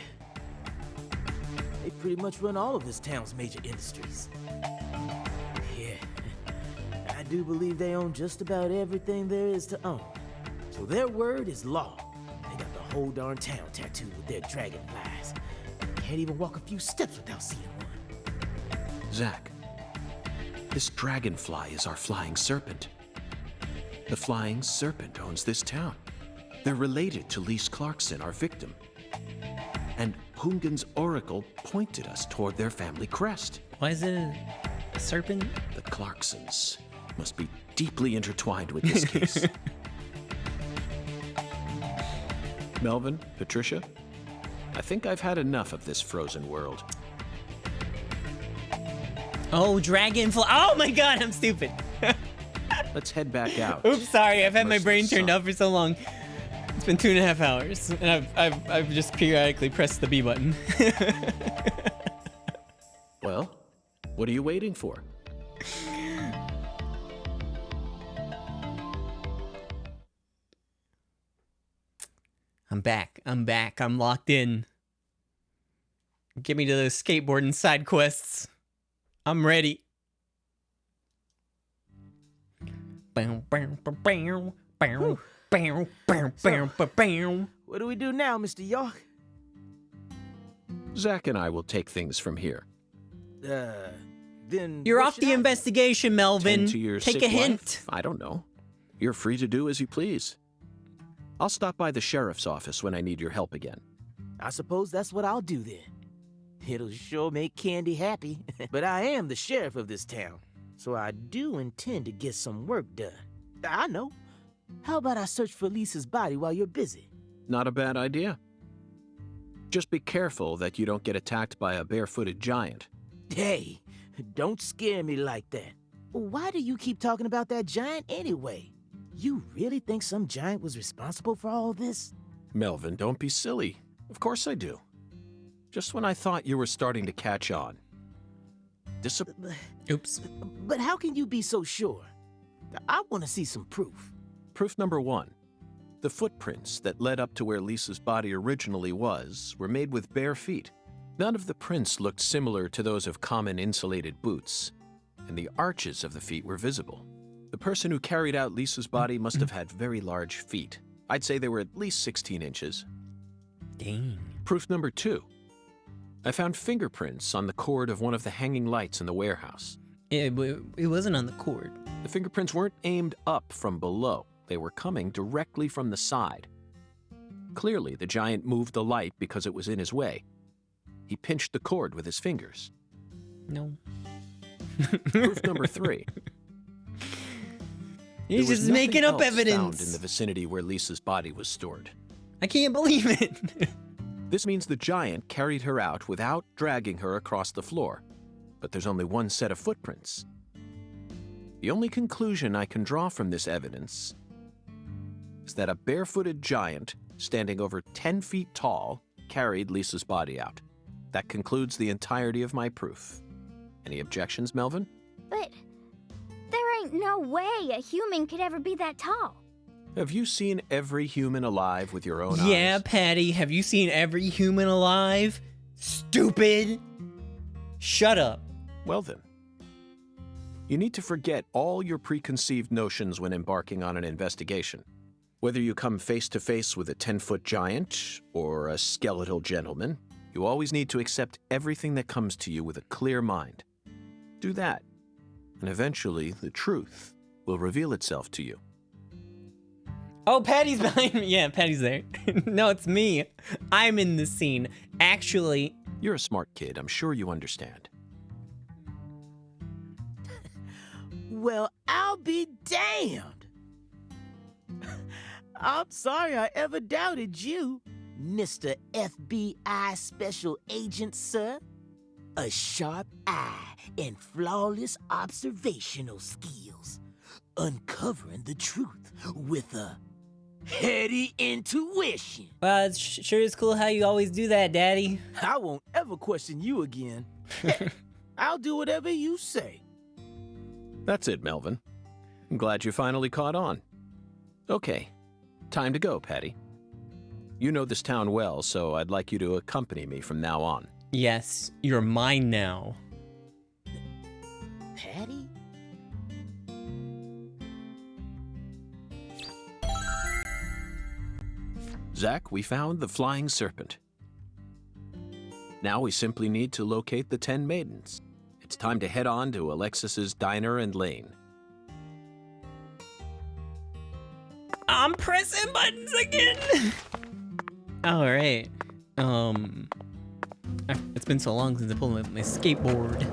They pretty much run all of this town's major industries. Yeah, I do believe they own just about everything there is to own. So their word is law. They got the whole darn town tattooed with their dragonflies. Can't even walk a few steps without seeing one. Zach, this dragonfly is our flying serpent. The flying serpent owns this town. They're related to Lise Clarkson, our victim. And Hungan's oracle pointed us toward their family crest. Why is it a serpent? The Clarksons must be deeply intertwined with this case. Melvin, Patricia, I think I've had enough of this frozen world. Oh, dragonfly. Oh my god, I'm stupid. Let's head back out. Oops, sorry. I've had my Immerse brain in the turned sun. off for so long. It's been 2.5 hours, and I've just periodically pressed the B button. Well, what are you waiting for? I'm back. I'm locked in. Get me to those skateboarding side quests. I'm ready. What do we do now, Mr. York? Zack and I will take things from here. Then You're what off should the I- investigation, Melvin. Tend to your Take sick a hint. wife? I don't know. You're free to do as you please. I'll stop by the sheriff's office when I need your help again. I suppose that's what I'll do then. It'll sure make Candy happy. But I am the sheriff of this town, so I do intend to get some work done. I know. How about I search for Lisa's body while you're busy? Not a bad idea. Just be careful that you don't get attacked by a barefooted giant. Hey, don't scare me like that. Why do you keep talking about that giant anyway? You really think some giant was responsible for all this? Melvin, don't be silly. Of course I do. Just when I thought you were starting to catch on. Oops. But how can you be so sure? I want to see some proof. Proof number 1. The footprints that led up to where Lisa's body originally was were made with bare feet. None of the prints looked similar to those of common insulated boots, and the arches of the feet were visible. The person who carried out Lisa's body must have had very large feet. I'd say they were at least 16 inches. Dang. Proof number 2. I found fingerprints on the cord of one of the hanging lights in the warehouse. It wasn't on the cord. The fingerprints weren't aimed up from below. They were coming directly from the side. Clearly, the giant moved the light because it was in his way. He pinched the cord with his fingers. No. Proof number 3. He's There was just making nothing up else evidence. found in the vicinity where Lisa's body was stored. I can't believe it. This means the giant carried her out without dragging her across the floor. But there's only one set of footprints. The only conclusion I can draw from this evidence is that a barefooted giant, standing over 10 feet tall, carried Lisa's body out. That concludes the entirety of my proof. Any objections, Melvin? But there ain't no way a human could ever be that tall. Have you seen every human alive with your own eyes? Yeah, Patty, have you seen every human alive? Stupid. Shut up. Well then. You need to forget all your preconceived notions when embarking on an investigation. Whether you come face to face with a 10-foot giant or a skeletal gentleman, you always need to accept everything that comes to you with a clear mind. Do that, and eventually the truth will reveal itself to you. Oh, Patty's behind me. Yeah, Patty's there. No, it's me. I'm in the scene. Actually, You're a smart kid. I'm sure you understand. Well, I'll be damned. I'm sorry I ever doubted you, Mr. FBI Special Agent, sir. A sharp eye and flawless observational skills. Uncovering the truth with a heady intuition. well, it sure is cool how you always do that, Daddy. I won't ever question you again. Heck, I'll do whatever you say. That's it, Melvin. I'm glad you finally caught on. Okay, time to go, Patty. You know this town well, so I'd like you to accompany me from now on. Yes, you're mine now. Patty? Zack, we found the flying serpent. Now we simply need to locate the 10 maidens. It's time to head on to Alexis's diner and lane. I'm pressing buttons again. All right. It's been so long since I pulled my skateboard.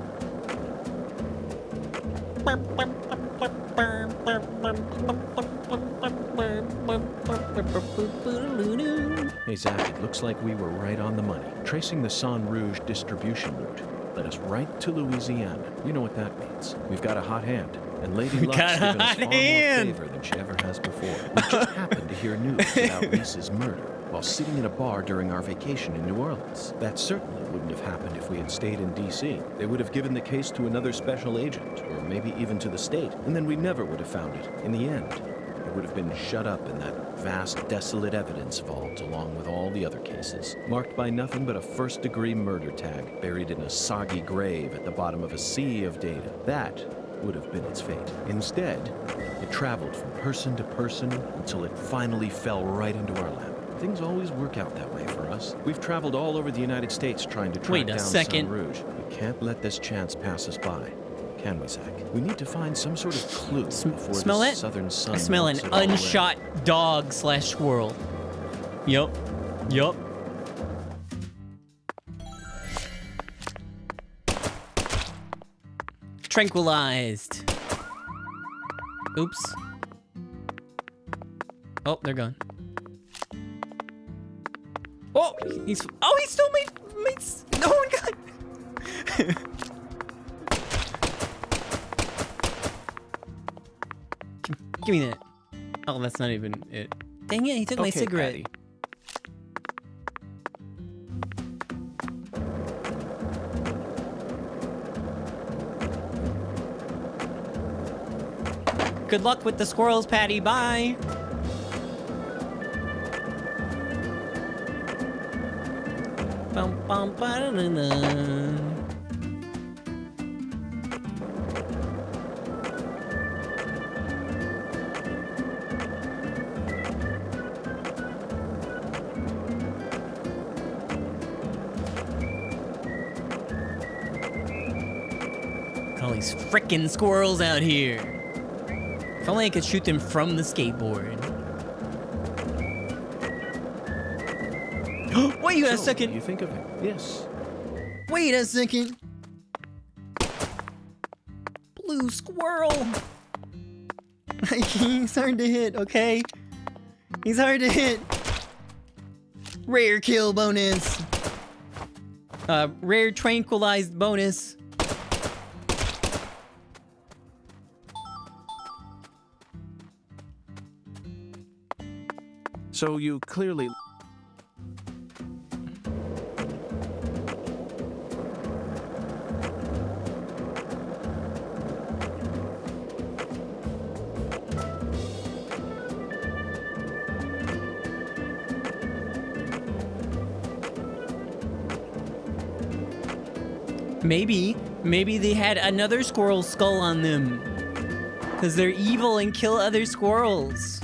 Hey, Zack, it looks like we were right on the money. Tracing the San Rouge distribution route led us right to Louisiana. You know what that means. We've got a hot hand. And Lady Luck's got a given us hot far more hand. favor than she ever has before. We just happened to hear news about Reese's murder while sitting in a bar during our vacation in New Orleans. That certainly wouldn't have happened if we had stayed in D.C. They would have given the case to another special agent, or maybe even to the state, and then we never would have found it. In the end, it would have been shut up in that vast, desolate evidence vault along with all the other cases, marked by nothing but a first-degree murder tag buried in a soggy grave at the bottom of a sea of data. That would have been its fate. Instead, it traveled from person to person until it finally fell right into our lap. Things always work out that way for us. We've traveled all over the United States trying to track down Sun Rouge. We can't let this chance pass us by, can we, Zach? We need to find some sort of clue before Smell the it? southern sun I smell an melts it all away. unshot dog / squirrel. Yup. Yup. Tranquilized. Oops. Oh, they're gone. Oh, he stole my oh my god. Give me that. Oh, that's not even it. Dang it, he took my cigarette. Patty. Good luck with the squirrels, Patty. Bye. Bum, bum, ba-da-da-da. Got all these frickin' squirrels out here. If only I could shoot them from the skateboard. Wait a So, second. What do you think of him? Yes. Wait a second. Blue squirrel. He's hard to hit, okay? He's hard to hit. Rare kill bonus. Rare tranquilized bonus. So you clearly... Maybe they had another squirrel skull on them. Because they're evil and kill other squirrels.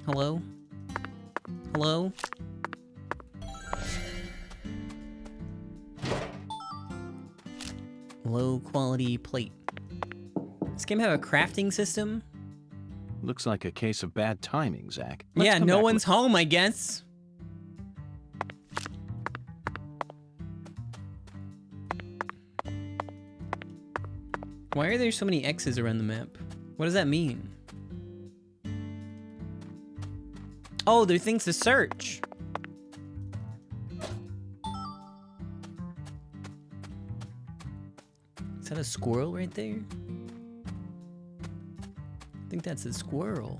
Hello? Hello? Low quality plate. Does this game have a crafting system? Looks like a case of bad timing, Zach. Yeah, no one's home, I guess. Why are there so many X's around the map? What does that mean? Oh, they're things to search. Is that a squirrel right there? I think that's a squirrel.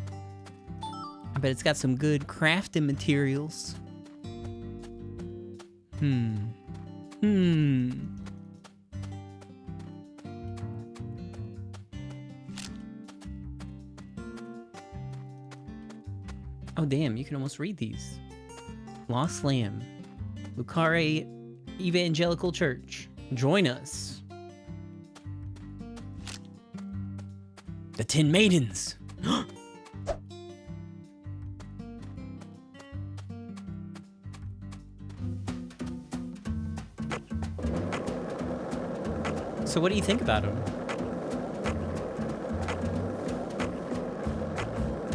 I bet it's got some good crafting materials. Oh, damn, you can almost read these. Lost Lamb. Lucare Evangelical Church. Join us. The 10 Maidens. So what do you think about him?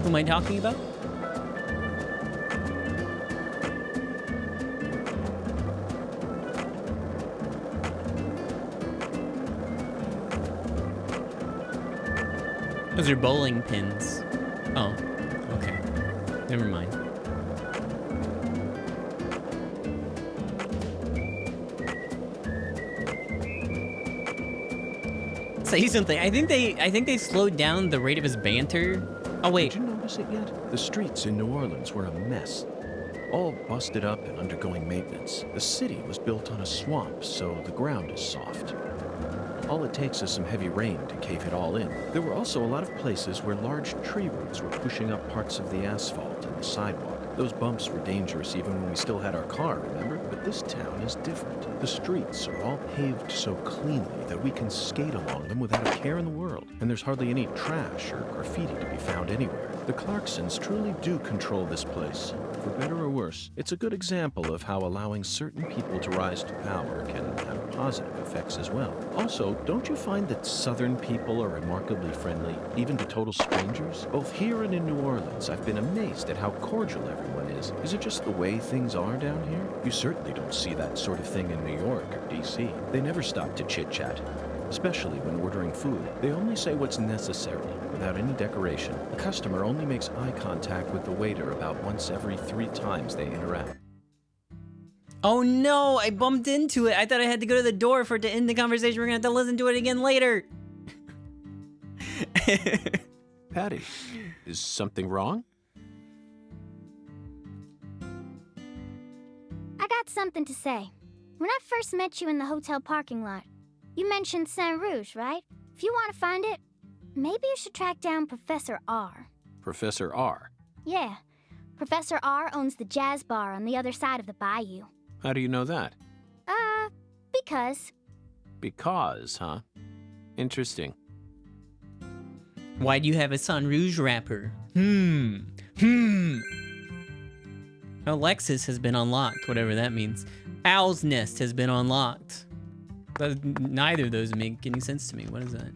Who am I talking about? Those are bowling pins. Oh, okay. Never mind. say something. I think they slowed down the rate of his banter. Oh wait. Did you notice it yet? The streets in New Orleans were a mess. All busted up and undergoing maintenance. The city was built on a swamp, so the ground is soft. All it takes is some heavy rain to cave it all in. There were also a lot of places where large tree roots were pushing up parts of the asphalt and the sidewalk. Those bumps were dangerous even when we still had our car, remember? But this town is different. The streets are all paved so cleanly that we can skate along them without a care in the world. And there's hardly any trash or graffiti to be found anywhere. The Clarksons truly do control this place. For better or worse, it's a good example of how allowing certain people to rise to power can have positive effects as well. Also, don't you find that Southern people are remarkably friendly, even to total strangers? Both here and in New Orleans, I've been amazed at how cordial everyone is. Is it just the way things are down here? You certainly don't see that sort of thing in New York or D.C. They never stop to chit-chat, especially when ordering food. They only say what's necessary, without any decoration. The customer only makes eye contact with the waiter about once every 3 times they interact. Oh no, I bumped into it. I thought I had to go to the door for it to end the conversation. We're gonna have to listen to it again later. Patty, is something wrong? I got something to say. When I first met you in the hotel parking lot, you mentioned Saint Rouge, right? If you want to find it, maybe you should track down Professor R. Professor R? Yeah. Professor R owns the jazz bar on the other side of the bayou. How do you know that? Because. Because, huh? Interesting. Why do you have a Saint Rouge wrapper? Alexis has been unlocked, whatever that means. Owl's Nest has been unlocked. Neither of those make any sense to me. What is that?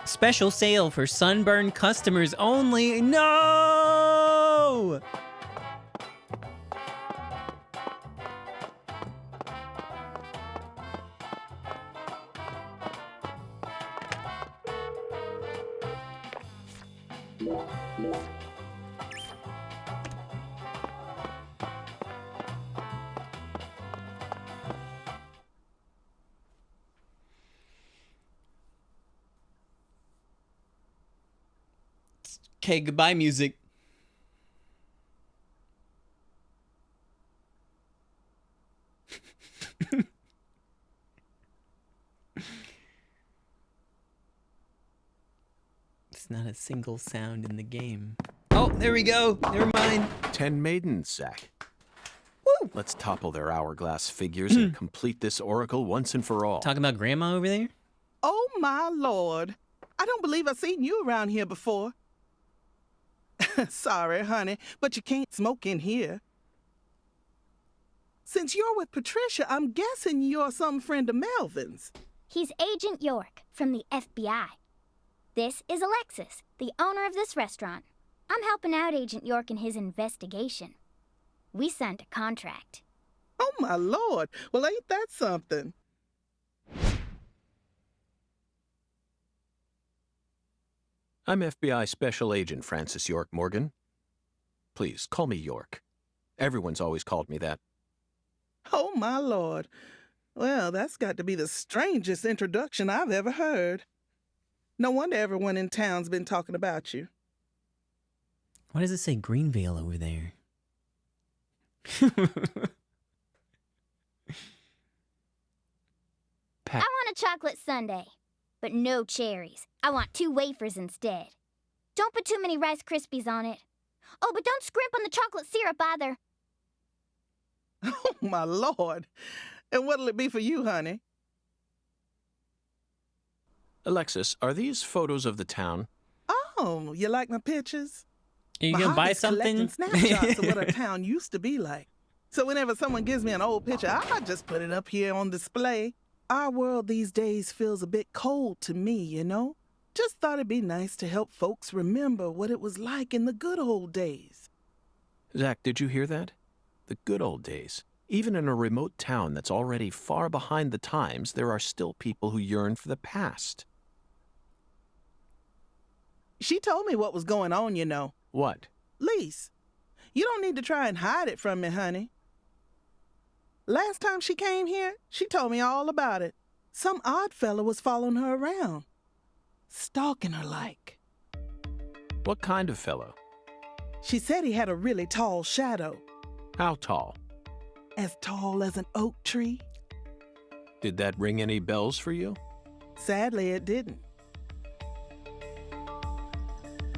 Special sale for sunburned customers only. No! Okay, goodbye, music. It's not a single sound in the game. Oh, there we go. Never mind. 10 maidens, Zach. Woo! Let's topple their hourglass figures and complete this oracle once and for all. Talking about grandma over there? Oh, my Lord. I don't believe I've seen you around here before. Sorry, honey, but you can't smoke in here. Since you're with Patricia, I'm guessing you're some friend of Melvin's. He's Agent York from the FBI. This is Alexis, the owner of this restaurant. I'm helping out Agent York in his investigation. We signed a contract. Oh, my Lord. Well, ain't that something? I'm FBI Special Agent Francis York Morgan. Please, call me York. Everyone's always called me that. Oh, my Lord. Well, that's got to be the strangest introduction I've ever heard. No wonder everyone in town's been talking about you. Why does it say Greenvale over there? I want a chocolate sundae, but no cherries. I want 2 wafers instead. Don't put too many Rice Krispies on it. Oh, but don't scrimp on the chocolate syrup either. Oh, my Lord. And what'll it be for you, honey? Alexis, are these photos of the town? Oh, you like my pictures? Are you My gonna buy hobby's collecting something? snapshots of what a town used to be like. So whenever someone gives me an old picture, I just put it up here on display. Our world these days feels a bit cold to me, you know? Just thought it'd be nice to help folks remember what it was like in the good old days. Zach, did you hear that? The good old days. Even in a remote town that's already far behind the times, there are still people who yearn for the past. She told me what was going on, you know. What? Lise, you don't need to try and hide it from me, honey. Last time she came here, she told me all about it. Some odd fella was following her around, stalking her like. What kind of fellow? She said he had a really tall shadow. How tall? As tall as an oak tree. Did that ring any bells for you? Sadly, it didn't.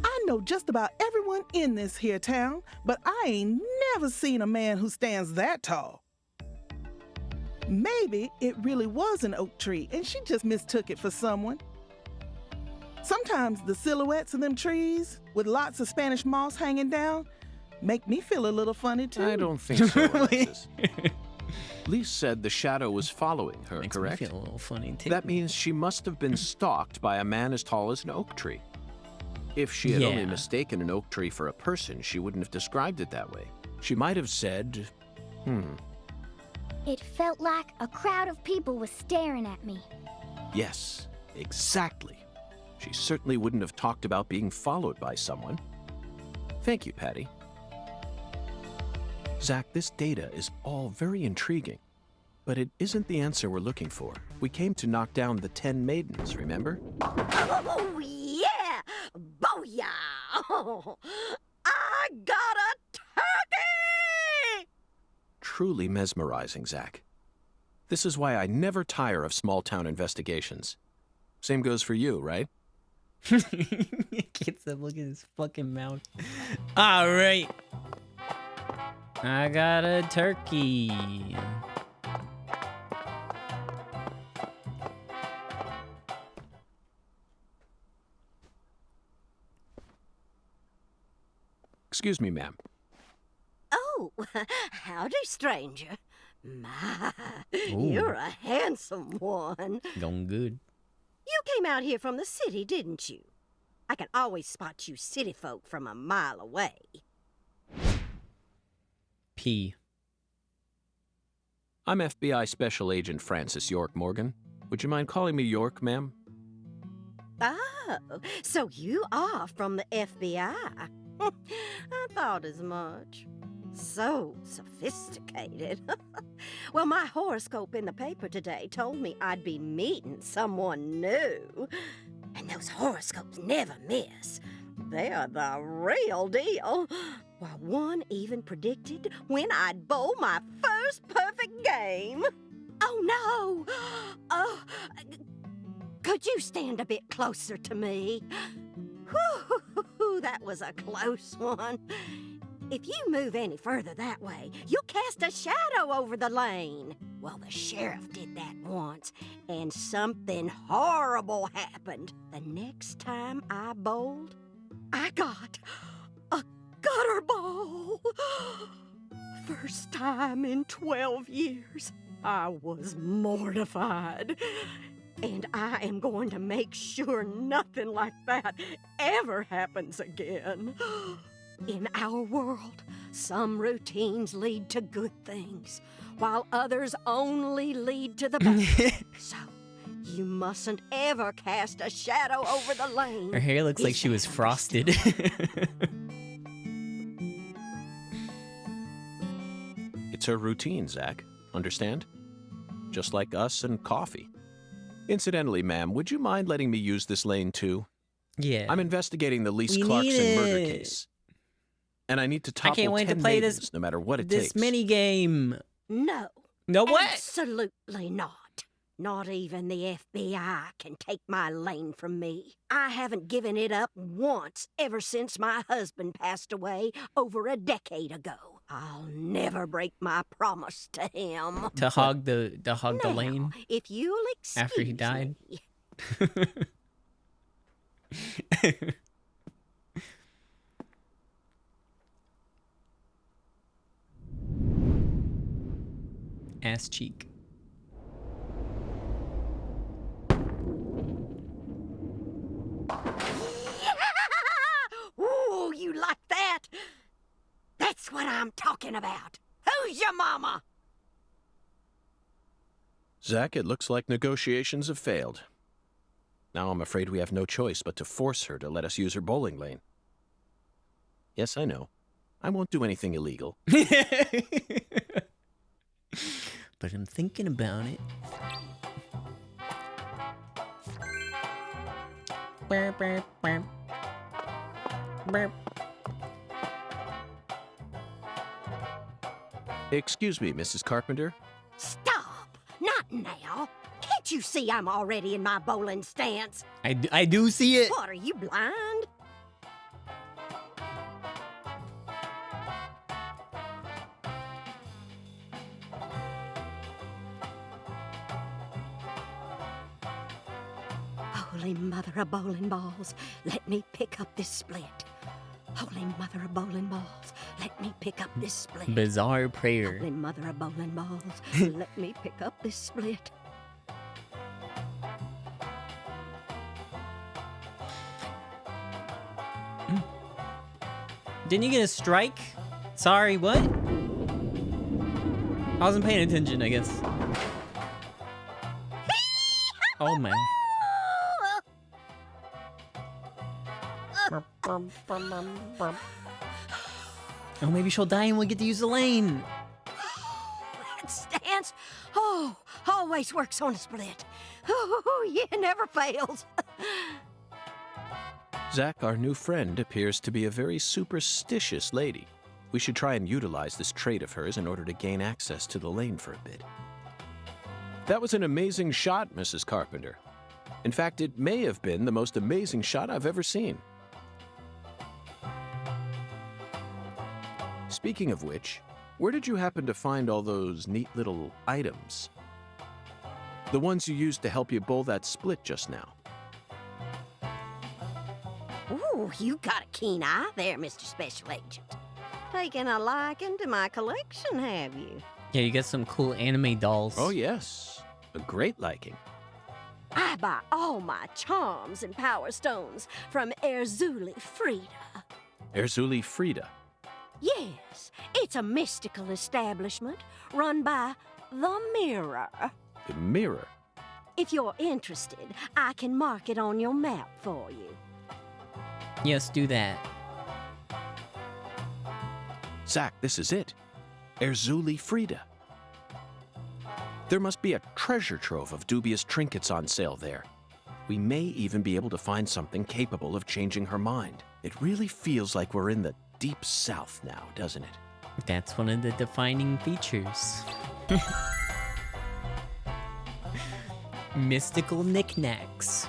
I know just about everyone in this here town, but I ain't never seen a man who stands that tall. Maybe it really was an oak tree and she just mistook it for someone. Sometimes the silhouettes of them trees with lots of Spanish moss hanging down make me feel a little funny too. I don't think so, Alexis. Lise said the shadow was following her, Makes correct? me feel a little funny too. That means she must have been stalked by a man as tall as an oak tree. If she had only mistaken an oak tree for a person, she wouldn't have described it that way. She might have said, It felt like a crowd of people was staring at me. Yes, exactly. She certainly wouldn't have talked about being followed by someone. Thank you, Patty. Zach, this data is all very intriguing, but it isn't the answer we're looking for. We came to knock down the 10 maidens, remember? Oh, yeah! Booyah! Oh, I got a turkey! Truly mesmerizing, Zach. This is why I never tire of small-town investigations. Same goes for you, right? Gets up, look at his fucking mouth. All right. I got a turkey. Excuse me, ma'am. Oh, howdy, stranger. My, you're a handsome one. Going good. You came out here from the city, didn't you? I can always spot you city folk from a mile away. P. I'm FBI Special Agent Francis York Morgan. Would you mind calling me York, ma'am? Oh, so you are from the FBI. I thought as much. So sophisticated. Well, my horoscope in the paper today told me I'd be meeting someone new. And those horoscopes never miss. They're the real deal. Well, one even predicted when I'd bowl my first perfect game. Oh, no. Oh, could you stand a bit closer to me? Whew, that was a close one. If you move any further that way, you'll cast a shadow over the lane. Well, the sheriff did that once, and something horrible happened. The next time I bowled, I got a gutter ball. First time in 12 years. I was mortified. And I am going to make sure nothing like that ever happens again. In our world, some routines lead to good things, while others only lead to the bad. So, you mustn't ever cast a shadow over the lane. Her hair looks like she was frosted. It's her routine, Zach. Understand? Just like us and coffee. Incidentally, ma'am, would you mind letting me use this lane too? Yeah. I'm investigating the Lise Clarkson murder case. And I need to topple 10 maidens, no matter what it takes. This mini game. No. No what? Absolutely not. Not even the FBI can take my lane from me. I haven't given it up once ever since my husband passed away over a decade ago. I'll never break my promise to him. To hog the lane. If you'll excuse after he died. Me. Ass cheek. Ooh, you like that? That's what I'm talking about. Who's your mama? Zach, it looks like negotiations have failed. Now I'm afraid we have no choice but to force her to let us use her bowling lane. Yes, I know. I won't do anything illegal. But I'm thinking about it. Burp, burp, burp. Burp. Excuse me, Mrs. Carpenter. Stop! Not now! Can't you see I'm already in my bowling stance? I do see it. What, are you blind? Holy mother of bowling balls, let me pick up this split. Holy mother of bowling balls, let me pick up this split. Bizarre prayer. Holy mother of bowling balls, let me pick up this split. Didn't you get a strike? Sorry, what? I wasn't paying attention, I guess. Oh, man. Oh, maybe she'll die and we'll get to use the lane. That stance, oh, always works on a split. Oh, yeah, never fails. Zach, our new friend, appears to be a very superstitious lady. We should try and utilize this trait of hers in order to gain access to the lane for a bit. That was an amazing shot, Mrs. Carpenter. In fact, it may have been the most amazing shot I've ever seen. Speaking of which, where did you happen to find all those neat little items? The ones you used to help you bowl that split just now. Ooh, you got a keen eye there, Mr. Special Agent. Taking a liking to my collection, have you? Yeah, you got some cool anime dolls. Oh, yes. A great liking. I buy all my charms and power stones from Erzuli Frida. Erzuli Frida. Yes, it's a mystical establishment run by the Mirror. The Mirror? If you're interested, I can mark it on your map for you. Yes, do that. Zach, this is it. Erzuli Frida. There must be a treasure trove of dubious trinkets on sale there. We may even be able to find something capable of changing her mind. It really feels like we're in the deep south now, doesn't it? That's one of the defining features. Mystical knickknacks.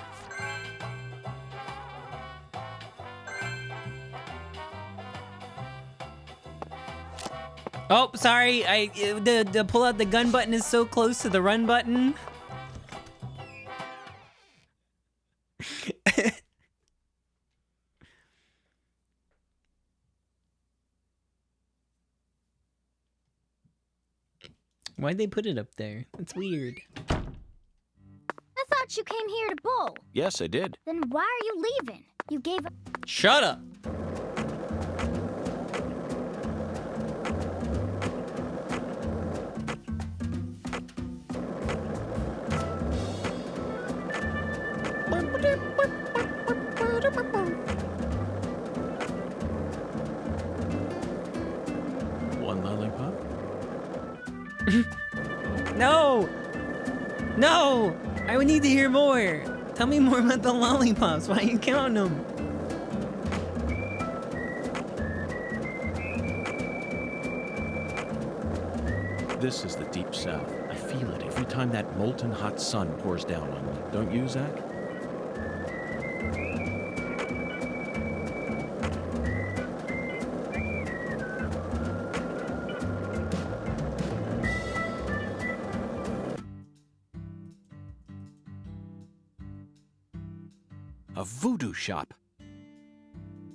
Oh, sorry. The pull out the gun button is so close to the run button. Why'd they put it up there? It's weird. I thought you came here to bowl. Yes, I did. Then why are you leaving? You gave up. Shut up. One lollipop? No! No! I would need to hear more. Tell me more about the lollipops. Why are you counting them? This is the deep south. I feel it every time that molten hot sun pours down on me. Don't you, Zach? A voodoo shop.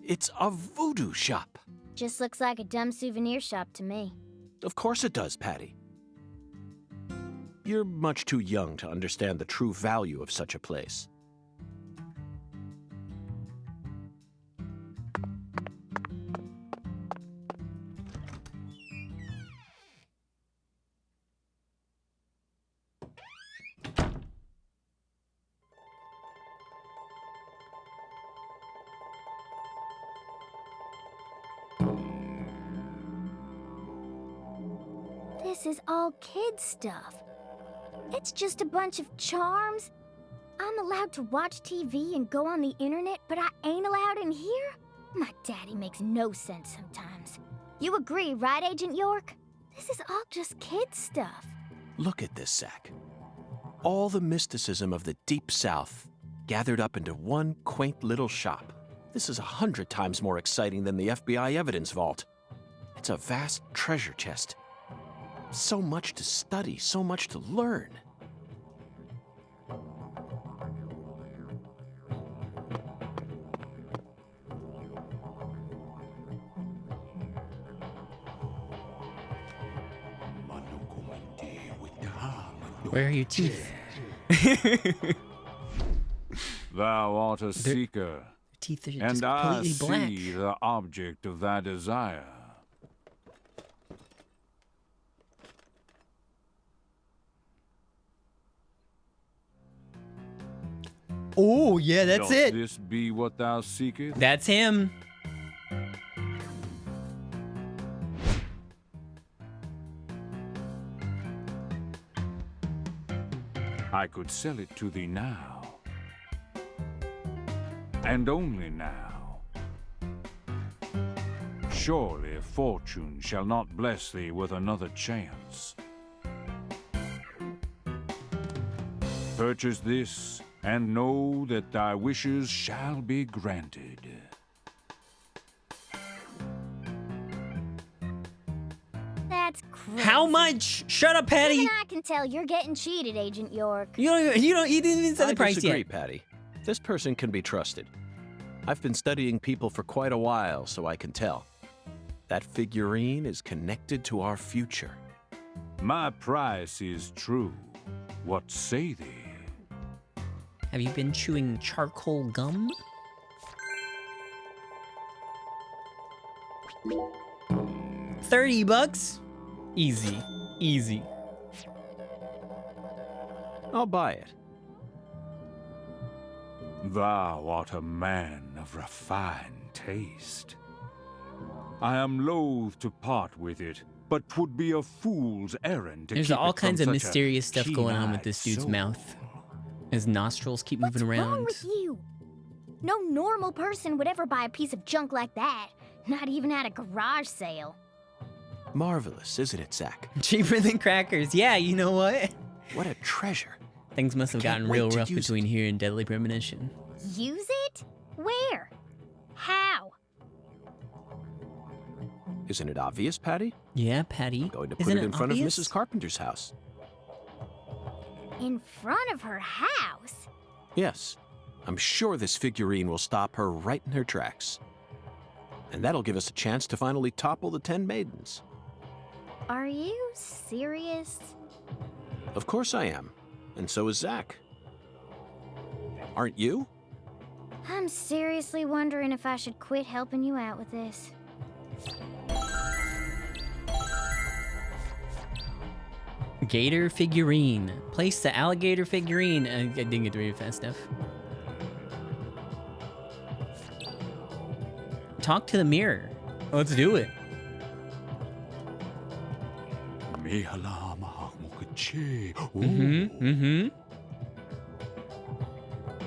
It's a voodoo shop. Just looks like a dumb souvenir shop to me. Of course it does, Patty. You're much too young to understand the true value of such a place. this is all kid stuff. It's just a bunch of charms. I'm allowed to watch TV and go on the internet, but I ain't allowed in here? My daddy makes no sense sometimes. You agree, right, Agent York? This is all just kid stuff. Look at this, Zach. All the mysticism of the Deep South gathered up into one quaint little shop. This is 100 times more exciting than the FBI evidence vault. It's a vast treasure chest. So much to study, so much to learn. Where are your teeth? Thou art a seeker, Teeth are just and I completely black. see the object of thy desire. Oh, yeah, that's Doth it. this be what thou seekest? That's him. I could sell it to thee now, and only now. Surely fortune shall not bless thee with another chance. Purchase this, and know that thy wishes shall be granted. That's crazy. How much? Shut up, Patty. Even I can tell you're getting cheated, Agent York. You didn't even say the price disagree, yet. Patty. This person can be trusted. I've been studying people for quite a while, so I can tell. That figurine is connected to our future. My price is true. What say thee? Have you been chewing charcoal gum? $30? Easy. Easy. I'll buy it. Thou art a man of refined taste. I am loath to part with it, but 'twould be a fool's errand to There's keep all it from kinds of such a mysterious stuff going on with keen-eyed this dude's soul. mouth. His nostrils keep moving What's around. wrong with you? No normal person would ever buy a piece of junk like that. Not even at a garage sale. Marvelous, isn't it, Zach? Cheaper than crackers. Yeah, you know what? What a treasure. Things must have can't gotten wait real to rough use between here and Deadly Premonition. Use it? Where? How? Isn't it obvious, Patty? Yeah, Patty. I'm going to put Isn't it in front obvious? of Mrs. Carpenter's house. In front of her house? Yes. I'm sure this figurine will stop her right in her tracks. And that'll give us a chance to finally topple the 10 maidens. Are you serious? Of course I am. And so is Zach. Aren't you? I'm seriously wondering if I should quit helping you out with this. Gator figurine. Place the alligator figurine. I didn't get to read it fast enough. Talk to the mirror. Let's do it.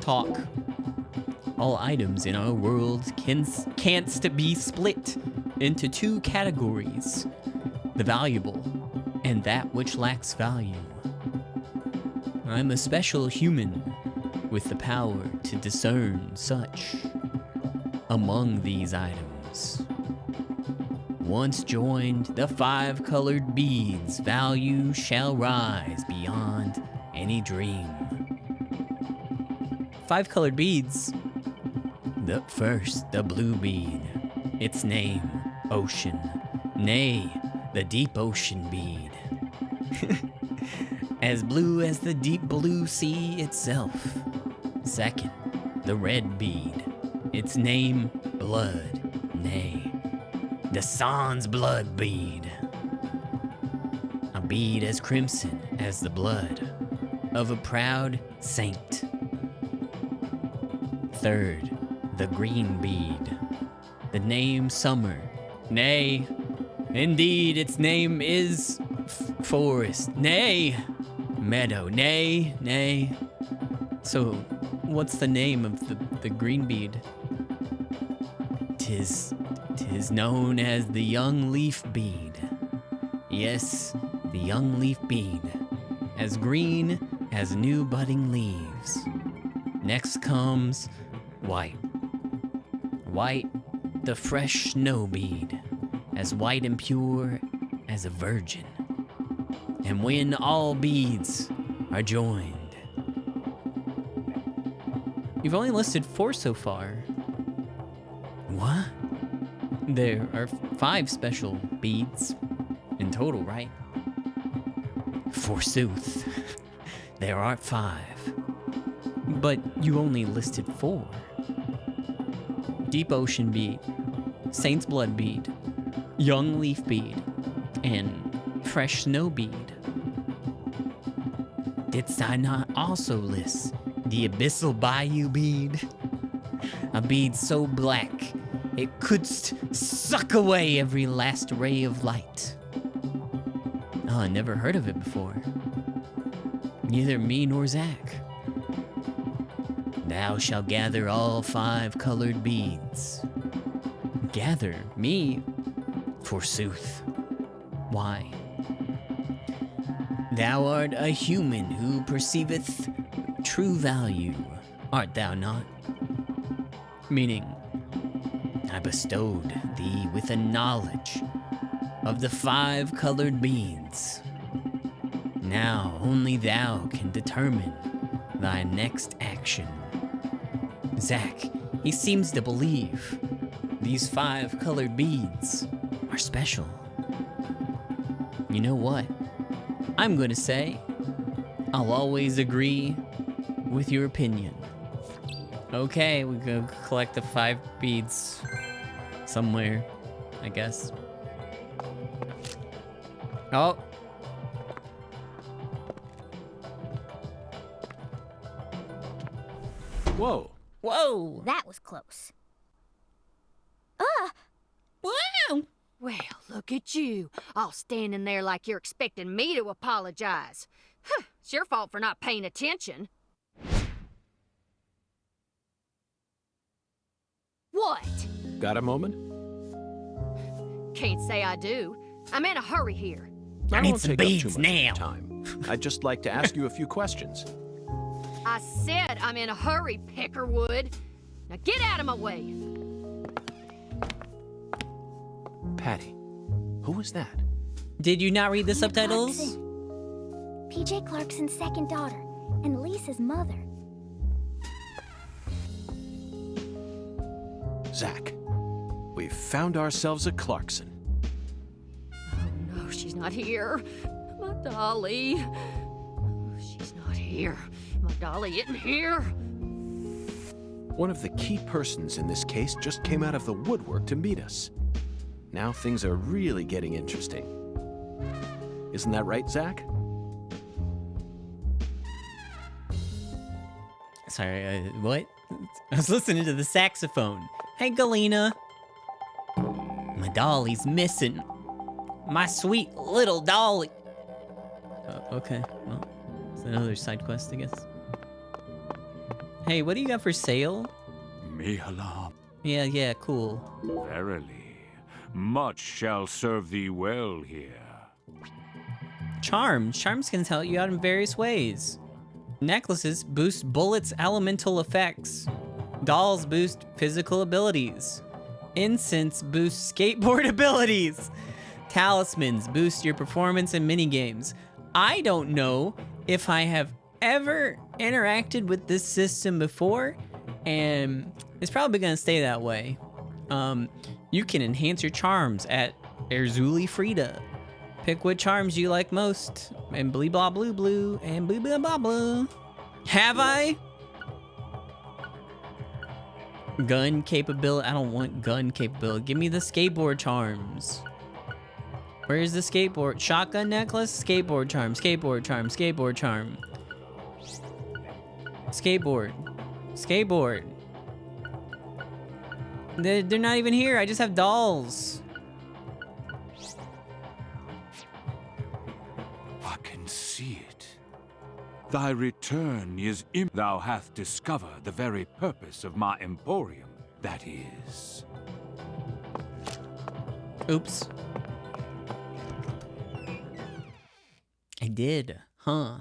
Talk. All items in our world can't be split into two categories: the valuable and that which lacks value. I'm a special human with the power to discern such. Among these items, once joined, the 5 colored beads' value shall rise beyond any dream. 5 colored beads. The first, the blue bead. Its name, Ocean. Nay, the deep ocean bead. As blue as the deep blue sea itself. Second, the red bead. Its name, Blood. Nay, the Sans blood bead. A bead as crimson as the blood of a proud saint. Third, the green bead. The name Summer. Nay, indeed its name is Forest, nay. Meadow, nay. So, what's the name of the green bead? Tis known as the young leaf bead. Yes, the young leaf bead. As green as new budding leaves. Next comes white. White, the fresh snow bead. As white and pure as a virgin. And when all beads are joined. You've only listed 4 so far. What? There are 5 special beads in total, right? Forsooth, there are 5. But you only listed 4. Deep Ocean Bead, Saint's Blood Bead, Young Leaf Bead, and Fresh Snow Bead. Didst I not also list the Abyssal Bayou Bead? A bead so black it couldst suck away every last ray of light. Oh, I never heard of it before. Neither me nor Zach. Thou shalt gather all 5 colored beads. Gather me, forsooth. Why? Thou art a human who perceiveth true value, art thou not? Meaning, I bestowed thee with a knowledge of the 5 colored beads. Now only thou can determine thy next action. Zach, he seems to believe these 5 colored beads are special. You know what? I'm gonna say I'll always agree with your opinion. Okay, we go collect the 5 beads somewhere, I guess. Oh. Whoa. Whoa. That was close. Wow. Well, look at you, all standing there like you're expecting me to apologize. Huh, it's your fault for not paying attention. What? Got a moment? Can't say I do. I'm in a hurry here. I need won't some take up too beads much of now. your time. I'd just like to ask you a few questions. I said I'm in a hurry, Peckerwood. Now get out of my way. Patty, who was that? Did you not read the subtitles? Clarkson. PJ Clarkson's second daughter, and Lisa's mother. Zach, we've found ourselves a Clarkson. Oh no, she's not here. My dolly. Oh, she's not here. My dolly isn't here. One of the key persons in this case just came out of the woodwork to meet us. Now things are really getting interesting. Isn't that right, Zach? Sorry, what? I was listening to the saxophone. Hey, Galena. My dolly's missing. My sweet little dolly. Okay, well, it's another side quest, I guess. Hey, what do you got for sale? Mihala, Yeah, cool. verily, much shall serve thee well here. Charms. Charms can help you out in various ways. Necklaces boost bullets' elemental effects. Dolls boost physical abilities. Incense boosts skateboard abilities. Talismans boost your performance in minigames. I don't know if I have ever interacted with this system before, and it's probably gonna stay that way. You can enhance your charms at Erzuli Frida. Pick what charms you like most, and blee blah blue blue, and blee blah blah blue. Have I? Gun capability. I don't want gun capability. Give me the skateboard charms. Where's the skateboard? Shotgun necklace? Skateboard charm, skateboard charm, skateboard charm. Skateboard. Skateboard. They're not even here. I just have dolls. Thy return is thou hath discovered the very purpose of my emporium, that is. Oops. I did, huh?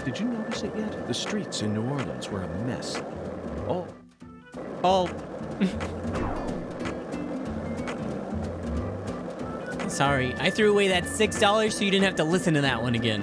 Did you notice it yet? The streets in New Orleans were a mess. Oh. Sorry, I threw away that $6 so you didn't have to listen to that one again.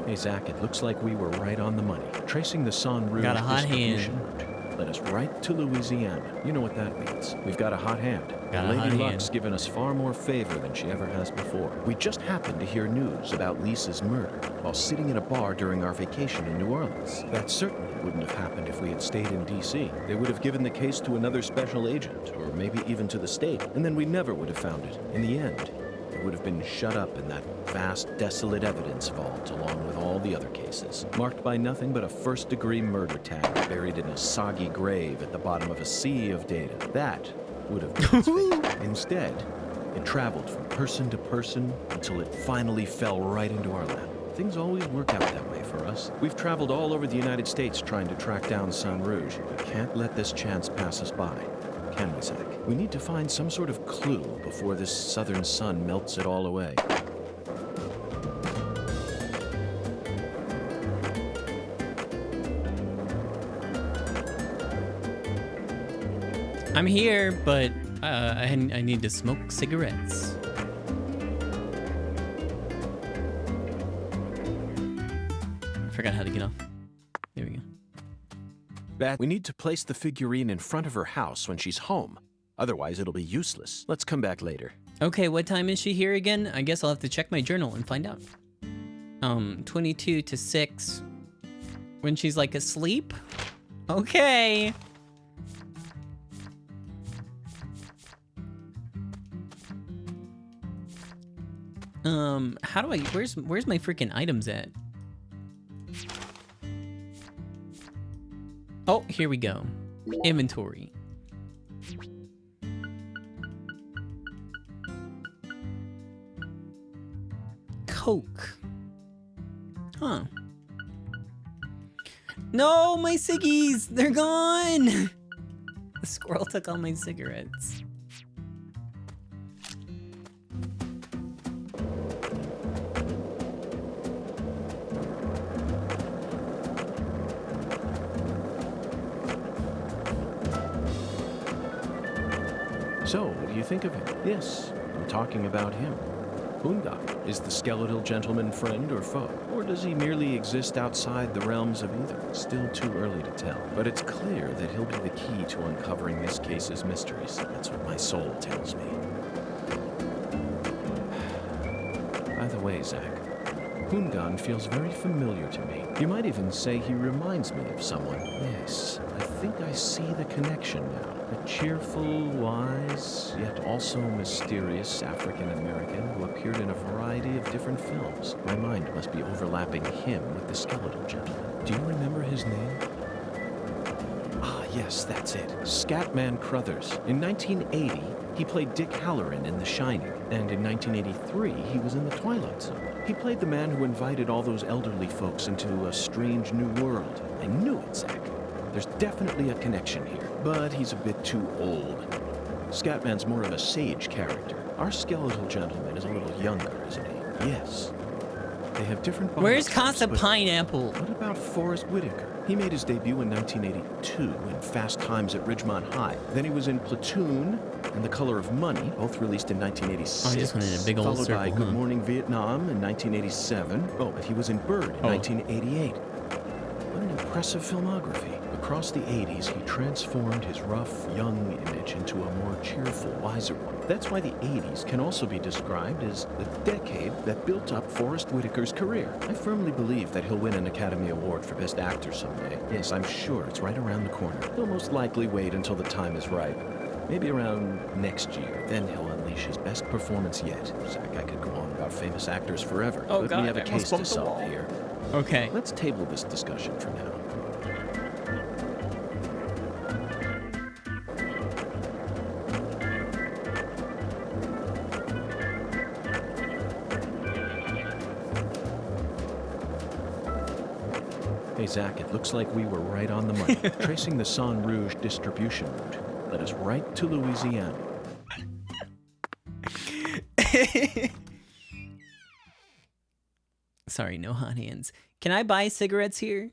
Hey, Zach, it looks like we were right on the money. Tracing the San Rouge Got a hot distribution hand. route led us right to Louisiana. You know what that means. We've got a hot hand. Got a hot Lady hand. Luck's given us far more favor than she ever has before. We just happened to hear news about Lisa's murder while sitting in a bar during our vacation in New Orleans. That certainly wouldn't have happened if we had stayed in D.C. They would have given the case to another special agent, or maybe even to the state, and then we never would have found it. In the end, it would have been shut up in that vast, desolate evidence vault along with all the other cases, marked by nothing but a first-degree murder tag buried in a soggy grave at the bottom of a sea of data. That would have been its fate. Instead, it traveled from person to person until it finally fell right into our lap. Things always work out that way for us. We've traveled all over the United States trying to track down San Rouge. We can't let this chance pass us by. Can we, Zach? We need to find some sort of clue before this southern sun melts it all away. I'm here, but I need to smoke cigarettes. I forgot how to get off. There we go. We need to place the figurine in front of her house when she's home. Otherwise, it'll be useless. Let's come back later. Okay, what time is she here again? I guess I'll have to check my journal and find out. 22 to 6. When she's like asleep? Okay. How do I, where's my freaking items at? Oh, here we go. Inventory. Coke. Huh. No, my ciggies! They're gone! The squirrel took all my cigarettes. So, what do you think of him? Yes, I'm talking about him. Hunga, is the skeletal gentleman friend or foe? Or does he merely exist outside the realms of either? Still too early to tell. But it's clear that he'll be the key to uncovering this case's mysteries. That's what my soul tells me. By the way, Zach, Hungan feels very familiar to me. You might even say he reminds me of someone. Yes, I think I see the connection now. A cheerful, wise, yet also mysterious African-American who appeared in a variety of different films. My mind must be overlapping him with the skeletal gentleman. Do you remember his name? Ah, yes, that's it. Scatman Crothers. In 1980, he played Dick Halloran in The Shining. And in 1983, he was in The Twilight Zone. He played the man who invited all those elderly folks into a strange new world. I knew it, Zach. There's definitely a connection here, but he's a bit too old. Scatman's more of a sage character. Our skeletal gentleman is a little younger, isn't he? Yes. They have different body Where's types, Casa but Pineapple? What about Forrest Whitaker? He made his debut in 1982 in Fast Times at Ridgemont High. Then he was in Platoon and The Color of Money, both released in 1986. Oh, he just went in a big old followed circle, by huh? Good Morning Vietnam in 1987. Oh, but he was in Bird in 1988. What an impressive filmography. Across the 80s, he transformed his rough, young image into a more cheerful, wiser one. That's why the 80s can also be described as the decade that built up Forrest Whitaker's career. I firmly believe that he'll win an Academy Award for Best Actor someday. Yes, I'm sure it's right around the corner. He'll most likely wait until the time is right. Maybe around next year, then he'll unleash his best performance yet. Zach, I could go on about famous actors forever, Oh, but God, we have a I almost case to bumped the solve wall. here. Okay. Let's table this discussion for now. Hey, Zach, it looks like we were right on the money. Tracing the Sang Rouge distribution route led us right to Louisiana. Sorry, no hot hands. Can I buy cigarettes here?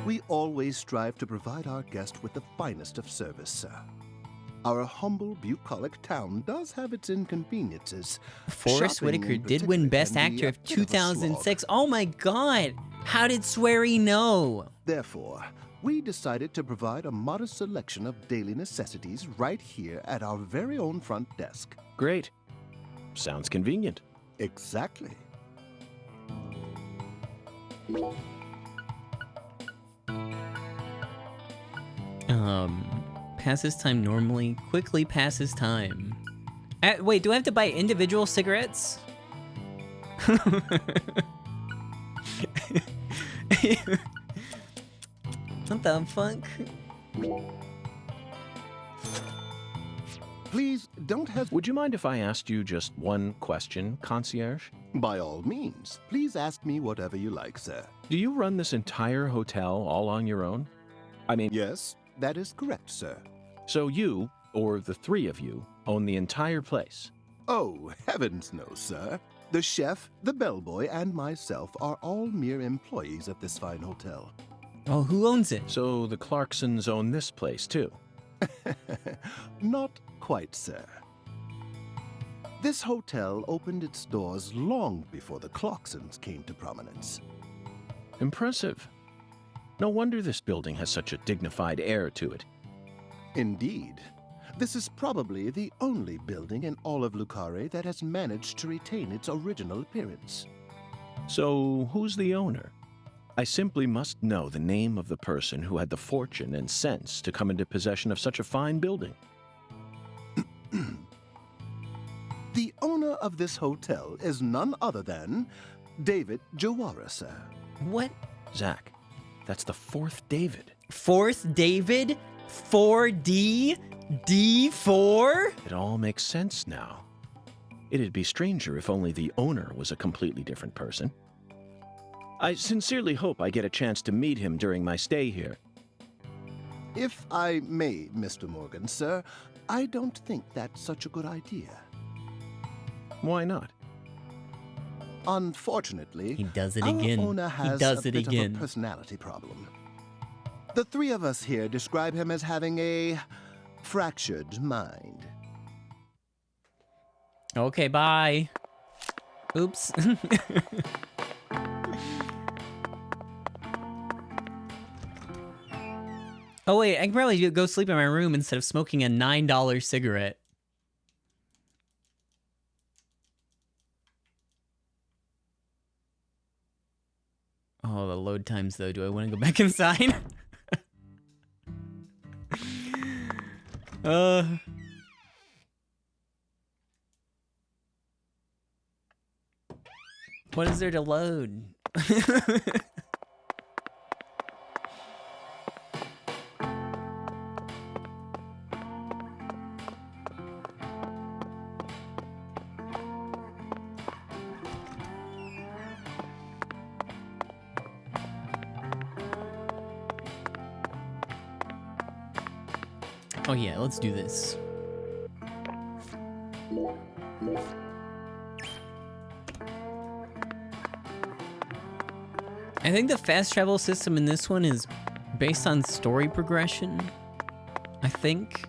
We always strive to provide our guest with the finest of service, sir. Our humble, bucolic town does have its inconveniences. Forrest Shopping Whitaker in did win particular Best can be Actor a of bit of a 2006. slog. Oh my god! How did Swery know? Therefore, we decided to provide a modest selection of daily necessities right here at our very own front desk. Great. Sounds convenient. Exactly. Passes time normally, quickly passes time. Wait, do I have to buy individual cigarettes? What the fuck? Please don't hesitate. Would you mind if I asked you just one question, concierge? By all means, please ask me whatever you like, sir. Do you run this entire hotel all on your own? I mean, Yes, that is correct, sir. so you, or the three of you, own the entire place? Oh, heavens no, sir. The chef, the bellboy, and myself are all mere employees of this fine hotel. Oh, who owns it? So the Clarksons own this place, too? Not quite, sir. This hotel opened its doors long before the Clarksons came to prominence. Impressive. No wonder this building has such a dignified air to it. Indeed. This is probably the only building in all of Lucare that has managed to retain its original appearance. So who's the owner? I simply must know the name of the person who had the fortune and sense to come into possession of such a fine building. The owner of this hotel is none other than David Jawara, sir. What? Zach, that's the fourth David. Fourth David? 4D? D4? It all makes sense now. It'd be stranger if only the owner was a completely different person. I sincerely hope I get a chance to meet him during my stay here. If I may, Mr. Morgan, sir, I don't think that's such a good idea. Why not? Unfortunately, He does it our again. owner He has does a it bit again. of a personality problem. The three of us here describe him as having a fractured mind. Okay, bye. Oops. Oh wait, I can probably go sleep in my room instead of smoking a $9 cigarette. Oh, the load times though. Do I want to go back inside? What is there to load? Oh yeah, let's do this. I think the fast travel system in this one is based on story progression. I think.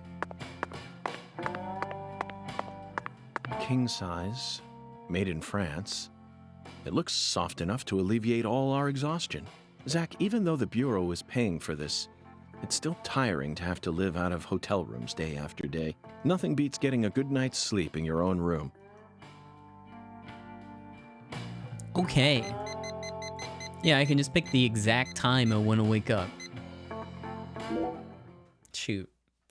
King size, made in France. It looks soft enough to alleviate all our exhaustion. Zach, even though the Bureau is paying for this, it's still tiring to have to live out of hotel rooms day after day. Nothing beats getting a good night's sleep in your own room. Okay. Yeah, I can just pick the exact time I want to wake up. Shoot.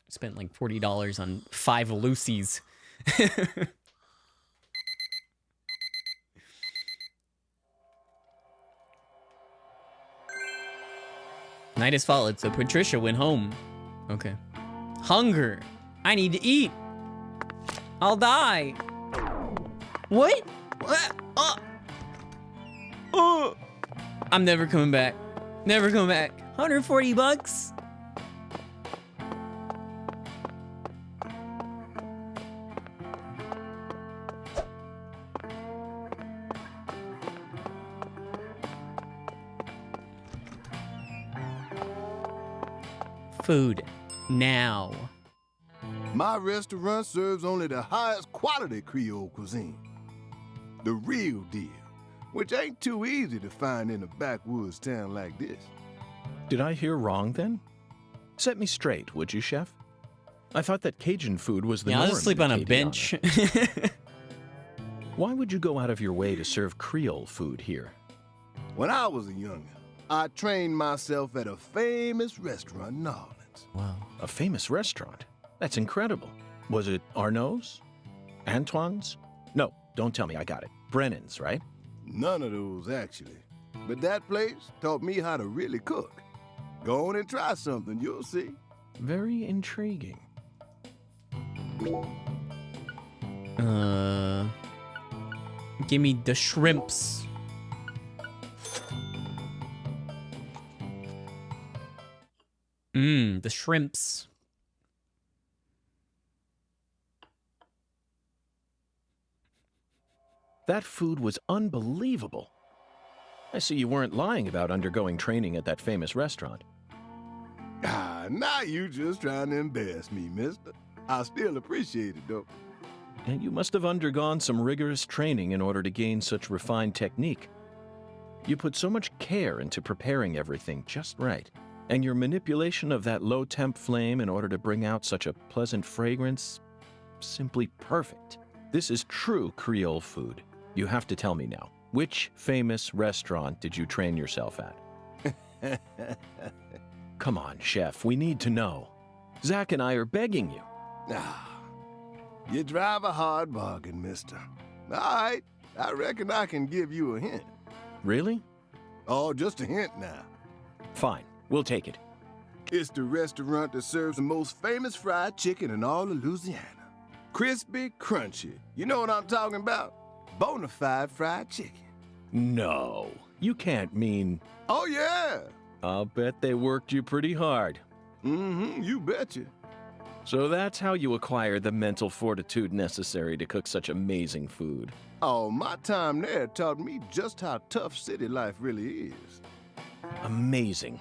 Spent like $40 on 5 Lucy's. Night has fallen, so Patricia went home. Okay. Hunger. I need to eat. I'll die. What? I'm never coming back. Never coming back. 140 bucks? Food. Now. My restaurant serves only the highest quality Creole cuisine. The real deal, which ain't too easy to find in a backwoods town like this. Did I hear wrong then? Set me straight, would you, chef? I thought that Cajun food was the norm. I'll just sleep on a bench. Why would you go out of your way to serve Creole food here? When I was a youngin', I trained myself at a famous restaurant in New Orleans. Wow. A famous restaurant? That's incredible. Was it Arnaud's? Antoine's? No, don't tell me, I got it. Brennan's, right? None of those, actually. But that place taught me how to really cook. Go on and try something, you'll see. Very intriguing. Give me the shrimps. The shrimps. That food was unbelievable. I see you weren't lying about undergoing training at that famous restaurant. Ah, now you just trying to embarrass me, mister. I still appreciate it, though. And you must have undergone some rigorous training in order to gain such refined technique. You put so much care into preparing everything just right. And your manipulation of that low-temp flame in order to bring out such a pleasant fragrance, simply perfect. This is true Creole food. You have to tell me now, which famous restaurant did you train yourself at? Come on, chef, we need to know. Zach and I are begging you. You drive a hard bargain, mister. All right, I reckon I can give you a hint. Really? Oh, just a hint now. Fine, we'll take it. It's the restaurant that serves the most famous fried chicken in all of Louisiana. Crispy, crunchy. You know what I'm talking about? Bonafide fried chicken. No, you can't mean... Oh, yeah. I'll bet they worked you pretty hard. Mm-hmm, you betcha. So that's how you acquire the mental fortitude necessary to cook such amazing food. Oh, my time there taught me just how tough city life really is. Amazing.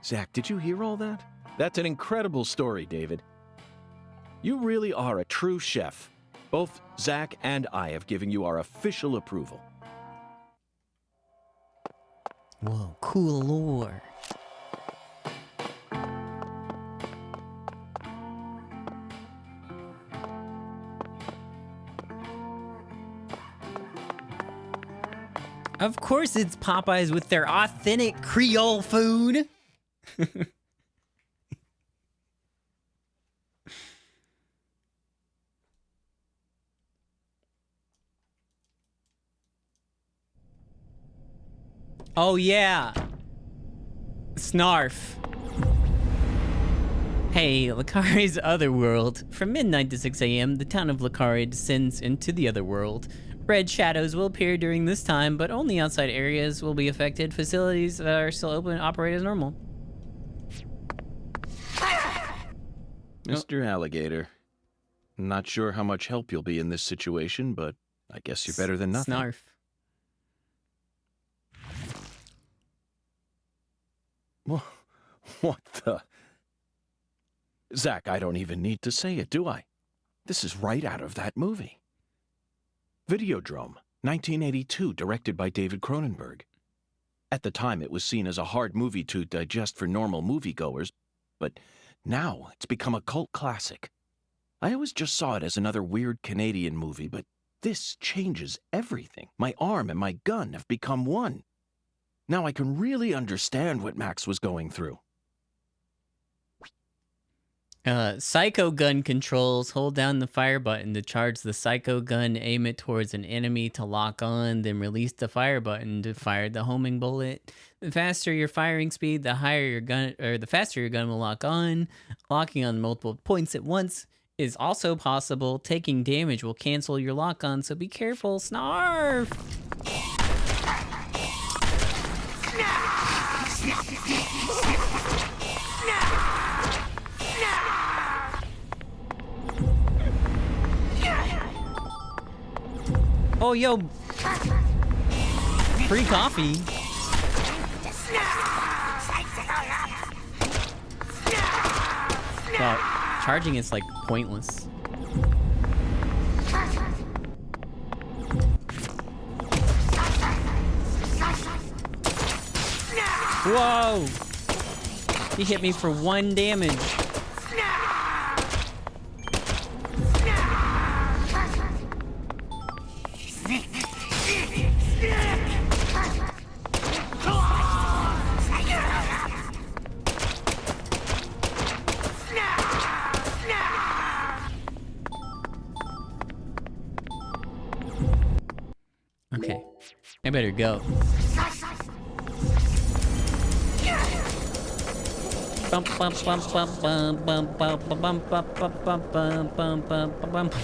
Zach, did you hear all that? That's an incredible story, David. You really are a true chef. Both Zach and I have given you our official approval. Whoa, cool lore. Of course it's Popeyes with their authentic Creole food. Oh yeah. Snarf. Hey, Lakari's Otherworld. From midnight to 6 a.m., the town of Lakari descends into the Otherworld. Red shadows will appear during this time, but only outside areas will be affected. Facilities that are still open operate as normal. Mr. Alligator, not sure how much help you'll be in this situation, but I guess you're better than nothing. Snarf. What the? Zach, I don't even need to say it, do I? This is right out of that movie. Videodrome, 1982, directed by David Cronenberg. At the time, it was seen as a hard movie to digest for normal moviegoers, but now it's become a cult classic. I always just saw it as another weird Canadian movie, but This changes everything. My arm and my gun have become one. Now I can really understand what Max was going through. Psycho gun controls. Hold down the fire button to charge the psycho gun, aim it towards an enemy to lock on, then release the fire button to fire the homing bullet. The faster your firing speed, the higher your gun, or the faster your gun will lock on. Locking on multiple points at once is also possible. Taking damage will cancel your lock on, so be careful. Snarf! Oh, yo. Free coffee. Wow, charging is like pointless. Whoa! He hit me for 1 damage. Okay, I better go. Bump bump bump bump bump bump bump bump bump bump bump bump bump bump.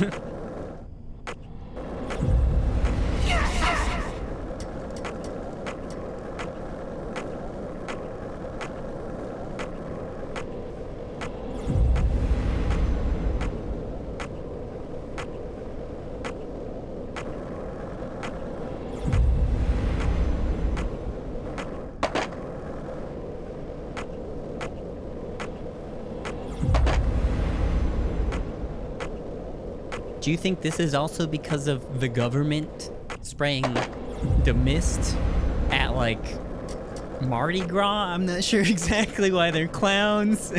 Do you think this is also because of the government spraying the mist at, like, Mardi Gras? I'm not sure exactly why they're clowns.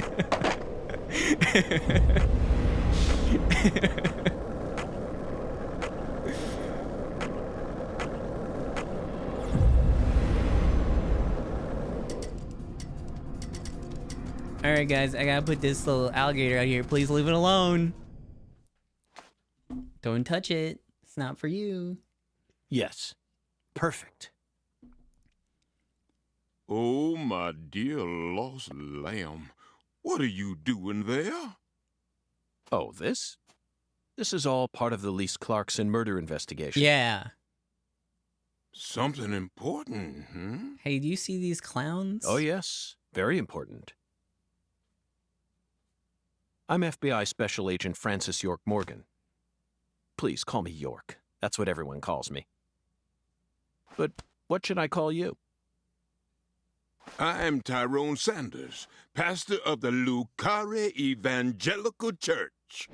Alright guys, I gotta put this little alligator out here. Please leave it alone. Don't touch it. It's not for you. Yes. Perfect. Oh, my dear lost lamb. What are you doing there? Oh, this? This is all part of the Lise Clarkson murder investigation. Yeah. Something important, hmm? Hey, do you see these clowns? Oh, yes. Very important. I'm FBI Special Agent Francis York Morgan. Please call me York. That's what everyone calls me. But what should I call you? I'm Tyrone Sanders, pastor of the ALTAKARI Evangelical Church.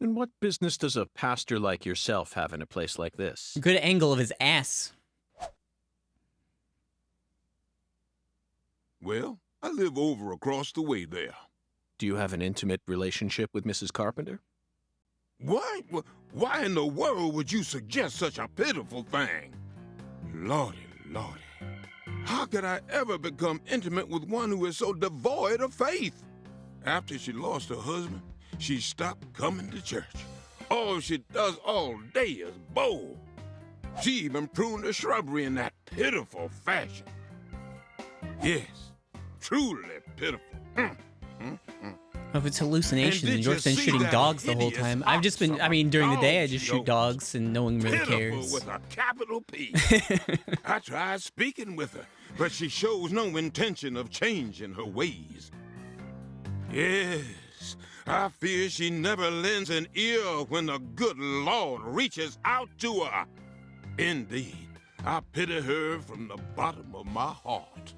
And what business does a pastor like yourself have in a place like this? Good angle of his ass. Well, I live over across the way there. Do you have an intimate relationship with Mrs. Carpenter? What? Why in the world would you suggest such a pitiful thing? Lordy, lordy. How could I ever become intimate with one who is so devoid of faith? After she lost her husband, she stopped coming to church. All she does all day is bowl. She even pruned the shrubbery in that pitiful fashion. Yes, truly pitiful. If it's hallucinations and York's been shooting dogs the whole time. I've just been, I mean, during the day I just shoot dogs and no one really cares. With a capital P. I tried speaking with her, but she shows no intention of changing her ways. Yes, I fear she never lends an ear when the good Lord reaches out to her. Indeed, I pity her from the bottom of my heart.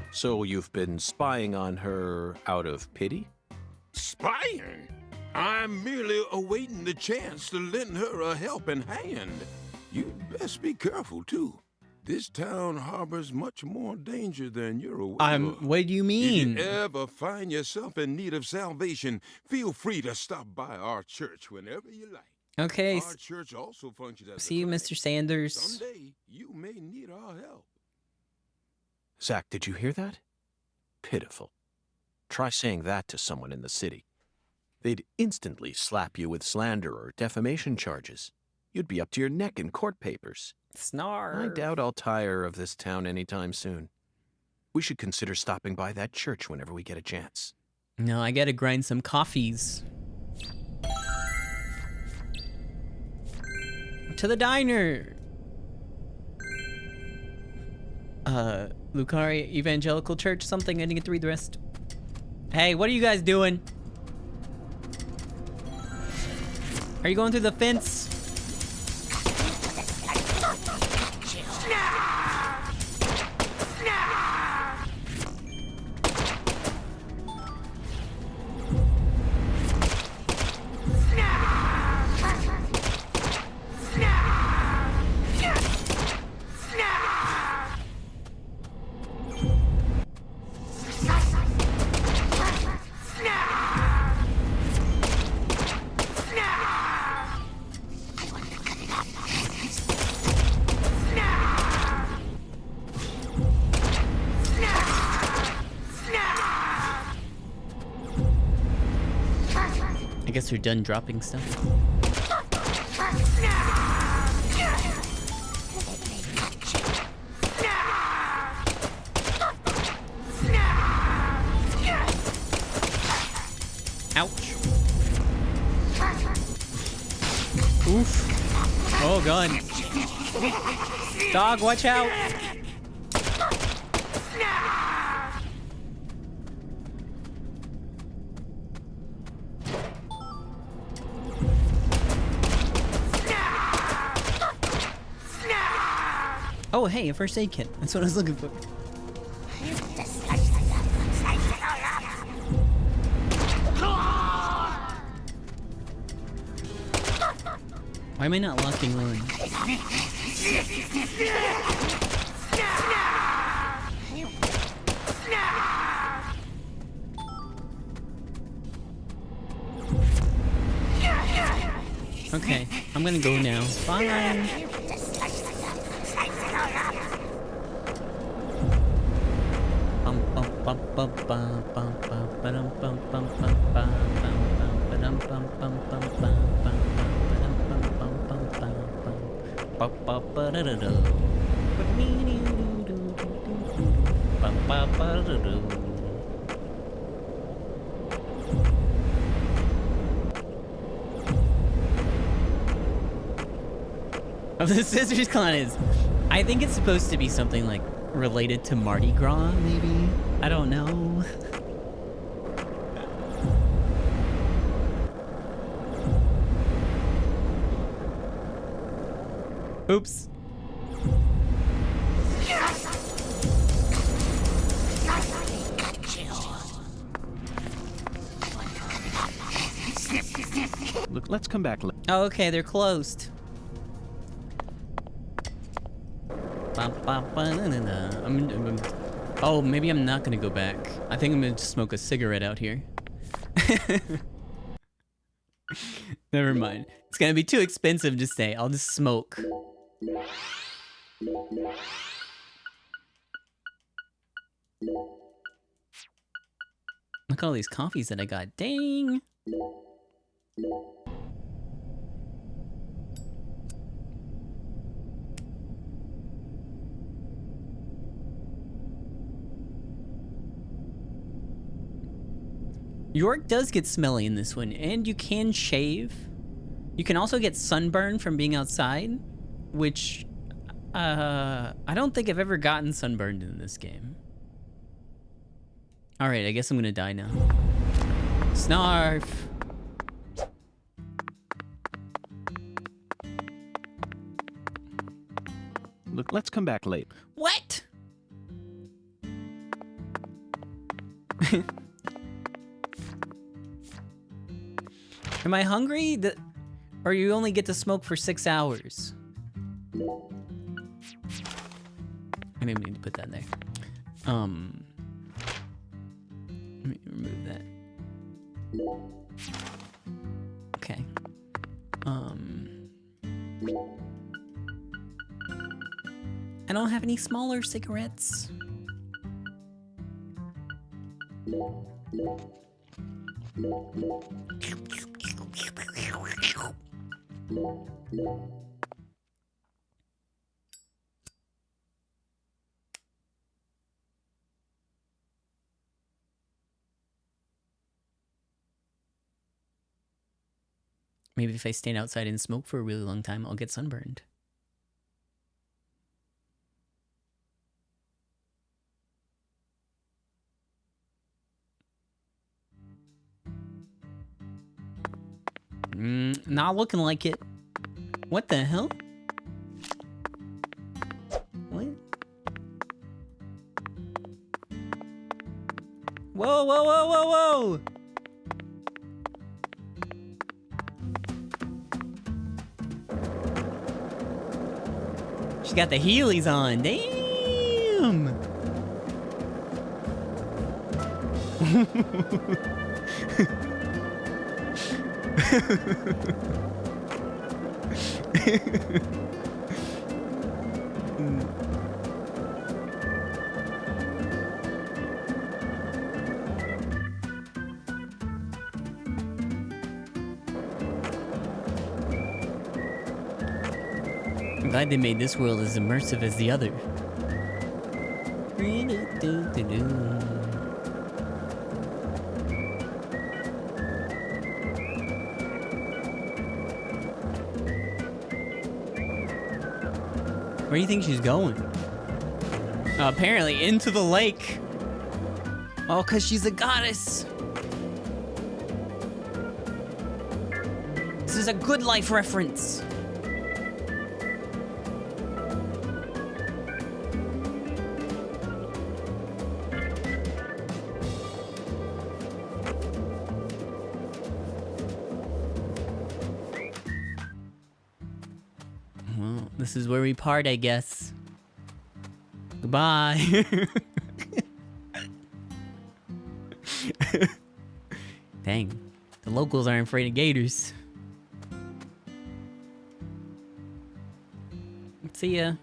So you've been spying on her out of pity? Spying? I'm merely awaiting the chance to lend her a helping hand. You'd best be careful, too. This town harbors much more danger than you're aware of. What do you mean? If you ever find yourself in need of salvation, feel free to stop by our church whenever you like. Okay. Our church also functions as See you, Mr. Sanders. Someday you may need our help. Zach, did you hear that? Pitiful. Try saying that to someone in the city. They'd instantly slap you with slander or defamation charges. You'd be up to your neck in court papers. Snar. I doubt I'll tire of this town anytime soon. We should consider stopping by that church whenever we get a chance. No, I gotta grind some coffees. To the diner. Lucari Evangelical Church, something. I didn't get to read the rest. Hey, what are you guys doing? Are you going through the fence? I guess they're done dropping stuff. Ouch. Oof. Oh, God. Dog, watch out. Oh, hey, a first aid kit. That's what I was looking for. Why am I not locking on? Okay, I'm gonna go now. Bye. Oh, the Scissors Clan is... I think it's supposed to be something like related to Mardi Gras, maybe? I don't know. Oops. Look, let's come back later. Oh, okay, they're closed. Oh, maybe I'm not gonna go back. I think I'm gonna smoke a cigarette out here. Never mind. It's gonna be too expensive to stay. I'll just smoke. Look at all these coffees that I got. Dang! York does get smelly in this one, and you can shave. You can also get sunburn from being outside, which I don't think I've ever gotten sunburned in this game. All right, I guess I'm gonna die now. Snarf. Look, let's come back late. What? Am I hungry? Or you only get to smoke for 6 hours? didn't mean to put that there. Let me remove that. Okay. I don't have any smaller cigarettes. Maybe if I stand outside and smoke for a really long time, I'll get sunburned. Not looking like it. What the hell? What? Whoa, whoa, whoa, whoa, whoa! She got the Heelys on. Damn! I'm glad they made this world as immersive as the other. Where do you think she's going? Apparently into the lake. Oh, 'cause she's a goddess. This is a Good Life reference. Well, this is where we part, I guess. Goodbye. Dang, the locals aren't afraid of gators. See ya.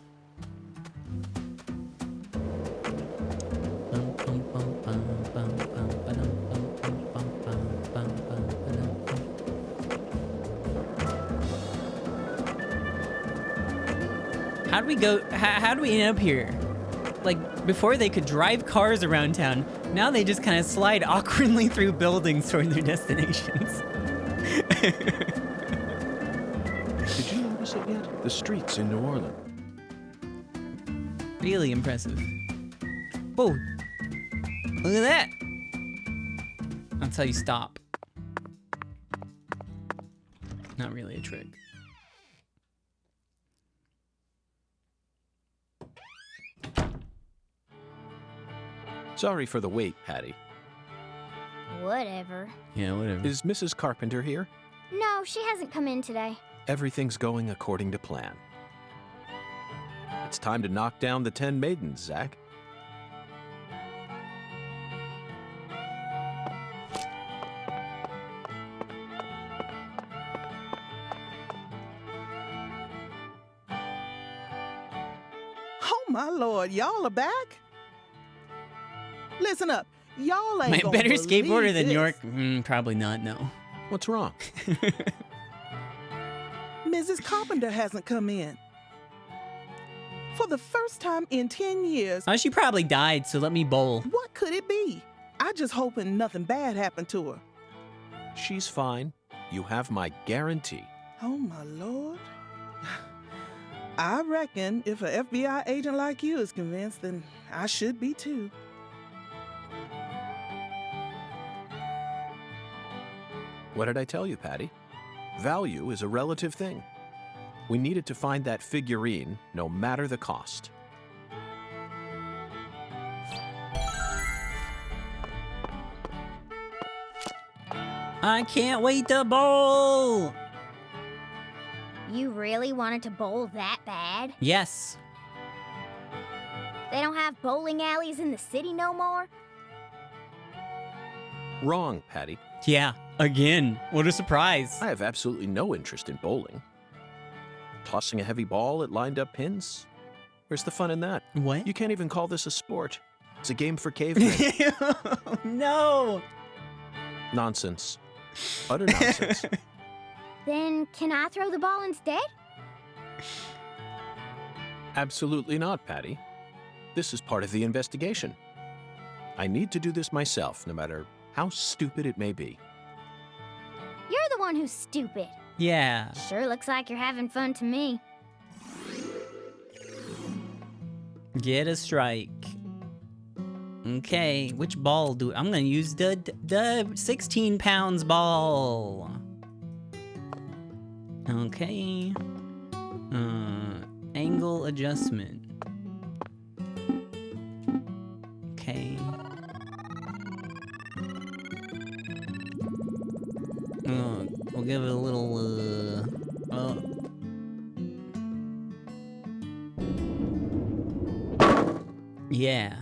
How do we go? How do we end up here? Like, before they could drive cars around town, now they just kind of slide awkwardly through buildings toward their destinations. Did you notice it yet? The streets in New Orleans. Really impressive. Whoa! Look at that! That's how you stop. Not really a trick. Sorry for the wait, Patty. Whatever. Yeah, whatever. Is Mrs. Carpenter here? No, she hasn't come in today. Everything's going according to plan. It's time to knock down the 10 maidens, Zach. Oh my lord, y'all are back? Listen up, y'all ain't My gonna better believe skateboarder than this. York? Probably not, no. What's wrong? Mrs. Carpenter hasn't come in. For the first time in 10 years. Oh, she probably died, so let me bowl. What could it be? I just hoping nothing bad happened to her. She's fine. You have my guarantee. Oh my lord. I reckon if an FBI agent like you is convinced, then I should be too. What did I tell you, Patty? Value is a relative thing. We needed to find that figurine, no matter the cost. I can't wait to bowl! You really wanted to bowl that bad? Yes. They don't have bowling alleys in the city no more? Wrong, Patty. Yeah, again. What a surprise. I have absolutely no interest in bowling. Tossing a heavy ball at lined-up pins? Where's the fun in that? What? You can't even call this a sport. It's a game for cavemen. No! Nonsense. Utter nonsense. Then can I throw the ball instead? Absolutely not, Patty. This is part of the investigation. I need to do this myself, no matter how stupid it may be. You're the one who's stupid. Yeah. Sure looks like you're having fun to me. Get a strike. Okay, which ball do I'm gonna use the 16 pounds ball. Okay. Angle adjustment. Okay. We'll give it a little, yeah.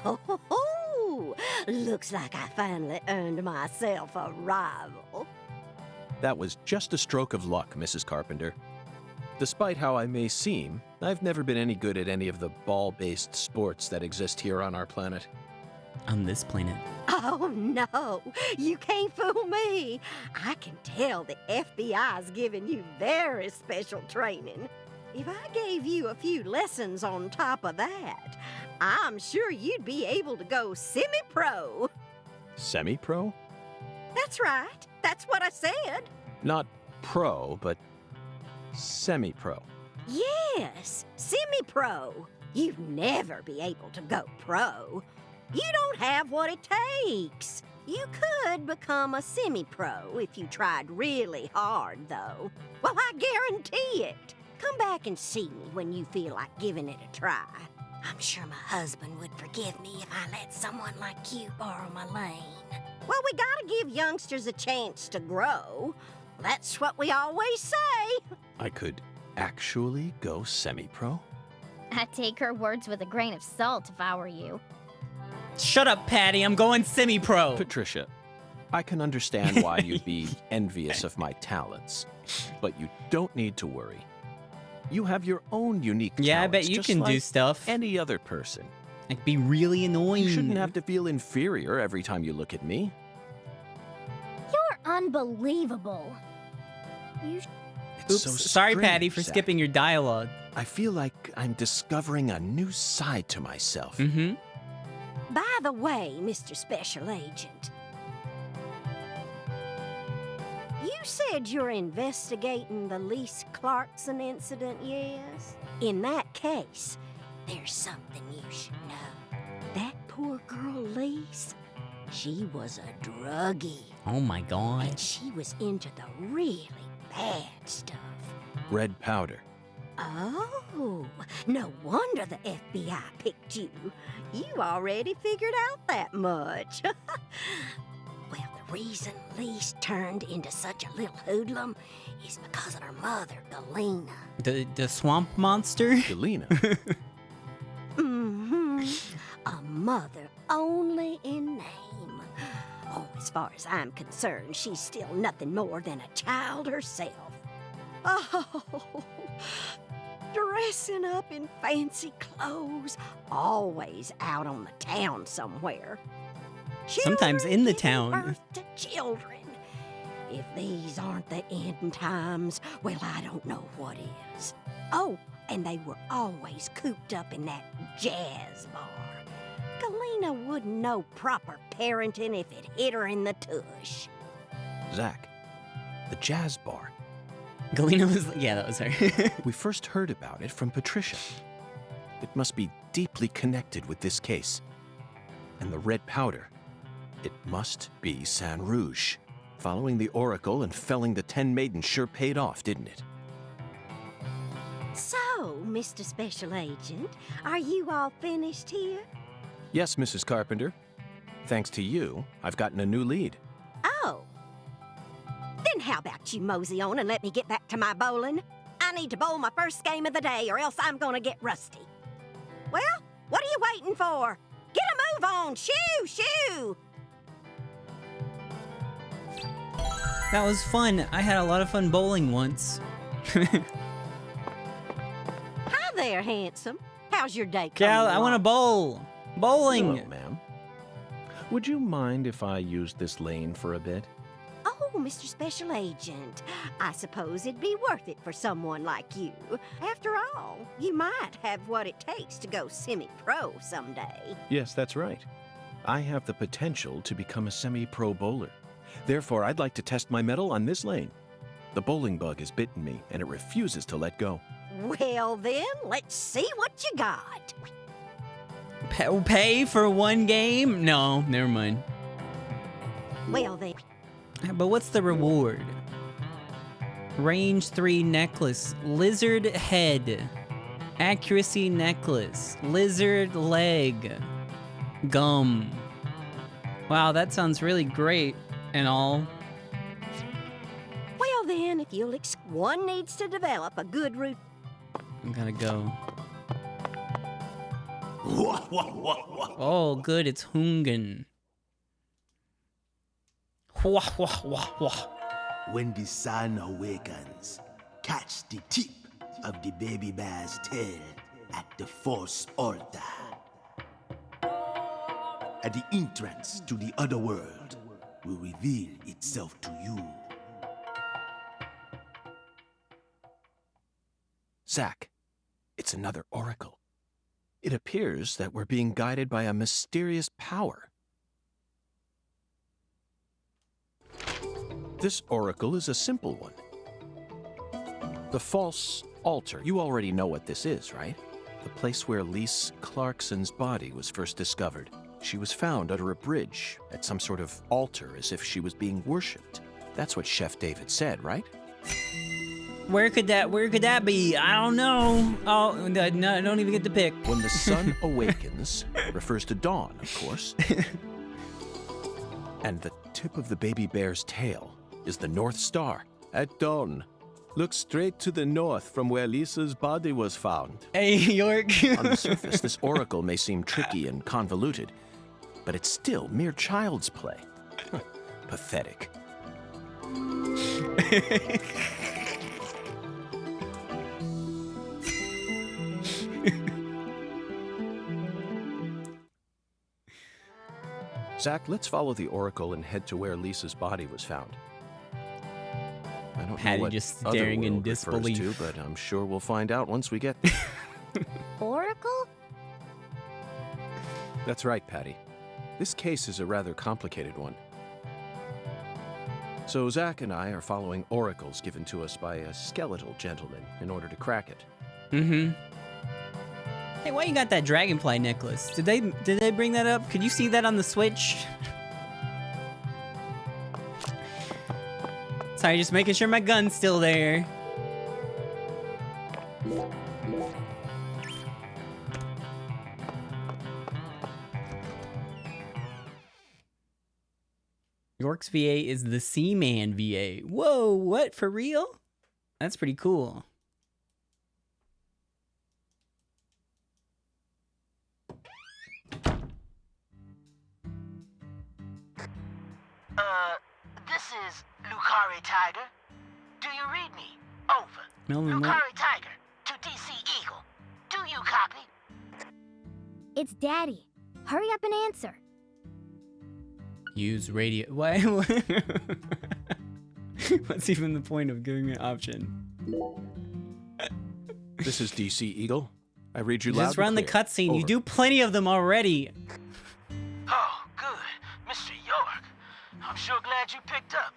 Oh, looks like I finally earned myself a rival. That was just a stroke of luck, Mrs. Carpenter. Despite how I may seem, I've never been any good at any of the ball-based sports that exist here on our planet. On this planet. Oh, no, you can't fool me. I can tell the FBI's giving you very special training. If I gave you a few lessons on top of that, I'm sure you'd be able to go semi-pro. Semi-pro? That's right. That's what I said. Not pro, but semi-pro. Yes, semi-pro. You'd never be able to go pro. You don't have what it takes. You could become a semi-pro if you tried really hard, though. Well, I guarantee it. Come back and see me when you feel like giving it a try. I'm sure my husband would forgive me if I let someone like you borrow my lane. Well, we gotta give youngsters a chance to grow. That's what we always say. I could actually go semi-pro? I'd take her words with a grain of salt if I were you. Shut up, Patty. I'm going semi-pro. Patricia, I can understand why you'd be envious of my talents, but you don't need to worry. You have your own unique talents. Yeah, I bet you just can like do stuff. any other person. It'd be really annoying. You shouldn't have to feel inferior every time you look at me. You're unbelievable. It's Oops, so sorry, strange, Patty, for Zach. skipping your dialogue. I feel like I'm discovering a new side to myself. Mm-hmm. By the way, Mr. Special Agent, you said you're investigating the Lise Clarkson incident, yes? In that case, there's something you should know. That poor girl, Lise, she was a druggie. Oh my god. And she was into the really bad stuff. Red powder. Oh, no wonder the FBI picked you. You already figured out that much. Well, the reason Lise turned into such a little hoodlum is because of her mother, Galena. The swamp monster? Galena? Mm-hmm. A mother only in name. Oh, as far as I'm concerned, she's still nothing more than a child herself. Oh, dressing up in fancy clothes, always out on the town somewhere. Sometimes in the Children town. giving birth to children. If these aren't the end times, well, I don't know what is. Oh, and they were always cooped up in that jazz bar. Galena wouldn't know proper parenting if it hit her in the tush. Zach, the jazz bar. Galena was... Yeah, that was her. We first heard about it from Patricia. It must be deeply connected with this case. And the red powder. It must be San Rouge. Following the Oracle and felling the 10 maidens sure paid off, didn't it? So, Mr. Special Agent, are you all finished here? Yes, Mrs. Carpenter. Thanks to you, I've gotten a new lead. Oh. Then how about you mosey on and let me get back to my bowling? I need to bowl my first game of the day or else I'm gonna get rusty. Well, what are you waiting for? Get a move on! Shoo! Shoo! That was fun. I had a lot of fun bowling once. Hi there, handsome. How's your day coming Cal, I want to bowl. Bowling. Hello, ma'am. Would you mind if I used this lane for a bit? Oh, Mr. Special Agent, I suppose it'd be worth it for someone like you. After all, you might have what it takes to go semi-pro someday. Yes, that's right. I have the potential to become a semi-pro bowler. Therefore, I'd like to test my mettle on this lane. The bowling bug has bitten me, and it refuses to let go. Well then, let's see what you got. Pay for one game? No, never mind. Well then. But what's the reward? Range 3 necklace, lizard head, accuracy necklace, lizard leg, gum. Wow, that sounds really great and all. Well then, if you'll one needs to develop a good route. I'm gonna go. Oh, good, it's Hungen. When the sun awakens, catch the tip of the baby bear's tail at the Force Altar. At the entrance to the other world will reveal itself to you. Zack, it's another oracle. It appears that we're being guided by a mysterious power. This oracle is a simple one. The false altar. You already know what this is, right? The place where Lise Clarkson's body was first discovered. She was found under a bridge at some sort of altar as if she was being worshipped. That's what Chef David said, right? Where could that be? I don't know. Oh, no, I don't even get to pick. When the sun awakens, refers to dawn, of course. And the tip of the baby bear's tail is the North Star. At dawn, look straight to the north from where Lisa's body was found. Hey, York. On the surface, this oracle may seem tricky and convoluted, but it's still mere child's play. Pathetic. Zack, let's follow the oracle and head to where Lisa's body was found. I don't Patty know what just other staring in world refers disbelief. to, but I'm sure we'll find out once we get there. Oracle? That's right, Patty. This case is a rather complicated one. So Zack and I are following oracles given to us by a skeletal gentleman in order to crack it. Mm-hmm. Hey, why you got that dragonfly necklace? Did they bring that up? Could you see that on the Switch? Sorry, just making sure my gun's still there. York's VA is the Seaman VA. Whoa, what? For real? That's pretty cool. This is Lucari Tiger. Do you read me? Over. Melvin, what? Lucari Tiger to DC Eagle. Do you copy? It's Daddy. Hurry up and answer. Use radio. Why? What's even the point of giving me an option? This is DC Eagle. I read you loud Just run and the clear. cutscene. Over. You do plenty of them already. Oh, good. Mr. York. I'm sure glad you picked up.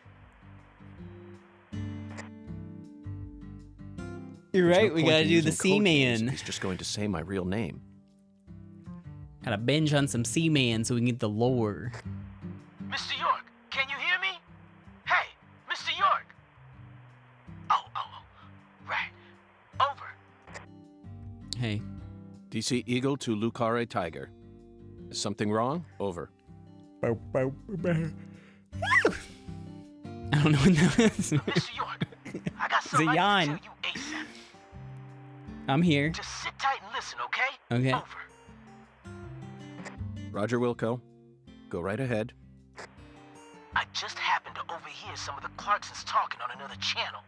You're There's right. no we point gotta in do the using code names. Seaman. He's just going to say my real name. Gotta binge on some Seaman so we can get the lore. Mr. York, can you hear me? Hey, Mr. York. Oh, right. Over. Hey. DC Eagle to Lucare Tiger. Is something wrong? Over. I don't know what that is. Mr. York, I got It's a something I need to yawn. tell you ASAP. I'm here. Just sit tight and listen, okay? Okay. Over. Roger, Wilco. Go right ahead. I just happened to overhear some of the Clarksons talking on another channel.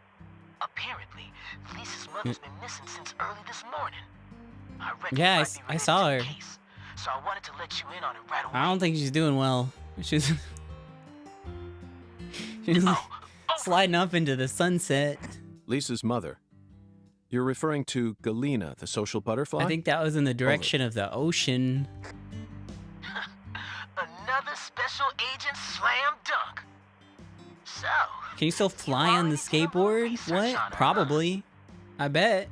Apparently, Lisa's mother's been missing since early this morning. I reckon it Yeah, might be I related saw to her. the case, so I wanted to let you in on it right away. I don't think she's doing well. She's she's sliding up into the sunset. Lisa's mother. You're referring to Galena, the social butterfly? I think that was in the direction of the ocean. Another special agent slam dunk. So, Can you still fly on the skateboard? What? Probably. I bet.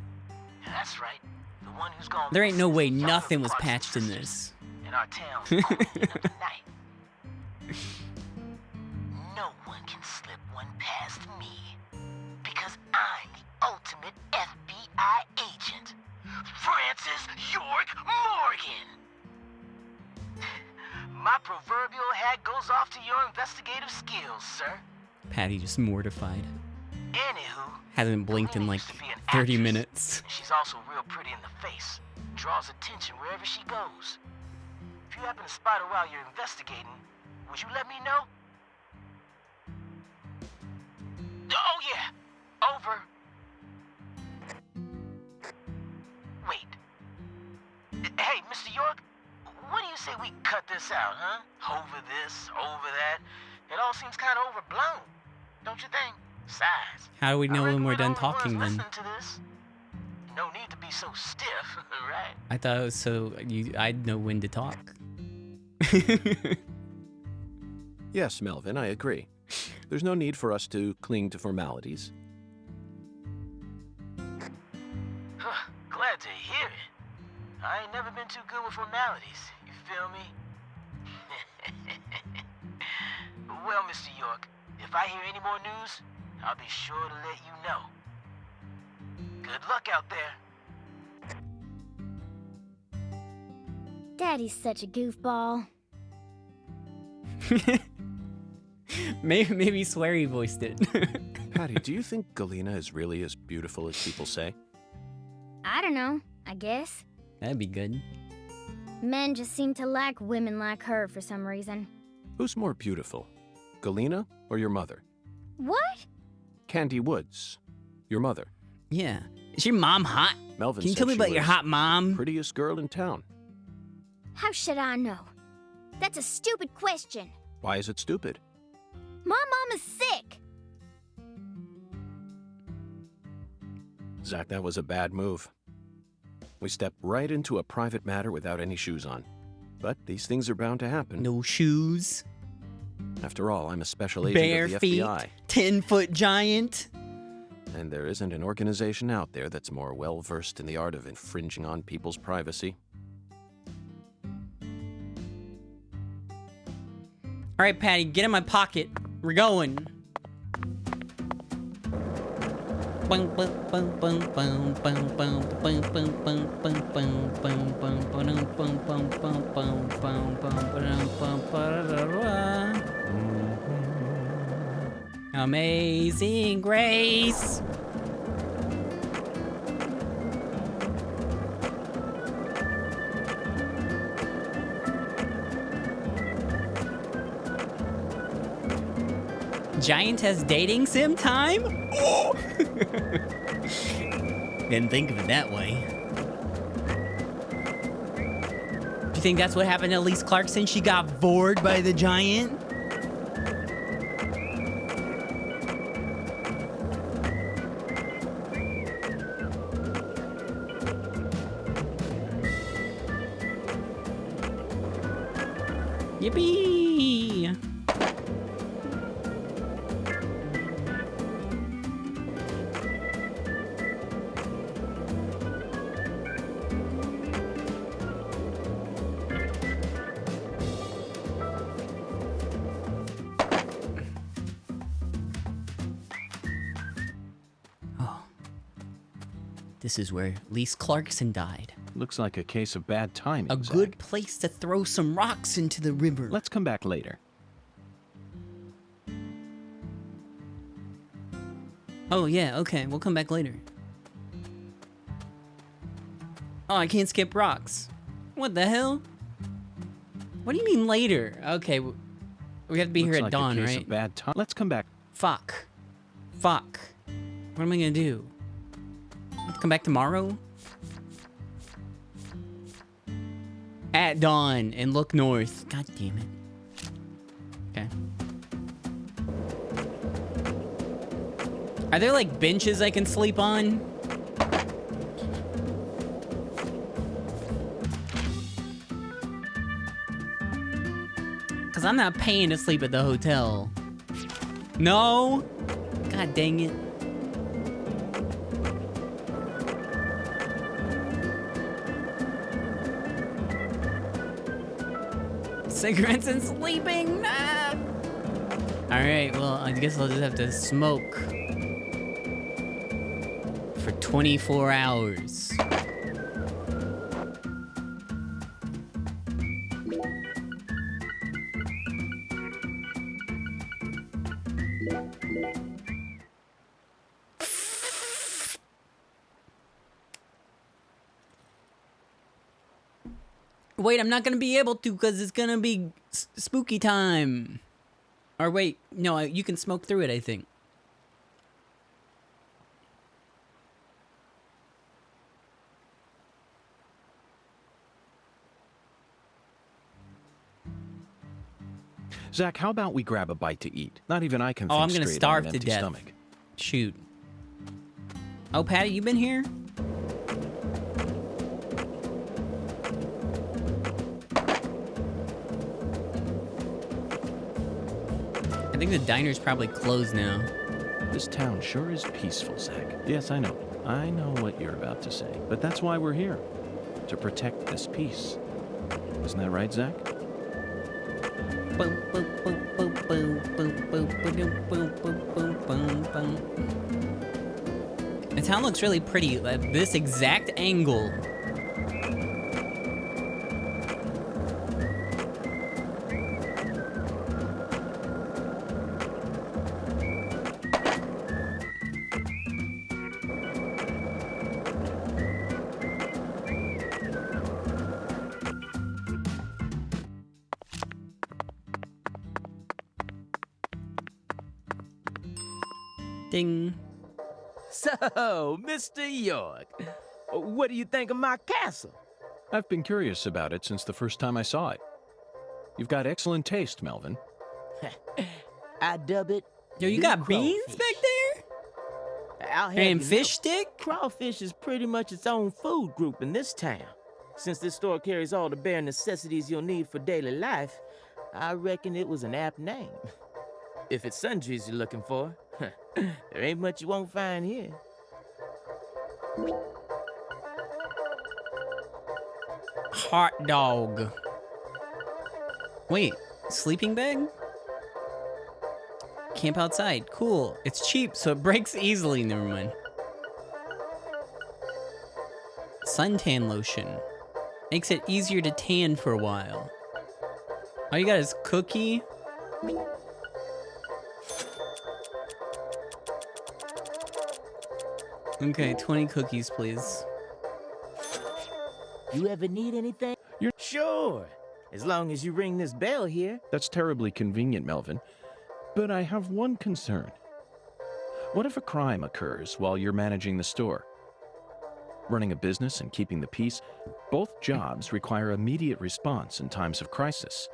that's right. The one who's gone There ain't no way missing nothing was Clarkson's patched in sisters this. in our town's cleaning up tonight. No one can slip one past me because I'm the ultimate FBI agent, Francis York Morgan. My proverbial hat goes off to your investigative skills, sir. Patty just mortified. Anywho, Hasn't blinked in like 30 minutes. she's also real pretty in the face. Draws attention wherever she goes. If you happen to spot her while you're investigating, would you let me know? Oh yeah, over. Wait. Hey, Mr. York, what do you say we cut this out, huh? Over this, over that. It all seems kind of overblown, don't you think? Besides, How do we know when we're done the only ones talking then? listening to this. No need to be so stiff, right? I thought it was so I'd know when to talk. Yes, Melvin, I agree. There's no need for us to cling to formalities. Glad to hear it. I ain't never been too good with formalities, you feel me? Well, Mr. York, if I hear any more news, I'll be sure to let you know. Good luck out there. Daddy's such a goofball. maybe Sweary voiced it. Patty, do you think Galena is really as beautiful as people say? I don't know, I guess. That'd be good. Men just seem to like women like her for some reason. Who's more beautiful, Galena or your mother? What? Candy Woods, your mother. Yeah. Is your mom hot? Melvin Can you said tell me she about your was hot mom? Prettiest girl in town. How should I know? That's a stupid question. Why is it stupid? My mom is sick. Zach, that was a bad move. We stepped right into a private matter without any shoes on. But these things are bound to happen. No shoes. After all, I'm a special agent Bare of the feet. FBI. 10-foot giant. And there isn't an organization out there that's more well-versed in the art of infringing on people's privacy. All right, Patty, get in my pocket. We're going. Amazing Grace. Giant has dating sim time? Oh! Didn't think of it that way. Do you think that's what happened to Elise Clarkson? She got bored by the giant? Yippee! This is where Elise Clarkson died. Looks like a case of bad timing. A good place to throw some rocks into the river. Let's come back later. Oh, yeah, okay. We'll come back later. Oh, I can't skip rocks. What the hell? What do you mean later? Okay, we have to be here at dawn, right? Of bad time. Let's come back. Fuck. Fuck. What am I gonna do? Come back tomorrow? At dawn and look north. God damn it. Okay. Are there like benches I can sleep on? Cause I'm not paying to sleep at the hotel. No? God dang it. Cigarettes and sleeping? Nah. Alright, well, I guess I'll just have to smoke for 24 hours. Wait, I'm not gonna be able to because it's gonna be spooky time. Or wait, no, you can smoke through it, I think. Zach, how about we grab a bite to eat? Not even I can think I'm gonna straight starve on an to empty death. stomach. Shoot. Oh, Patty, you been here? I think the diner's probably closed now. This town sure is peaceful, Zach. Yes, I know. I know what you're about to say. But that's why we're here. To protect this peace. Isn't that right, Zach? The town looks really pretty at this exact angle. Ding. So, Mr. York, what do you think of my castle? I've been curious about it since the first time I saw it. You've got excellent taste, Melvin. I dub it. Yo, you the got beans crawfish. back there? I'll have And you fish know, stick? Crawfish is pretty much its own food group in this town. Since this store carries all the bare necessities you'll need for daily life, I reckon it was an apt name. If it's sundries you're looking for, there ain't much you won't find here. Hot dog. Wait, sleeping bag? Camp outside. Cool. It's cheap, so it breaks easily. Never mind. Suntan lotion. Makes it easier to tan for a while. All you got is cookie. Okay, 20 cookies, please. You ever need anything? Sure, as long as you ring this bell here. That's terribly convenient, Melvin. But I have one concern. What if a crime occurs while you're managing the store? Running a business and keeping the peace, both jobs require immediate response in times of crisis.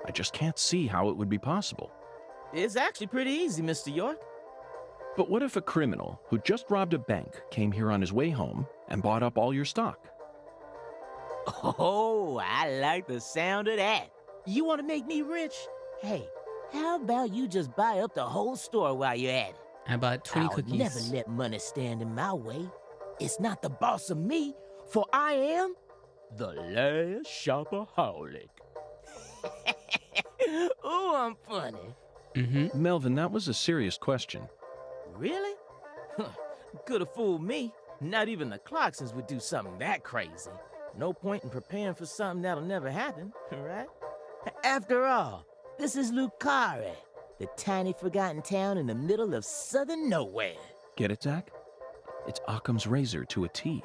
I just can't see how it would be possible. It's actually pretty easy, Mr. York. But what if a criminal who just robbed a bank came here on his way home and bought up all your stock? Oh, I like the sound of that. You want to make me rich? Hey, how about you just buy up the whole store while you're at it? I bought 20 cookies. I'll never let money stand in my way. It's not the boss of me, for I am the last shopaholic. Ooh, I'm funny. Melvin, that was a serious question. Really? Could have fooled me. Not even the Clarksons would do something that crazy. No point in preparing for something that'll never happen, right? After all, this is Lucari. The tiny forgotten town in the middle of southern nowhere. Get it, Zach? It's Occam's razor to a T.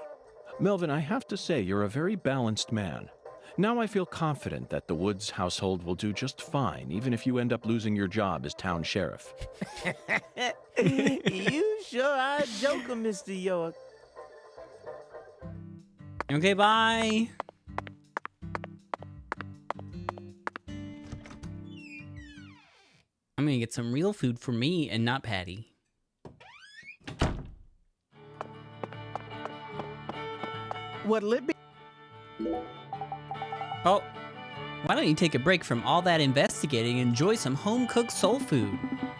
Melvin, I have to say, you're a very balanced man. Now I feel confident that the Woods household will do just fine, even if you end up losing your job as town sheriff. You sure are a joker, Mr. York. Okay, bye. I'm gonna get some real food for me and not Patty. What'll it be? Oh, why don't you take a break from all that investigating and enjoy some home-cooked soul food?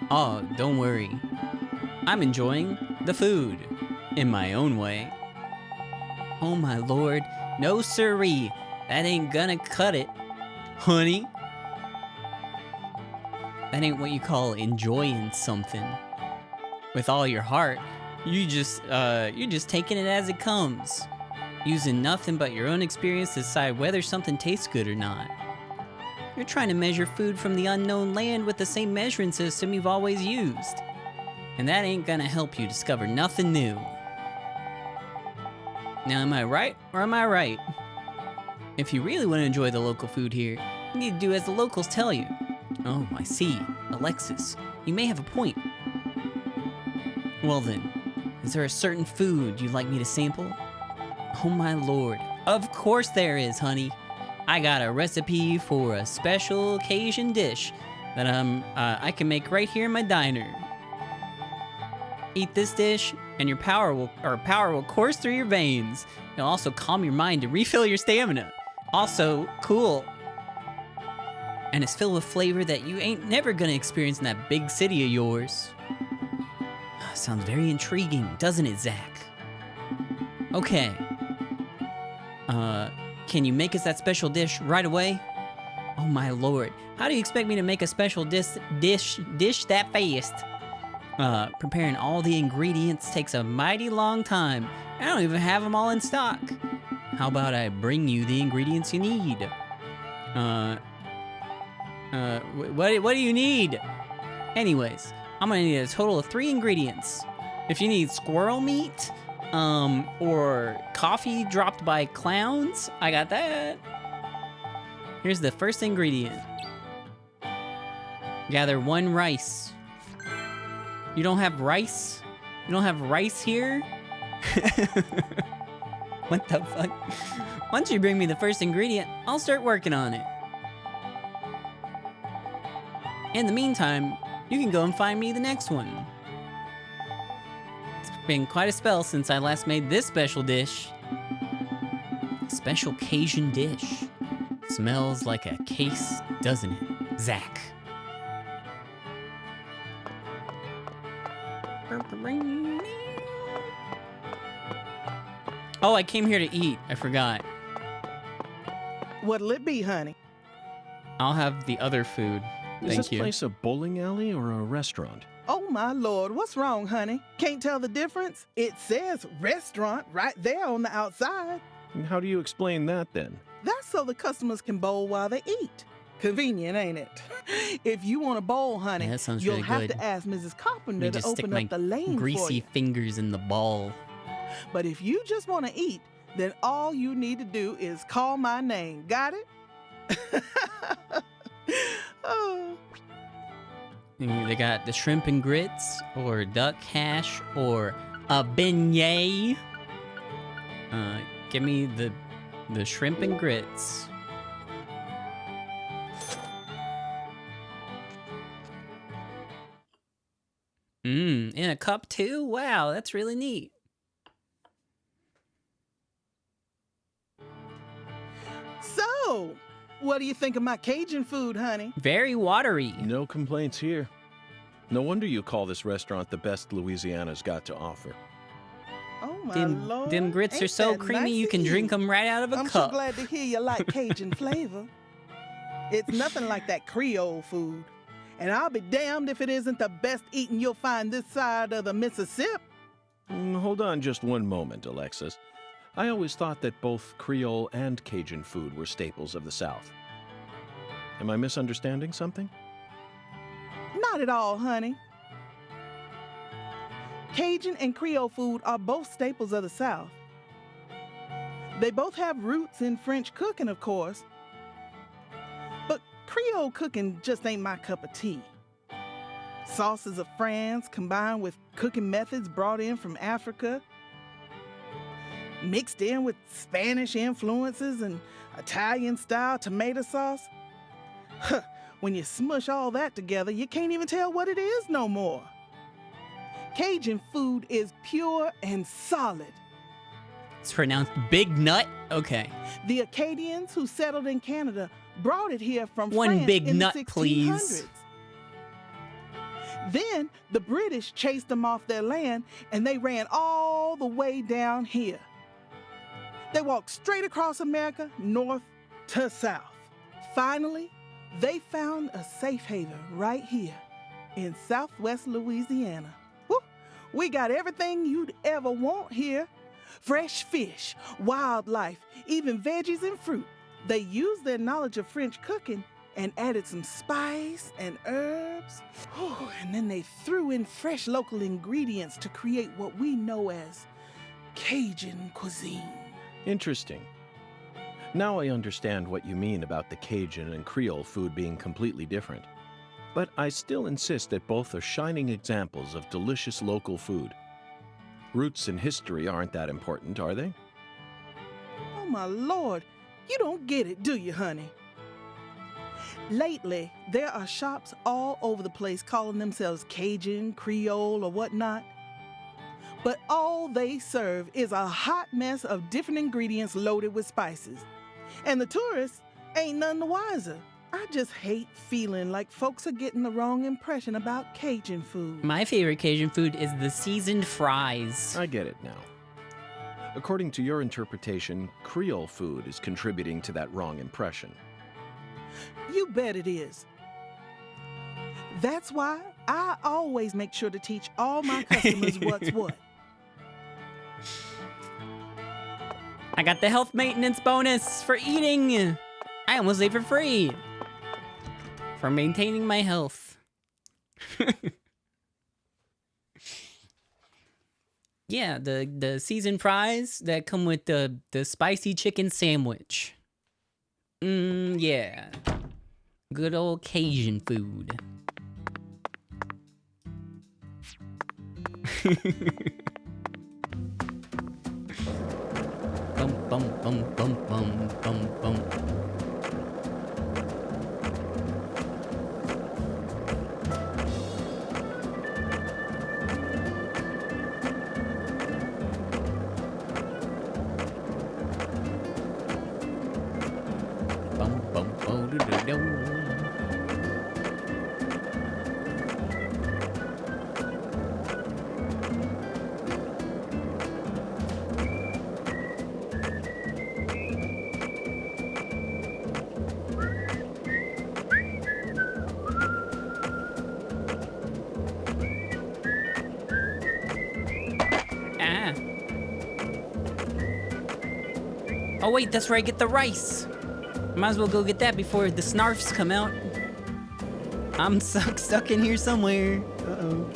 Oh, don't worry. I'm enjoying the food in my own way. Oh my lord, no siree. That ain't gonna cut it, honey. That ain't what you call enjoying something with all your heart. You're just taking it as it comes, using nothing but your own experience to decide whether something tastes good or not. You're trying to measure food from the unknown land with the same measuring system you've always used, and that ain't gonna help you discover nothing new. Now, am I right or am I right? If you really want to enjoy the local food here, you need to do as the locals tell you. Oh, I see. Alexis, you may have a point. Well then, is there a certain food you'd like me to sample? Oh my lord, of course there is, honey. I got a recipe for a special Cajun dish that I can make right here in my diner. Eat this dish, and your power will course through your veins. It'll also calm your mind to refill your stamina. Also, cool. And it's filled with flavor that you ain't never gonna experience in that big city of yours. Sounds very intriguing, doesn't it, Zach? Okay. Can you make us that special dish right away? Oh my lord, how do you expect me to make a special dish that fast? Preparing all the ingredients takes a mighty long time. I don't even have them all in stock. How about I bring you the ingredients you need? What do you need? Anyways, I'm gonna need a total of 3 ingredients. If you need squirrel meat, or coffee dropped by clowns, I got that. Here's the first ingredient. Gather 1 rice. You don't have rice? You don't have rice here? What the fuck? Once you bring me the first ingredient, I'll start working on it. In the meantime, you can go and find me the next one. It's been quite a spell since I last made this special dish. Special Cajun dish. Smells like a case, doesn't it, Zach? Oh, I came here to eat. I forgot. What'll it be, honey? I'll have the other food. Is Thank this you. place a bowling alley or a restaurant? Oh my lord, what's wrong, honey? Can't tell the difference? It says restaurant right there on the outside. And how do you explain that then? That's so the customers can bowl while they eat. Convenient, ain't it? If you want a bowl, honey, Yeah, that sounds you'll really have good. to ask Mrs. Let Carpenter me to just stick open my up the lane for greasy you. fingers in the ball. But if you just want to eat, then all you need to do is call my name. Got it? Oh. They got the shrimp and grits, or duck hash, or a beignet. Give me the shrimp and grits. In a cup too? Wow, that's really neat. So, what do you think of my Cajun food, honey? Very watery. No complaints here. No wonder you call this restaurant the best Louisiana's got to offer. Oh my lord. Them grits are Ain't so that creamy nice you of can drink them right out of a I'm cup. so glad to hear you like Cajun flavor. It's nothing like that Creole food. And I'll be damned if it isn't the best eating you'll find this side of the Mississippi. Hold on just one moment, Alexis. I always thought that both Creole and Cajun food were staples of the South. Am I misunderstanding something? Not at all, honey. Cajun and Creole food are both staples of the South. They both have roots in French cooking, of course. But Creole cooking just ain't my cup of tea. Sauces of France combined with cooking methods brought in from Africa, mixed in with Spanish influences and Italian-style tomato sauce. Huh, when you smush all that together, you can't even tell what it is no more. Cajun food is pure and solid. It's pronounced Big Nut? Okay. The Acadians who settled in Canada brought it here from One France big in nut, the 1600s. please. Then the British chased them off their land and they ran all the way down here. They walked straight across America, north to south. Finally, they found a safe haven right here in southwest Louisiana. Woo! We got everything you'd ever want here. Fresh fish, wildlife, even veggies and fruit. They used their knowledge of French cooking and added some spice and herbs. Whew, and then they threw in fresh local ingredients to create what we know as Cajun cuisine. Interesting. Now I understand what you mean about the Cajun and Creole food being completely different. But I still insist that both are shining examples of delicious local food. Roots and history aren't that important, are they? Oh my Lord, you don't get it, do you, honey? Lately, there are shops all over the place calling themselves Cajun, Creole, or whatnot. But all they serve is a hot mess of different ingredients loaded with spices. And the tourists ain't none the wiser. I just hate feeling like folks are getting the wrong impression about Cajun food. My favorite Cajun food is the seasoned fries. I get it now. According to your interpretation, Creole food is contributing to that wrong impression. You bet it is. That's why I always make sure to teach all my customers what's what. I got the health maintenance bonus for eating. I almost ate for free. For maintaining my health. Yeah, the seasoned fries that come with the spicy chicken sandwich. Yeah. Good old Cajun food. Bum bum bum bum bum bum bum. Oh wait, that's where I get the rice. Might as well go get that before the snarfs come out. I'm stuck in here somewhere. Uh-oh.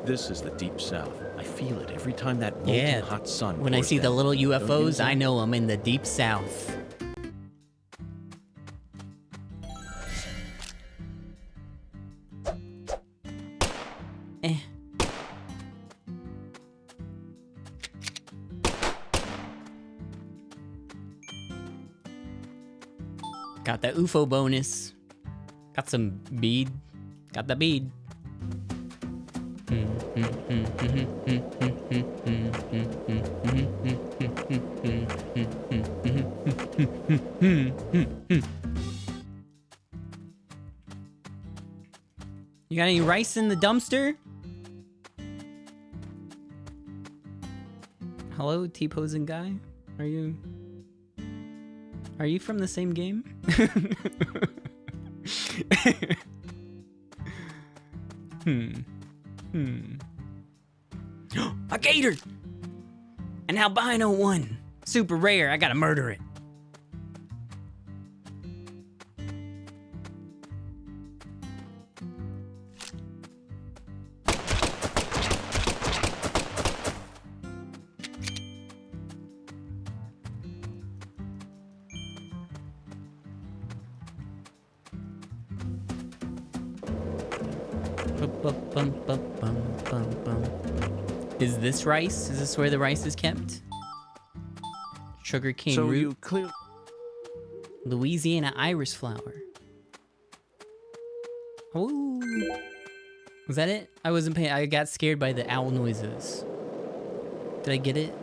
This is the Deep South. I feel it every time that molten hot sun When I pours see the down. little Don't you, UFOs, I Zach? know I'm in the Deep South. Got the UFO bonus. Got some bead. Got the bead. You got any rice in the dumpster? Hello, T-posing guy? Are you from the same game? A gator! An albino one! Super rare, I gotta murder it. Is this rice? Is this where the rice is kept? Sugarcane root. You clear. Louisiana iris flower. Oh, was that it? I wasn't paying. I got scared by the owl noises. Did I get it?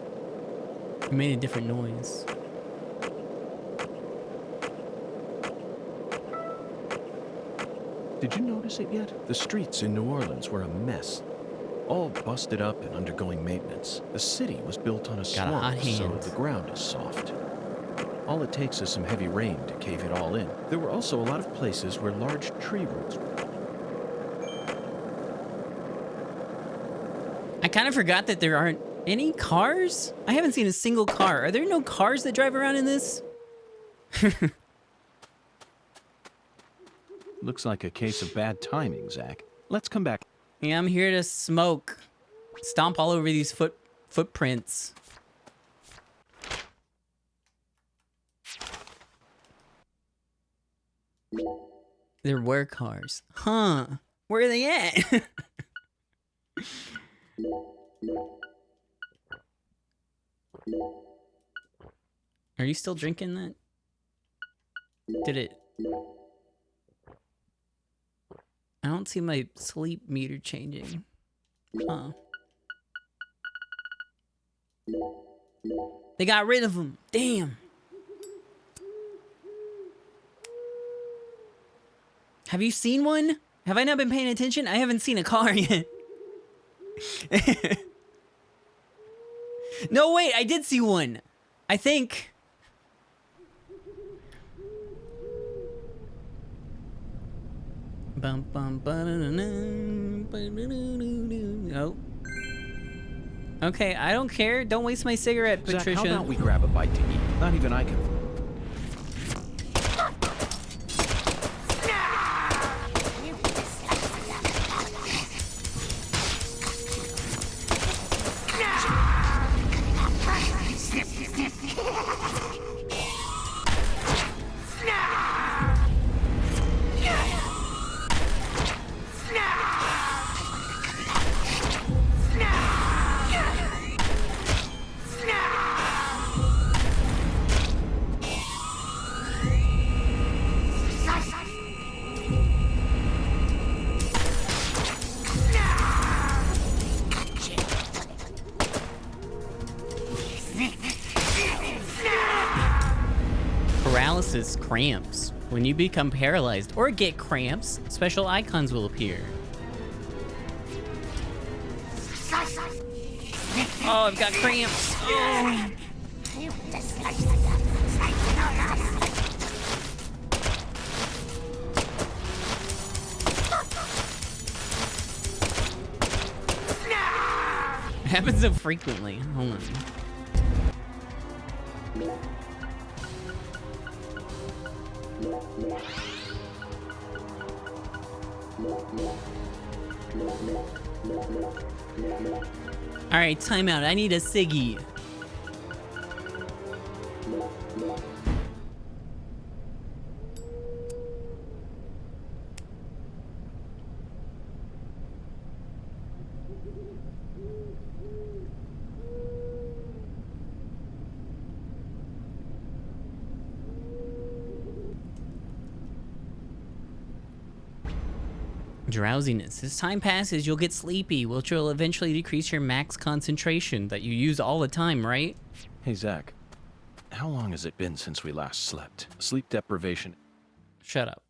It made a different noise. Did you notice it yet? The streets in New Orleans were a mess. All busted up and undergoing maintenance. The city was built on a swamp, so the ground is soft. All it takes is some heavy rain to cave it all in. There were also a lot of places where large tree roots were. I kind of forgot that there aren't any cars. I haven't seen a single car. Are there no cars that drive around in this? Looks like a case of bad timing, Zach. Let's come back. Yeah, I'm here to smoke. Stomp all over these footprints. There were cars. Huh. Where are they at? Are you still drinking that? Did it... I don't see my sleep meter changing. Huh. They got rid of him. Damn. Have you seen one? Have I not been paying attention? I haven't seen a car yet. No, wait, I did see one. I think. Oh. Okay, I don't care. Don't waste my cigarette, Patricia. Zach, how about we grab a bite to eat? Not even I can. Paralysis cramps. When you become paralyzed or get cramps, special icons will appear. Oh, I've got cramps. Oh. It happens so frequently. Hold on. All right, time out. I need a ciggy. Drowsiness. As time passes, you'll get sleepy, which will eventually decrease your max concentration that you use all the time, right? Hey, Zach. How long has it been since we last slept? Sleep deprivation. Shut up.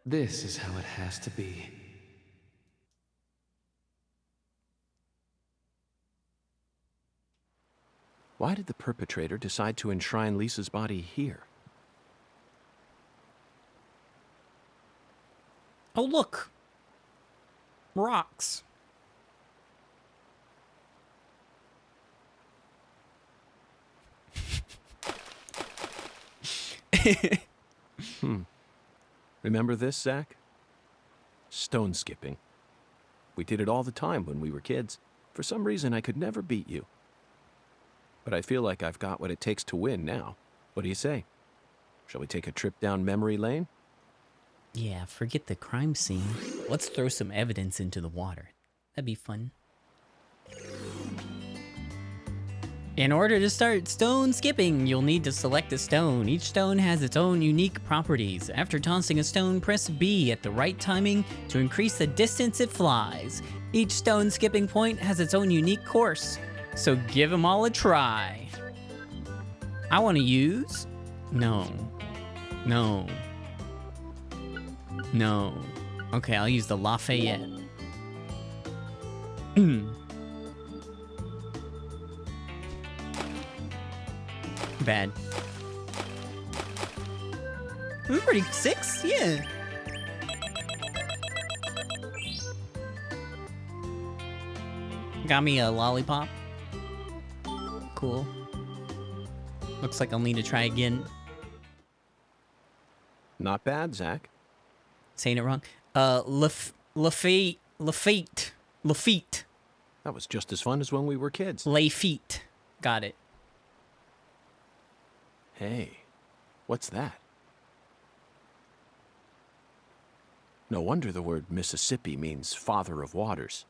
This is how it has to be. Why did the perpetrator decide to enshrine Lisa's body here? Oh, look. Rocks. Remember this, Zach? Stone skipping. We did it all the time when we were kids. For some reason, I could never beat you. But I feel like I've got what it takes to win now. What do you say? Shall we take a trip down memory lane? Yeah, forget the crime scene. Let's throw some evidence into the water. That'd be fun. In order to start stone skipping, you'll need to select a stone. Each stone has its own unique properties. After tossing a stone, press B at the right timing to increase the distance it flies. Each stone skipping point has its own unique course, so give them all a try. I want to use... No. No. No. Okay, I'll use the Lafayette. Bad. We're pretty 6, yeah. Got me a lollipop. Cool. Looks like I'll need to try again. Not bad, Zach. Saying it wrong. Lafitte. That was just as fun as when we were kids. Lafitte. Got it. Hey, what's that? No wonder the word Mississippi means father of waters.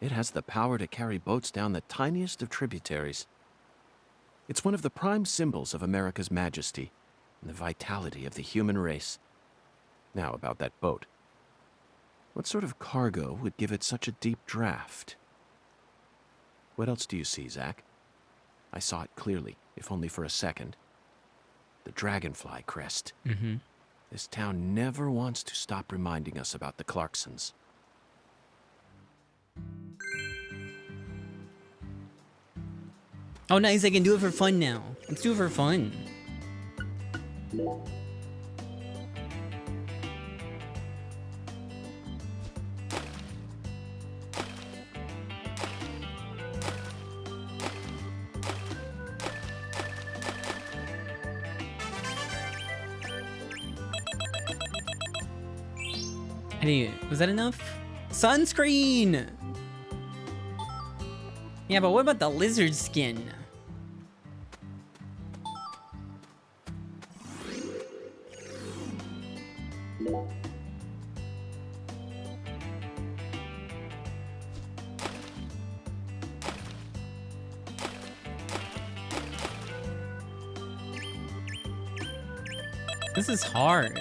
It has the power to carry boats down the tiniest of tributaries. It's one of the prime symbols of America's majesty and the vitality of the human race. Now about that boat. What sort of cargo would give it such a deep draft? What else do you see, Zach? I saw it clearly, if only for a second. The dragonfly crest. Mm-hmm. This town never wants to stop reminding us about the Clarksons. Oh, nice. I can do it for fun now. Let's do it for fun. Was that enough? Sunscreen! Yeah, but what about the lizard skin? This is hard.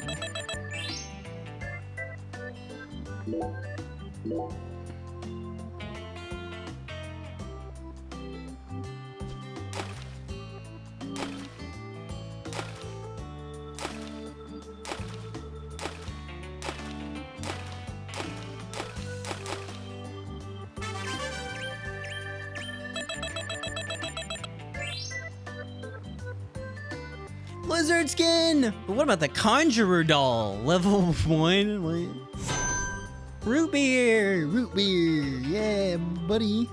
Lizard skin! But what about the Conjurer doll? Level 1? What? Root beer! Root beer! Yeah, buddy.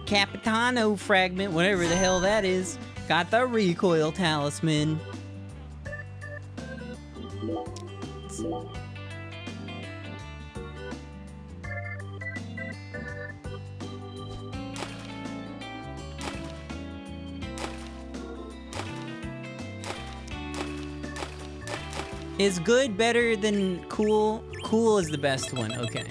Capitano fragment, whatever the hell that is. Got the recoil talisman. Is good better than cool? Cool is the best one, okay.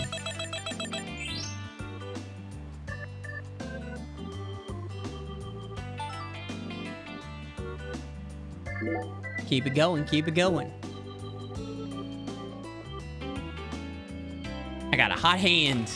Keep it going, keep it going. I got a hot hand.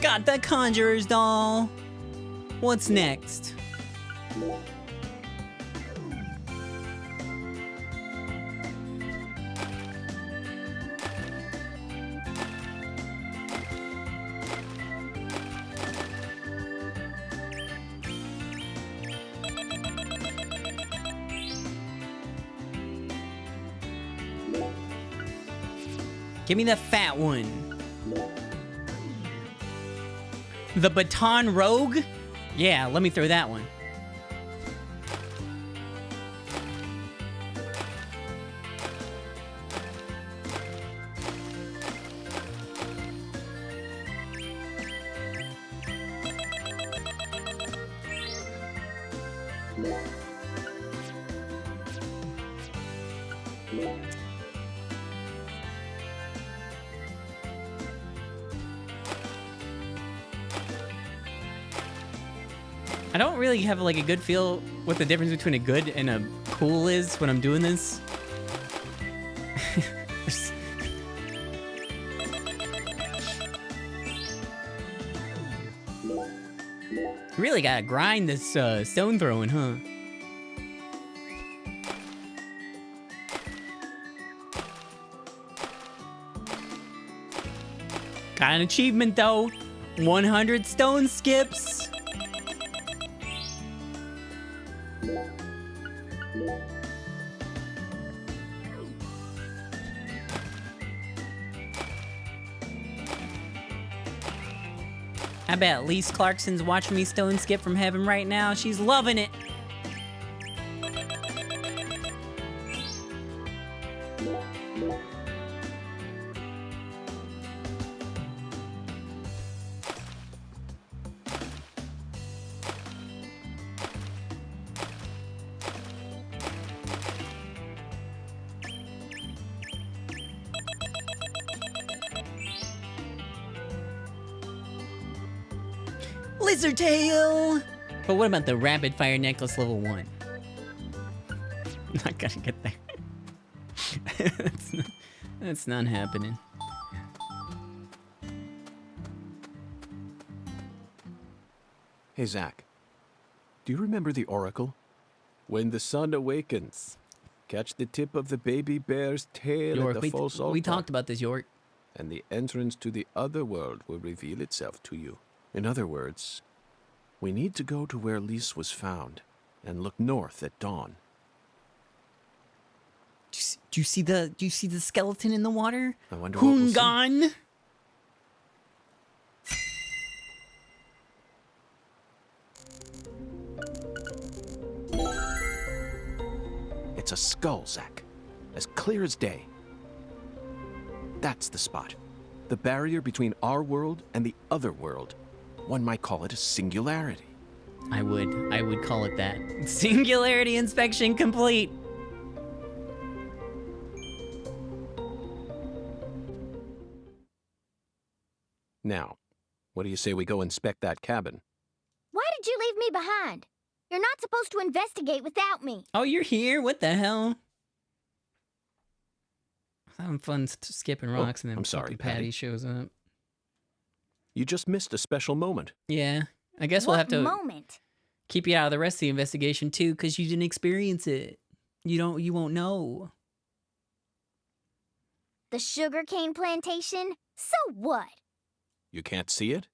Got the Conjurer's doll. What's next? Give me the fat one. The Baton Rogue? Yeah, let me throw that one. I don't really have like a good feel what the difference between a good and a cool is when I'm doing this. Really gotta grind this stone throwing, huh? Got an achievement though. 100 stone skips. I bet Lise Clarkson's watching me stone skip from heaven right now. She's loving it. Lizard tail! But what about the rapid fire necklace level 1? I gotta get there. that's not happening. Hey, Zach. Do you remember the Oracle? When the sun awakens, catch the tip of the baby bear's tail York, at the false altar. we talked about this, York. And the entrance to the other world will reveal itself to you. In other words, we need to go to where Lise was found and look north at dawn. Do you see the skeleton in the water? I wonder what we'll see. Hungan! It's a skull, Zach. As clear as day. That's the spot. The barrier between our world and the other world. One might call it a singularity. I would call it that. Singularity inspection complete. Now, what do you say we go inspect that cabin? Why did you leave me behind? You're not supposed to investigate without me. Oh, you're here? What the hell? Having fun skipping rocks and then I'm sorry, Patty shows up. You just missed a special moment. Yeah, I guess we'll have to moment? keep you out of the rest of the investigation too, because you didn't experience it. You won't know. The sugarcane plantation? So what? You can't see it?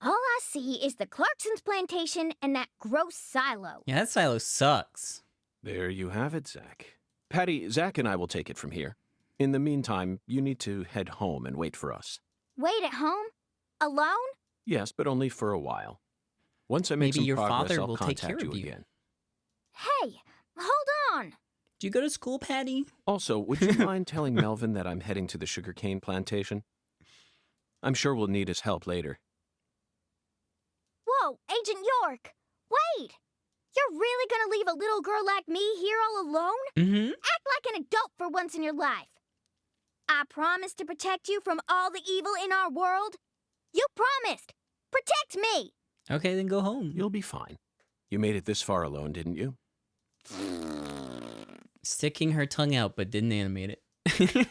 All I see is the Clarkson's plantation and that gross silo. Yeah, that silo sucks. There you have it, Zach. Patty, Zach and I will take it from here. In the meantime, you need to head home and wait for us. Wait at home? Alone? Yes, but only for a while. Once I make Maybe some your progress, father I'll will take contact care you of you. again. Hey, hold on. Do you go to school, Patty? Also, would you mind telling Melvin that I'm heading to the sugarcane plantation? I'm sure we'll need his help later. Whoa, Agent York! Wait! You're really gonna leave a little girl like me here all alone? Mm-hmm. Act like an adult for once in your life. I promised to protect you from all the evil in our world. You promised! Protect me! Okay, then go home. You'll be fine. You made it this far alone, didn't you? Sticking her tongue out, but didn't animate it.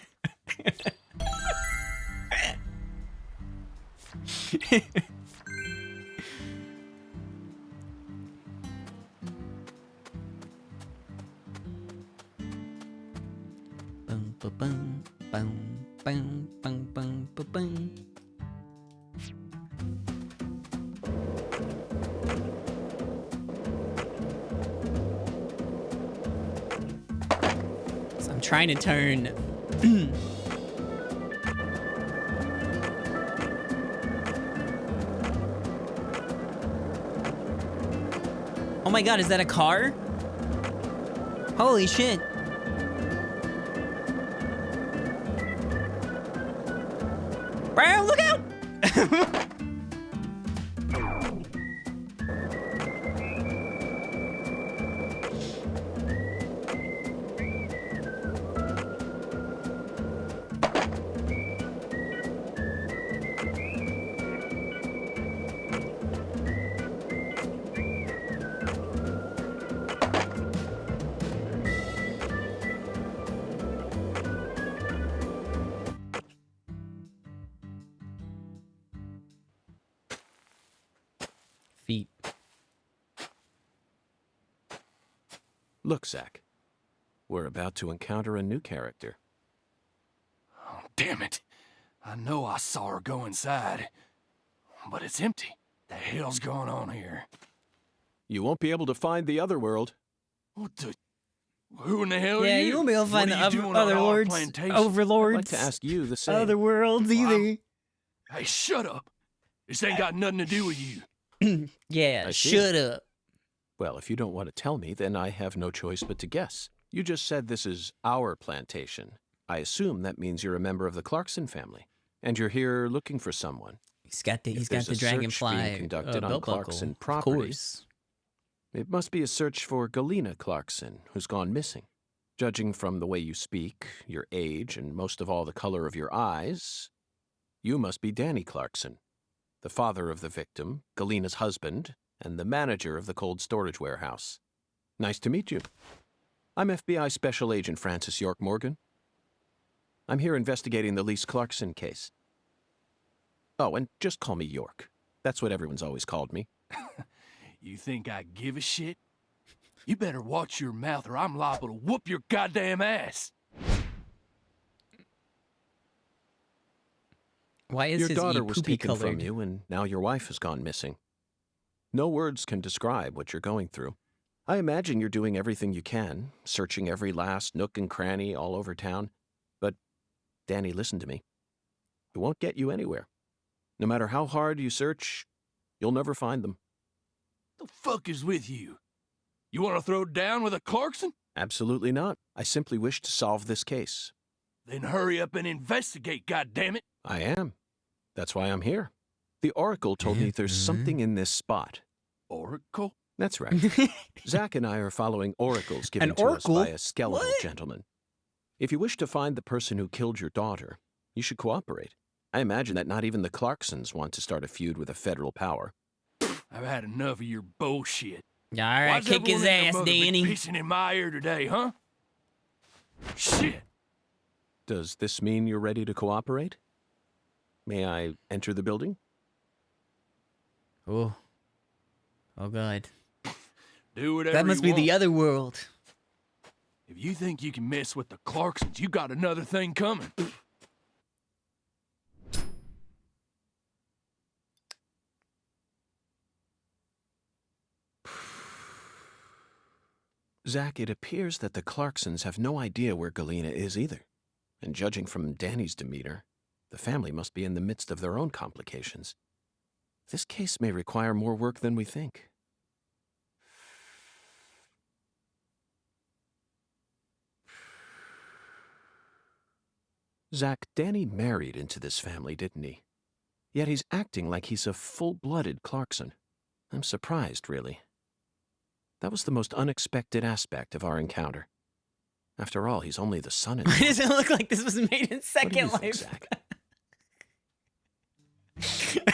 Bum, ba, bum, bum, bum, bum, bum, ba, bum. So I'm trying to turn. Oh my god, is that a car? Holy shit. Brown, look out! Feet. Look, Zach. We're about to encounter a new character. Oh, damn it. I know I saw her go inside, but it's empty. The hell's going on here? You won't be able to find the other world. What the... Who in the hell are Yeah, you? you won't be able to find What the are you doing on other our lords, plantation? overlords. I'd like to ask you the same. Other worlds either. Hey, shut up. This ain't got nothing to do with you. Yeah, I see. shut up. Well, if you don't want to tell me, then I have no choice but to guess. You just said this is our plantation. I assume that means you're a member of the Clarkson family, and you're here looking for someone. He's got the If there's a search dragonfly being conducted on belt Clarkson buckle, property. of course. It must be a search for Galena Clarkson, who's gone missing. Judging from the way you speak, your age, and most of all the color of your eyes, you must be Danny Clarkson, the father of the victim, Galena's husband, and the manager of the cold storage warehouse. Nice to meet you. I'm FBI Special Agent Francis York Morgan. I'm here investigating the Lise Clarkson case. Oh, and just call me York. That's what everyone's always called me. You think I give a shit? You better watch your mouth or I'm liable to whoop your goddamn ass. Why is Your his daughter E was poopy taken colored? from you, and now your wife has gone missing. No words can describe what you're going through. I imagine you're doing everything you can, searching every last nook and cranny all over town. But, Danny, listen to me. It won't get you anywhere. No matter how hard you search, you'll never find them. The fuck is with you? You want to throw down with a Clarkson? Absolutely not. I simply wish to solve this case. Then hurry up and investigate, goddammit. I am. That's why I'm here. The Oracle told me there's something in this spot. Oracle? That's right. Zach and I are following oracles given An to oracle? us by a skeletal What? gentleman. If you wish to find the person who killed your daughter, you should cooperate. I imagine that not even the Clarksons want to start a feud with a federal power. I've had enough of your bullshit. All right, Why's kick his everyone and their ass, mother been Danny. pissing in my ear today, huh? Shit. Does this mean you're ready to cooperate? May I enter the building? Oh. Oh, God. Do whatever That must you be the want. other world. If you think you can mess with the Clarksons, you got another thing coming. Zach, it appears that the Clarksons have no idea where Galena is either. And judging from Danny's demeanor, the family must be in the midst of their own complications. This case may require more work than we think. Zach, Danny married into this family, didn't he? Yet he's acting like he's a full-blooded Clarkson. I'm surprised, really. That was the most unexpected aspect of our encounter. After all, he's only the son-in-law. Why does it look like this was made in Second What do you Life? think,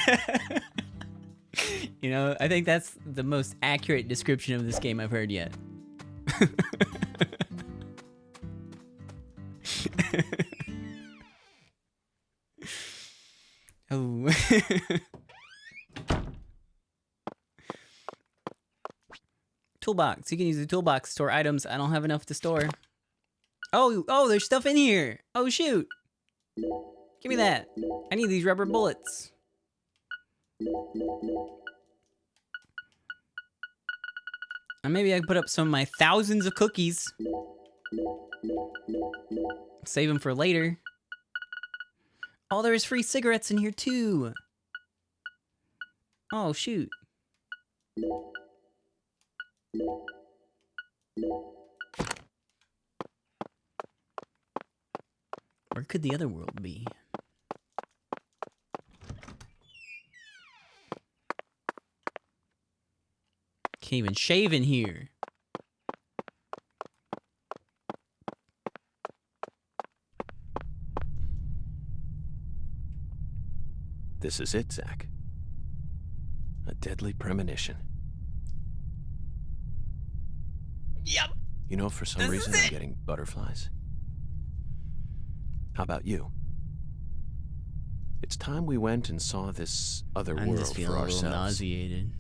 Zach? You know, I think that's the most accurate description of this game I've heard yet. Oh. Toolbox. You can use the toolbox to store items. I don't have enough to store. Oh, there's stuff in here. Oh, shoot. Give me that. I need these rubber bullets. And maybe I can put up some of my thousands of cookies. Save them for later. Oh, there's free cigarettes in here too. Oh, shoot. Where could the other world be? Can't even shave in here. This is it, Zach. A deadly premonition. Yep. You know, for some reason I'm getting butterflies. How about you? It's time we went and saw this other I'm world just feeling for a little ourselves. nauseated.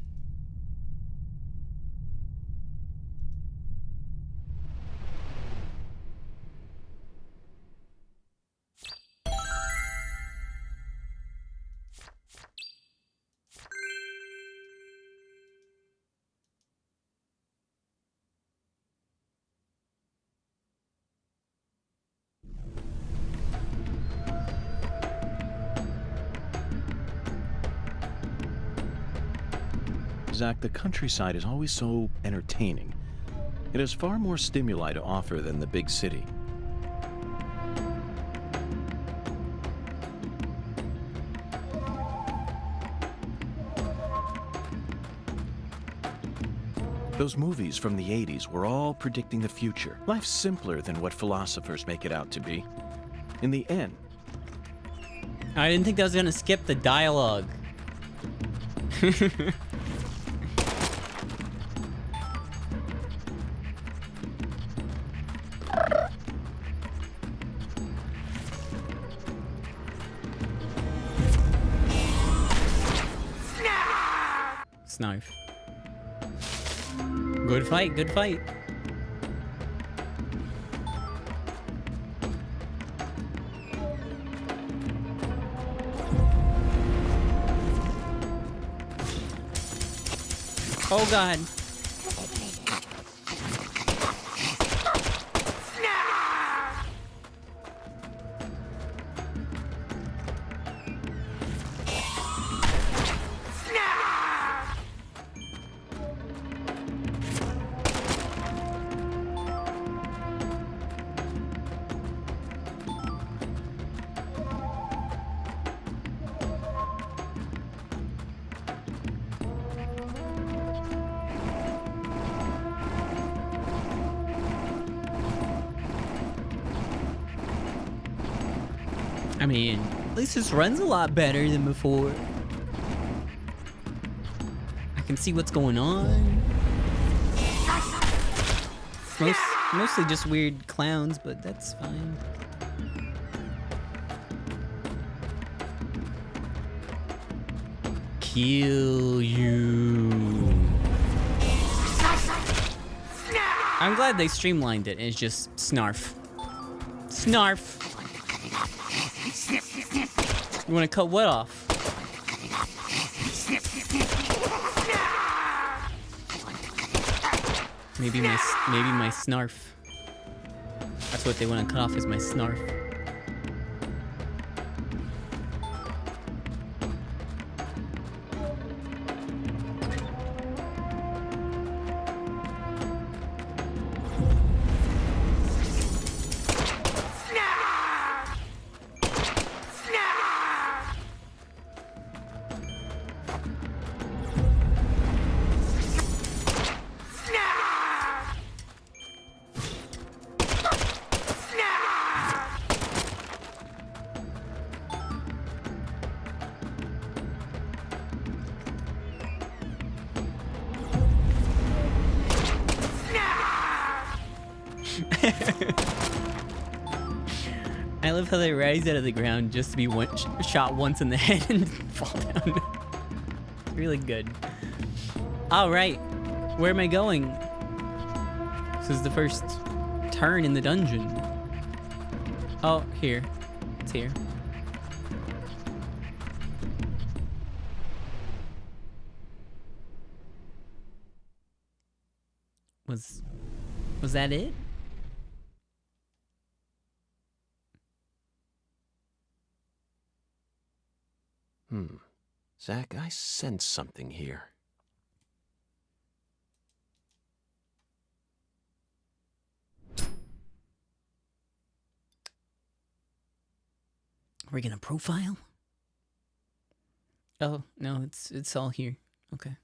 Zach, the countryside is always so entertaining. It has far more stimuli to offer than the big city. Those movies from the 80s were all predicting the future. Life's simpler than what philosophers make it out to be. In the end, I didn't think I was gonna skip the dialogue. Knife. Good fight, good fight. Oh God. I mean, at least this runs a lot better than before. I can see what's going on. Mostly just weird clowns, but that's fine. Kill you. I'm glad they streamlined it and it's just snarf. Snarf. You want to cut what off? Maybe my snarf. That's what they want to cut off, is my snarf. I love how they rise out of the ground just to be shot once in the head and fall down. Really good. All right, where am I going? This is the first turn in the dungeon. Oh, here. It's here. Was that it? Zach, I sense something here. Are we gonna profile? Oh, no, it's all here. Okay.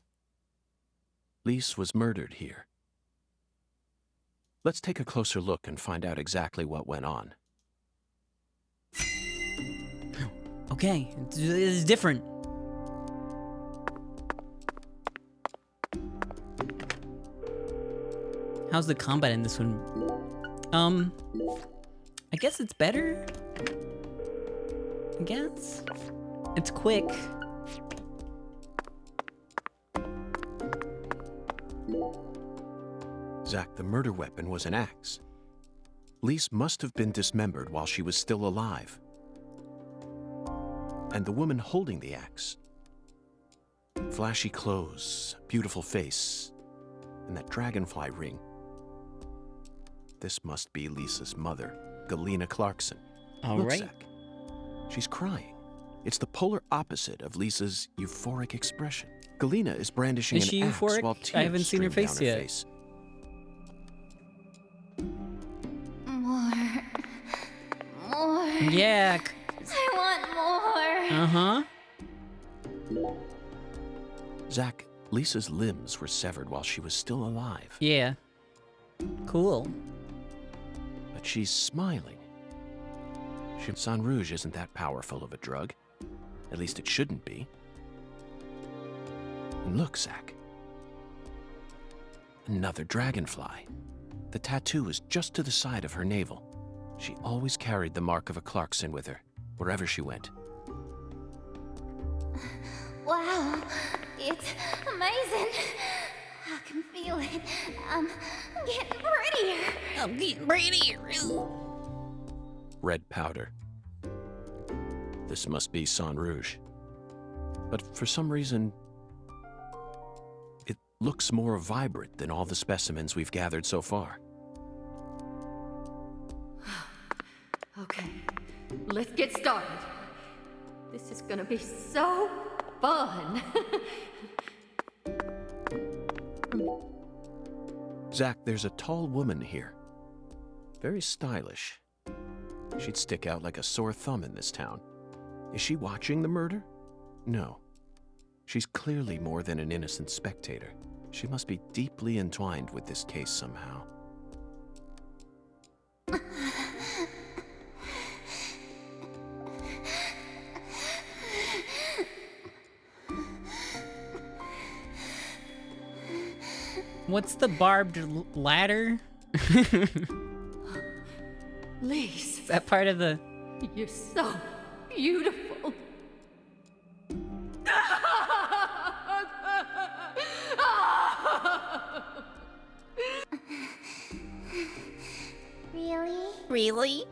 Lise was murdered here. Let's take a closer look and find out exactly what went on. Okay, it's different. How's the combat in this one? I guess it's better? I guess? It's quick. Zach, the murder weapon was an axe. Lise must have been dismembered while she was still alive. And the woman holding the axe. Flashy clothes, beautiful face, and that dragonfly ring. This must be Lisa's mother, Galena Clarkson. Look, right. Zach. She's crying. It's the polar opposite of Lisa's euphoric expression. Galena is brandishing Is she an axe euphoric? while tears I haven't seen her stream face down yet. face. More. Yeah. I want more. Uh-huh. Zach, Lisa's limbs were severed while she was still alive. Yeah. Cool. But she's smiling. Sang Rouge isn't that powerful of a drug. At least it shouldn't be. And look, Zach. Another dragonfly. The tattoo is just to the side of her navel. She always carried the mark of a Clarkson with her, wherever she went. Wow, it's amazing. I can feel it. I'm getting prettier. I'm getting prettier. Red powder. This must be Sang Rouge. But for some reason, it looks more vibrant than all the specimens we've gathered so far. Okay, let's get started. This is gonna be so fun. Zach, there's a tall woman here. Very stylish. She'd stick out like a sore thumb in this town. Is she watching the murder? No. She's clearly more than an innocent spectator. She must be deeply entwined with this case somehow. What's the barbed ladder? Lise. Is that part of the... You're so beautiful. Really? Really?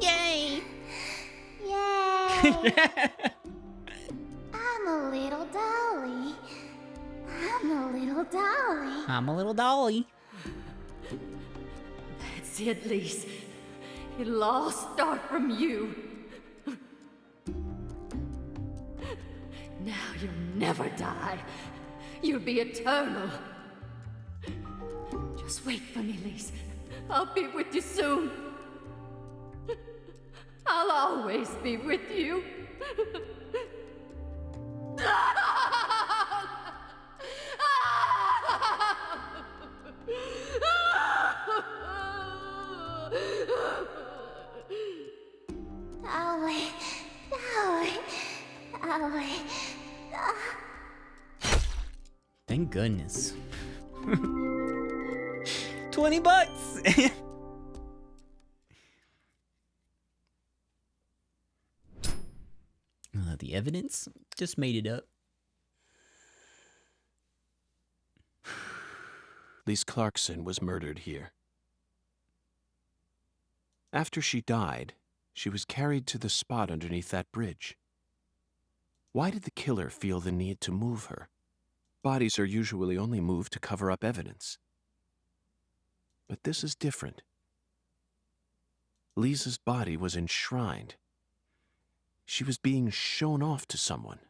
Yay! Yay! I'm a little dolly. I'm a little dolly. I'm a little dolly. That's it, Lise. It'll all start from you. Now you'll never die. You'll be eternal. Just wait for me, Lise. I'll be with you soon. I'll always be with you. Dolly, dolly, dolly. Thank goodness. $20. not the evidence. Just made it up. Lise Clarkson was murdered here. After she died, she was carried to the spot underneath that bridge. Why did the killer feel the need to move her? Bodies are usually only moved to cover up evidence. But this is different. Lisa's body was enshrined. She was being shown off to someone.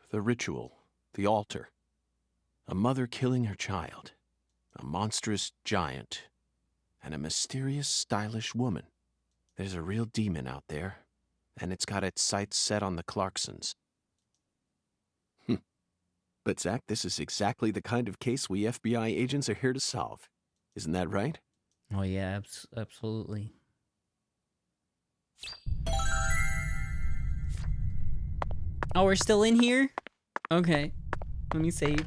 The ritual, the altar, a mother killing her child, a monstrous giant, and a mysterious, stylish woman. There's a real demon out there, and it's got its sights set on the Clarksons. But Zach, this is exactly the kind of case we FBI agents are here to solve. Isn't that right? Oh yeah, absolutely. Oh, we're still in here? Okay. Let me save.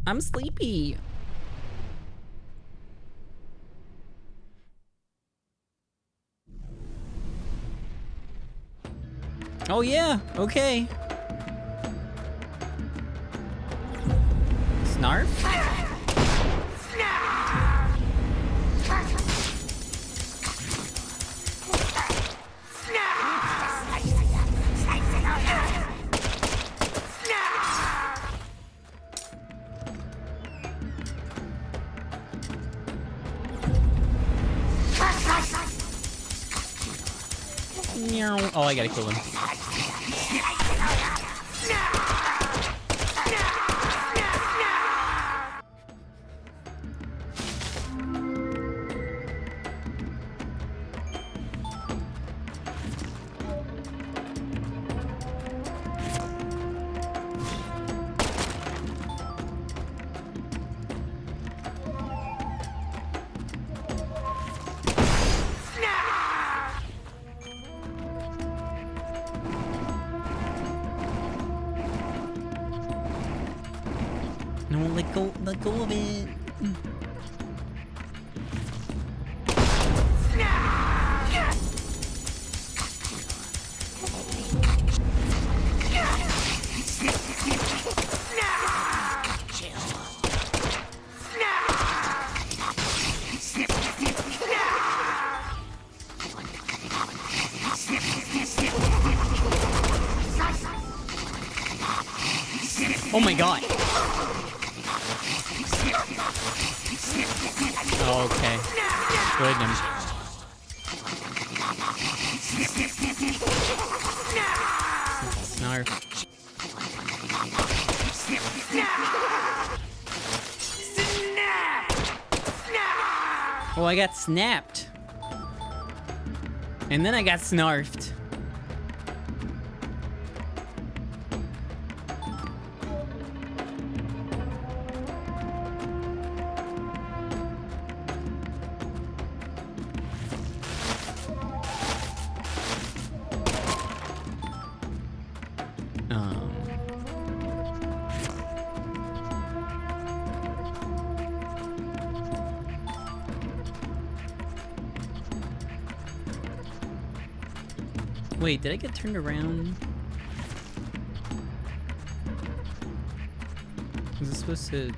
I'm sleepy. Oh yeah, okay. Snarf? Oh, I gotta kill him. No, let go of it. Oh my god. Okay. Good. Snarf. Oh, I got snapped. And then I got snarfed. Wait, did I get turned around? Was it supposed to...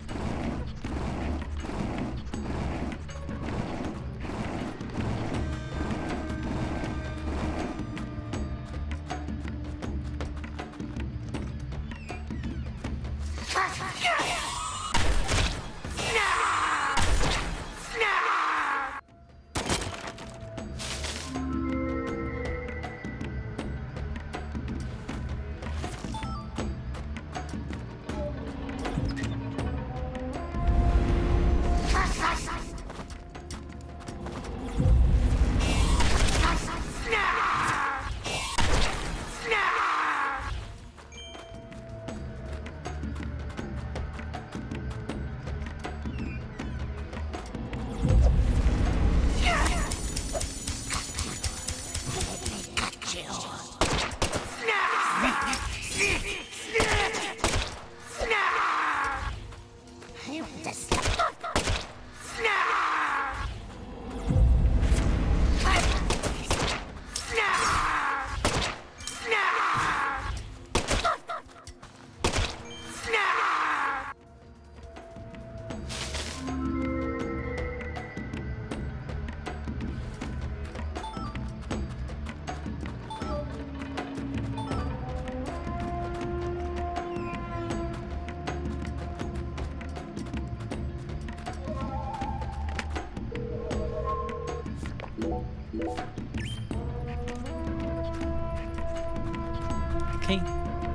Okay,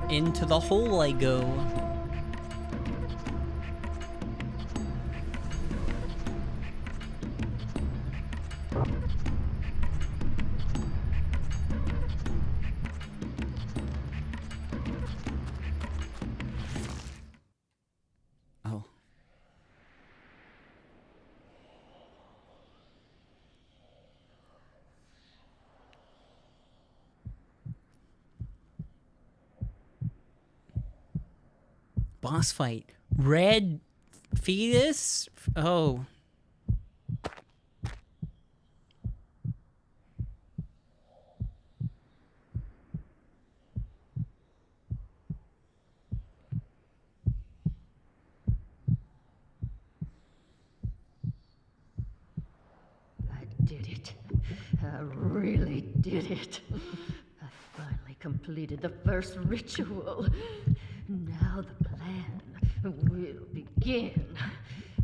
into the hole I go. Oh. Boss fight. Red fetus? Oh. I did it. I really did it. I finally completed the first ritual. Now the plan will begin.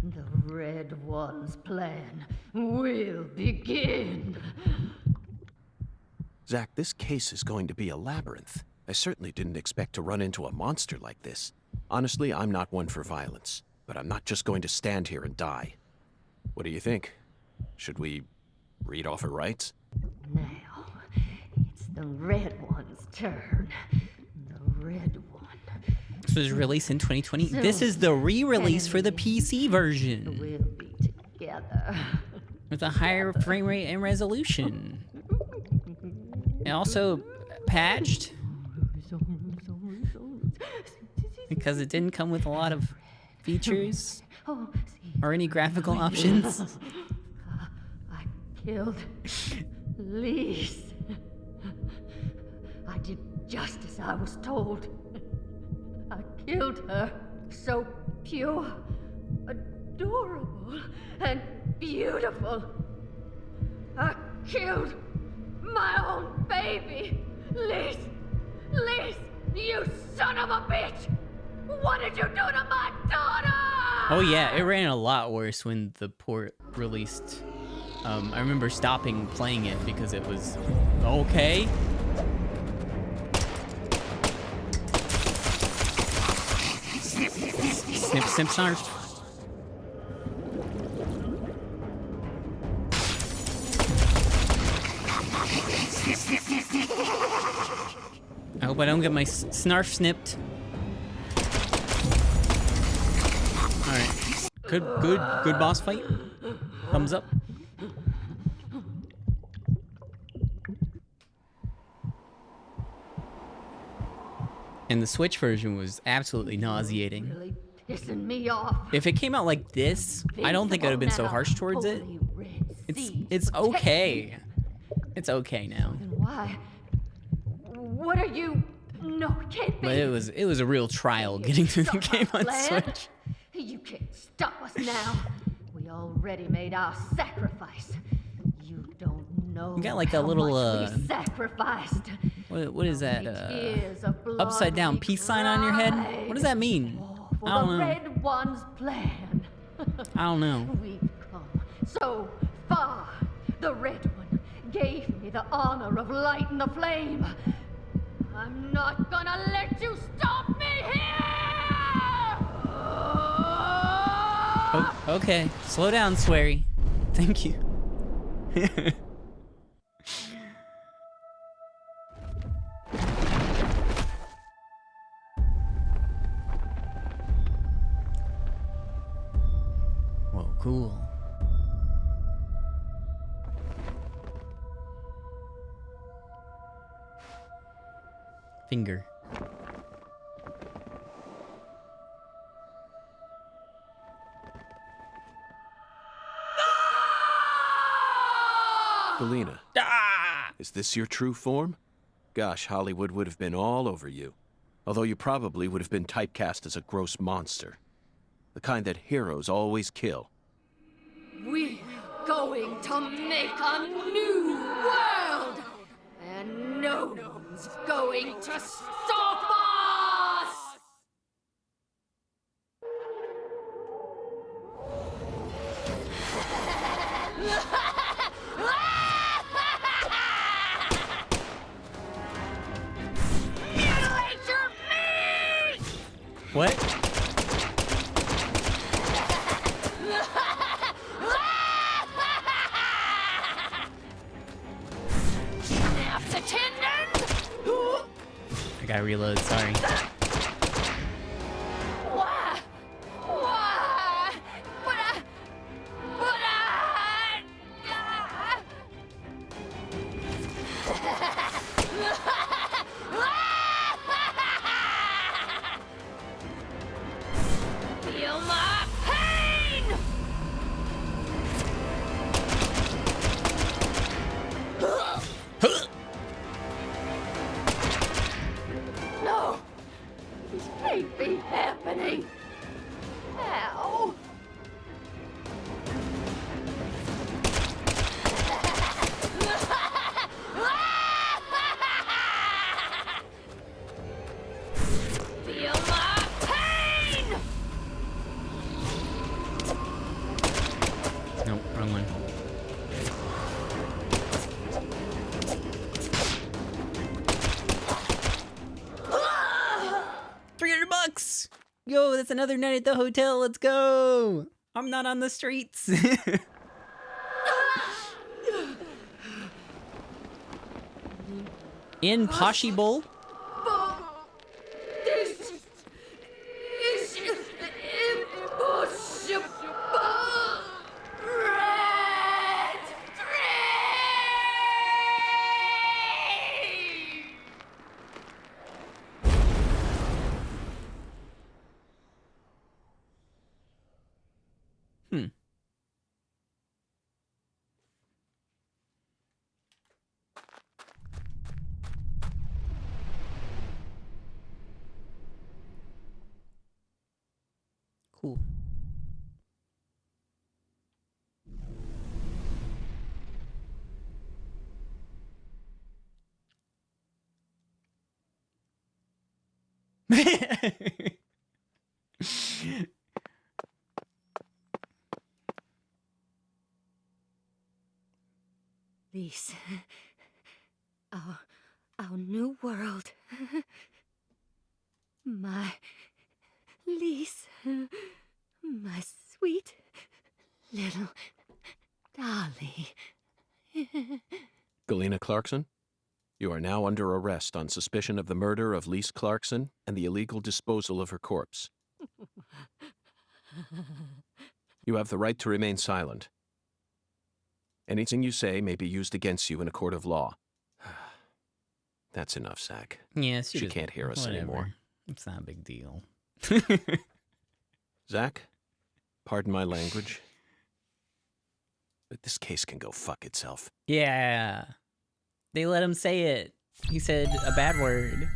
The Red One's plan will begin. Zack, this case is going to be a labyrinth. I certainly didn't expect to run into a monster like this. Honestly, I'm not one for violence, but I'm not just going to stand here and die. What do you think? Should we read off her rights? Now, it's the Red One's turn. The Red One. This was released in 2020. This is the re-release for the PC version. We'll be together. With a higher frame rate and resolution. And also patched. Because it didn't come with a lot of features. Or any graphical options. I killed Lise. I did just as I was told. I killed her. So pure, adorable, and beautiful. I killed my own baby. Lise! Lise! You son of a bitch! What did you do to my daughter? Oh yeah, it ran a lot worse when the port released. I remember stopping playing it because it was okay. Snip, snip, snarf. I hope I don't get my snarf snipped. Alright. Good boss fight. Thumbs up. And the Switch version was absolutely nauseating. Really pissing me off. If it came out like this, I don't think I would have been so harsh towards it. It's okay. It's okay now. Then why? What are you? No, it can't be. But it was a real trial getting through the game on Plan? Switch. You can't stop us now. We already made our sacrifice. You don't know. You got like a how little much we sacrificed. what is that? Tears of blood Upside down we peace sign on your head? What does that mean? For I don't the know. Red One's plan. I don't know. We've come so far. The Red One gave me the honor of lighting the flame. I'm not gonna let you stop me here! Oh, okay, slow down, Swery. Thank you. Whoa, cool. Finger. Galena, is this your true form? Gosh, Hollywood would have been all over you. Although you probably would have been typecast as a gross monster. The kind that heroes always kill. We're going to make a new world! And no one's going to stop us! What? Snap the tendons! I gotta reload, sorry. Why? Why? Feel my pain! No! This can't be happening! Ow! Feel my pain! Nope, wrong one. $300! Yo, that's another night at the hotel. Let's go. I'm not on the streets. Impossible. This is impossible! Red 3! Cool. Lise. Our new world. My Lise. My sweet little dolly. Galena Clarkson, you are now under arrest on suspicion of the murder of Lise Clarkson and the illegal disposal of her corpse. You have the right to remain silent. Anything you say may be used against you in a court of law. That's enough, Zach. Yes, she can't hear us anymore. It's not a big deal. Zach, pardon my language, but this case can go fuck itself. Yeah. They let him say it. He said a bad word.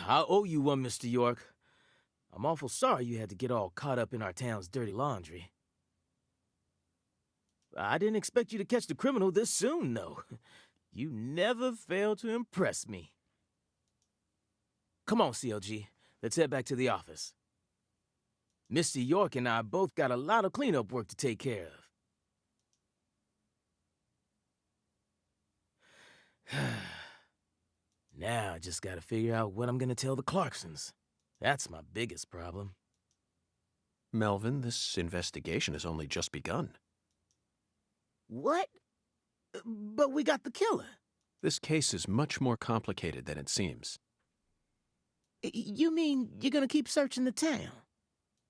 I owe you one, Mr. York. I'm awful sorry you had to get all caught up in our town's dirty laundry. I didn't expect you to catch the criminal this soon, though. You never fail to impress me. Come on, CLG. Let's head back to the office. Mr. York and I both got a lot of cleanup work to take care of. Now I just gotta figure out what I'm gonna tell the Clarksons. That's my biggest problem. Melvin, this investigation has only just begun. What? But we got the killer. This case is much more complicated than it seems. You mean you're gonna keep searching the town?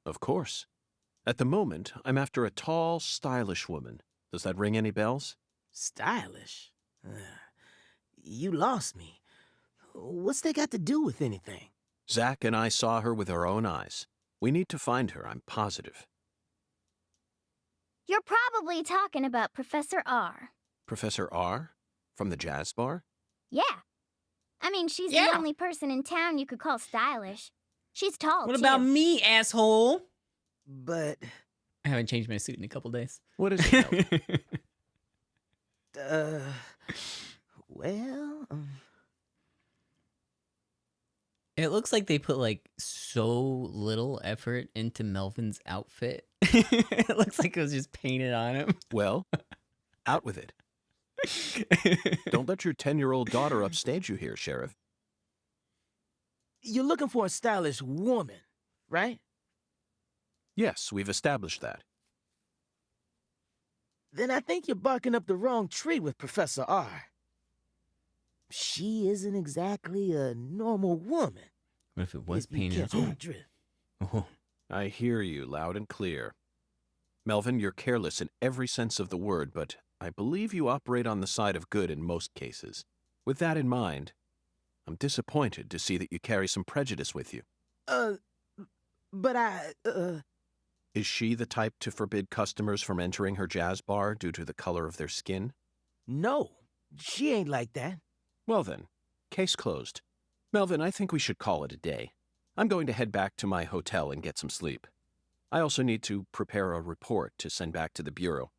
Of course. At the moment, I'm after a tall, stylish woman. Does that ring any bells? Stylish? You lost me. What's that got to do with anything? Zach and I saw her with our own eyes. We need to find her, I'm positive. You're probably talking about Professor R. Professor R? From the jazz bar? Yeah. I mean, she's the only person in town you could call stylish. She's tall, What too. about me, asshole? But... I haven't changed my suit in a couple days. What is it, well... It looks like they put, like, so little effort into Melvin's outfit. It looks like it was just painted on him. Well, out with it. Don't let your 10-year-old daughter upstage you here, Sheriff. You're looking for a stylish woman, right? Yes, we've established that. Then I think you're barking up the wrong tree with Professor R. She isn't exactly a normal woman. What if it was If you painted? catch my drift. Oh. I hear you loud and clear. Melvin, you're careless in every sense of the word, but I believe you operate on the side of good in most cases. With that in mind, I'm disappointed to see that you carry some prejudice with you. But Is she the type to forbid customers from entering her jazz bar due to the color of their skin? No, she ain't like that. Well then, case closed. Melvin, I think we should call it a day. I'm going to head back to my hotel and get some sleep. I also need to prepare a report to send back to the Bureau.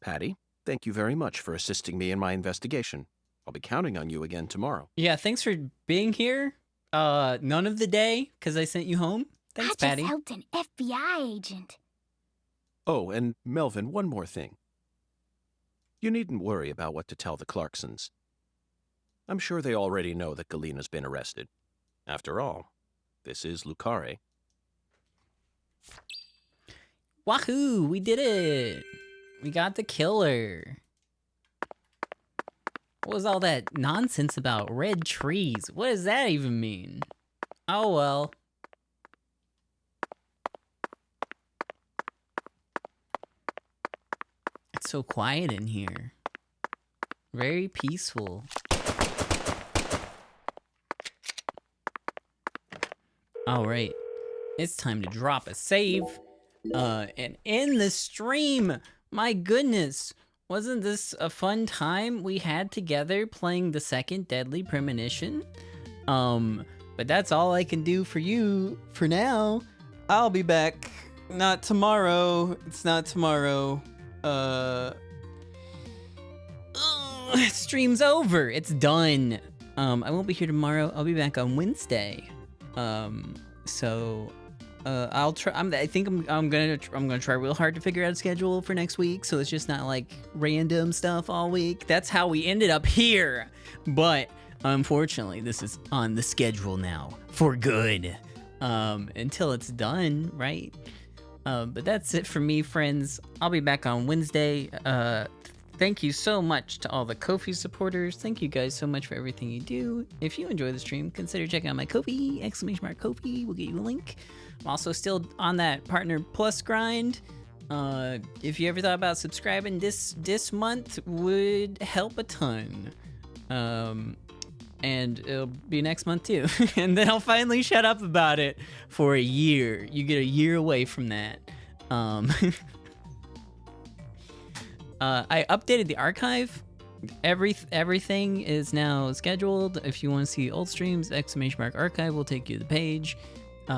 Patty, thank you very much for assisting me in my investigation. I'll be counting on you again tomorrow. Yeah, thanks for being here. None of the day, because I sent you home. Thanks, I Patty. just helped an FBI agent. Oh, and Melvin, one more thing. You needn't worry about what to tell the Clarksons. I'm sure they already know that Galena's been arrested. After all, this is Lucare. Wahoo! We did it! We got the killer. What was all that nonsense about red trees? What does that even mean? Oh well. It's so quiet in here. Very peaceful. Alright. It's time to drop a save. And end the stream! My goodness! Wasn't this a fun time we had together playing the second Deadly Premonition? But that's all I can do for you for now. I'll be back. Not tomorrow. It's not tomorrow. Stream's over. It's done. I won't be here tomorrow. I'll be back on Wednesday. I'll try. I think I'm gonna try real hard to figure out a schedule for next week, so it's just not like random stuff all week. That's how we ended up here. But unfortunately, this is on the schedule now for good. Until it's done, right? But that's it for me, friends. I'll be back on Wednesday. Thank you so much to all the Ko-fi supporters. Thank you guys so much for everything you do. If you enjoy the stream, consider checking out my Ko-fi, !Ko-fi, we'll get you a link. I'm also still on that Partner Plus grind. If you ever thought about subscribing this month, would help a ton. And it'll be next month too. And then I'll finally shut up about it for a year. You get a year away from that. I updated the archive. Everything is now scheduled. If you want to see old streams, !Archive will take you to the page. We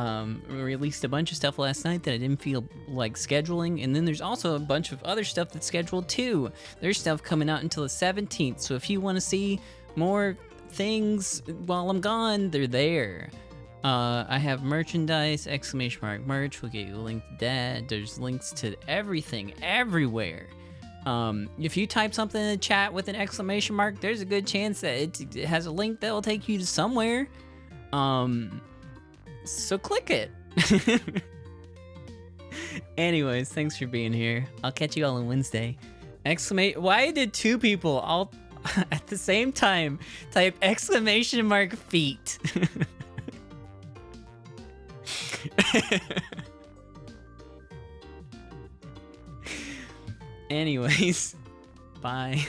released a bunch of stuff last night that I didn't feel like scheduling, and then there's also a bunch of other stuff that's scheduled too. There's stuff coming out until the 17th, so if you want to see more things while I'm gone, they're there. I have merchandise, !Merch, we'll get you a link to that. There's links to everything, everywhere. If you type something in the chat with an !, there's a good chance that it has a link that will take you to somewhere. So click it. Anyways, thanks for being here. I'll catch you all on Wednesday. Why did two people all at the same time type !feet? Anyways, bye.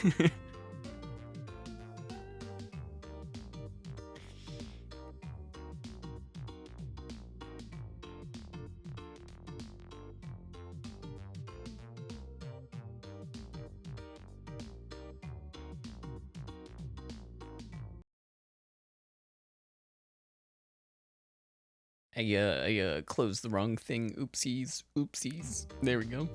I closed the wrong thing. Oopsies. Oopsies. There we go.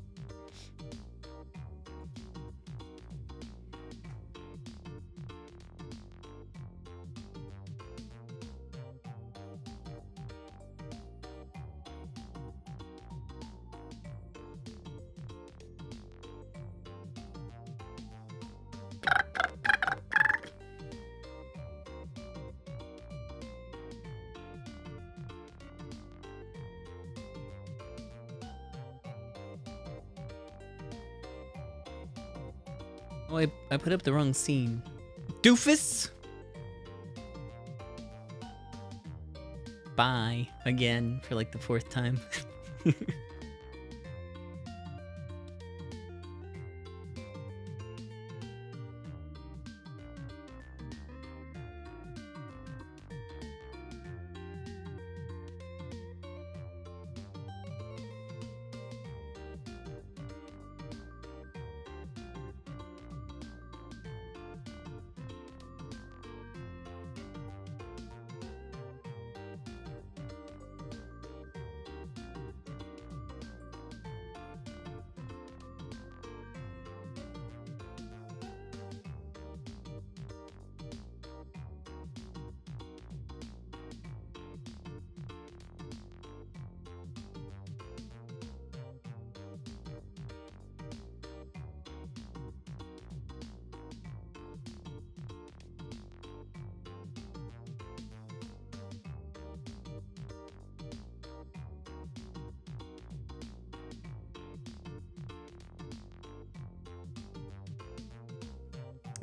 Oh, I put up the wrong scene. Doofus! Bye. Again, for like the 4th time.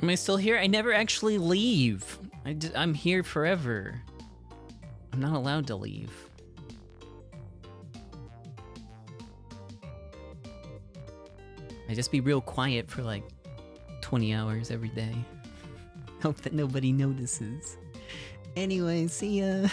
Am I still here? I never actually leave. I'm here forever. I'm not allowed to leave. I just be real quiet for like 20 hours every day. Hope that nobody notices. Anyway, see ya.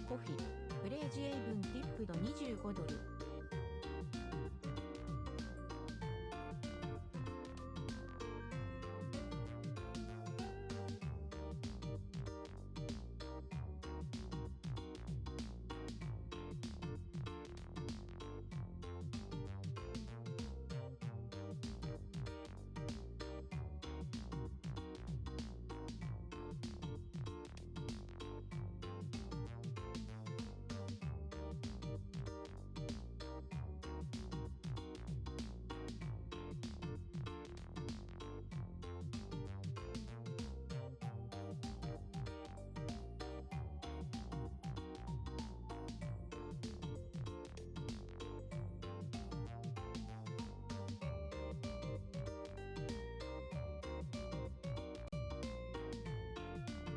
コフィ、プレージエイブンティップド25ドル、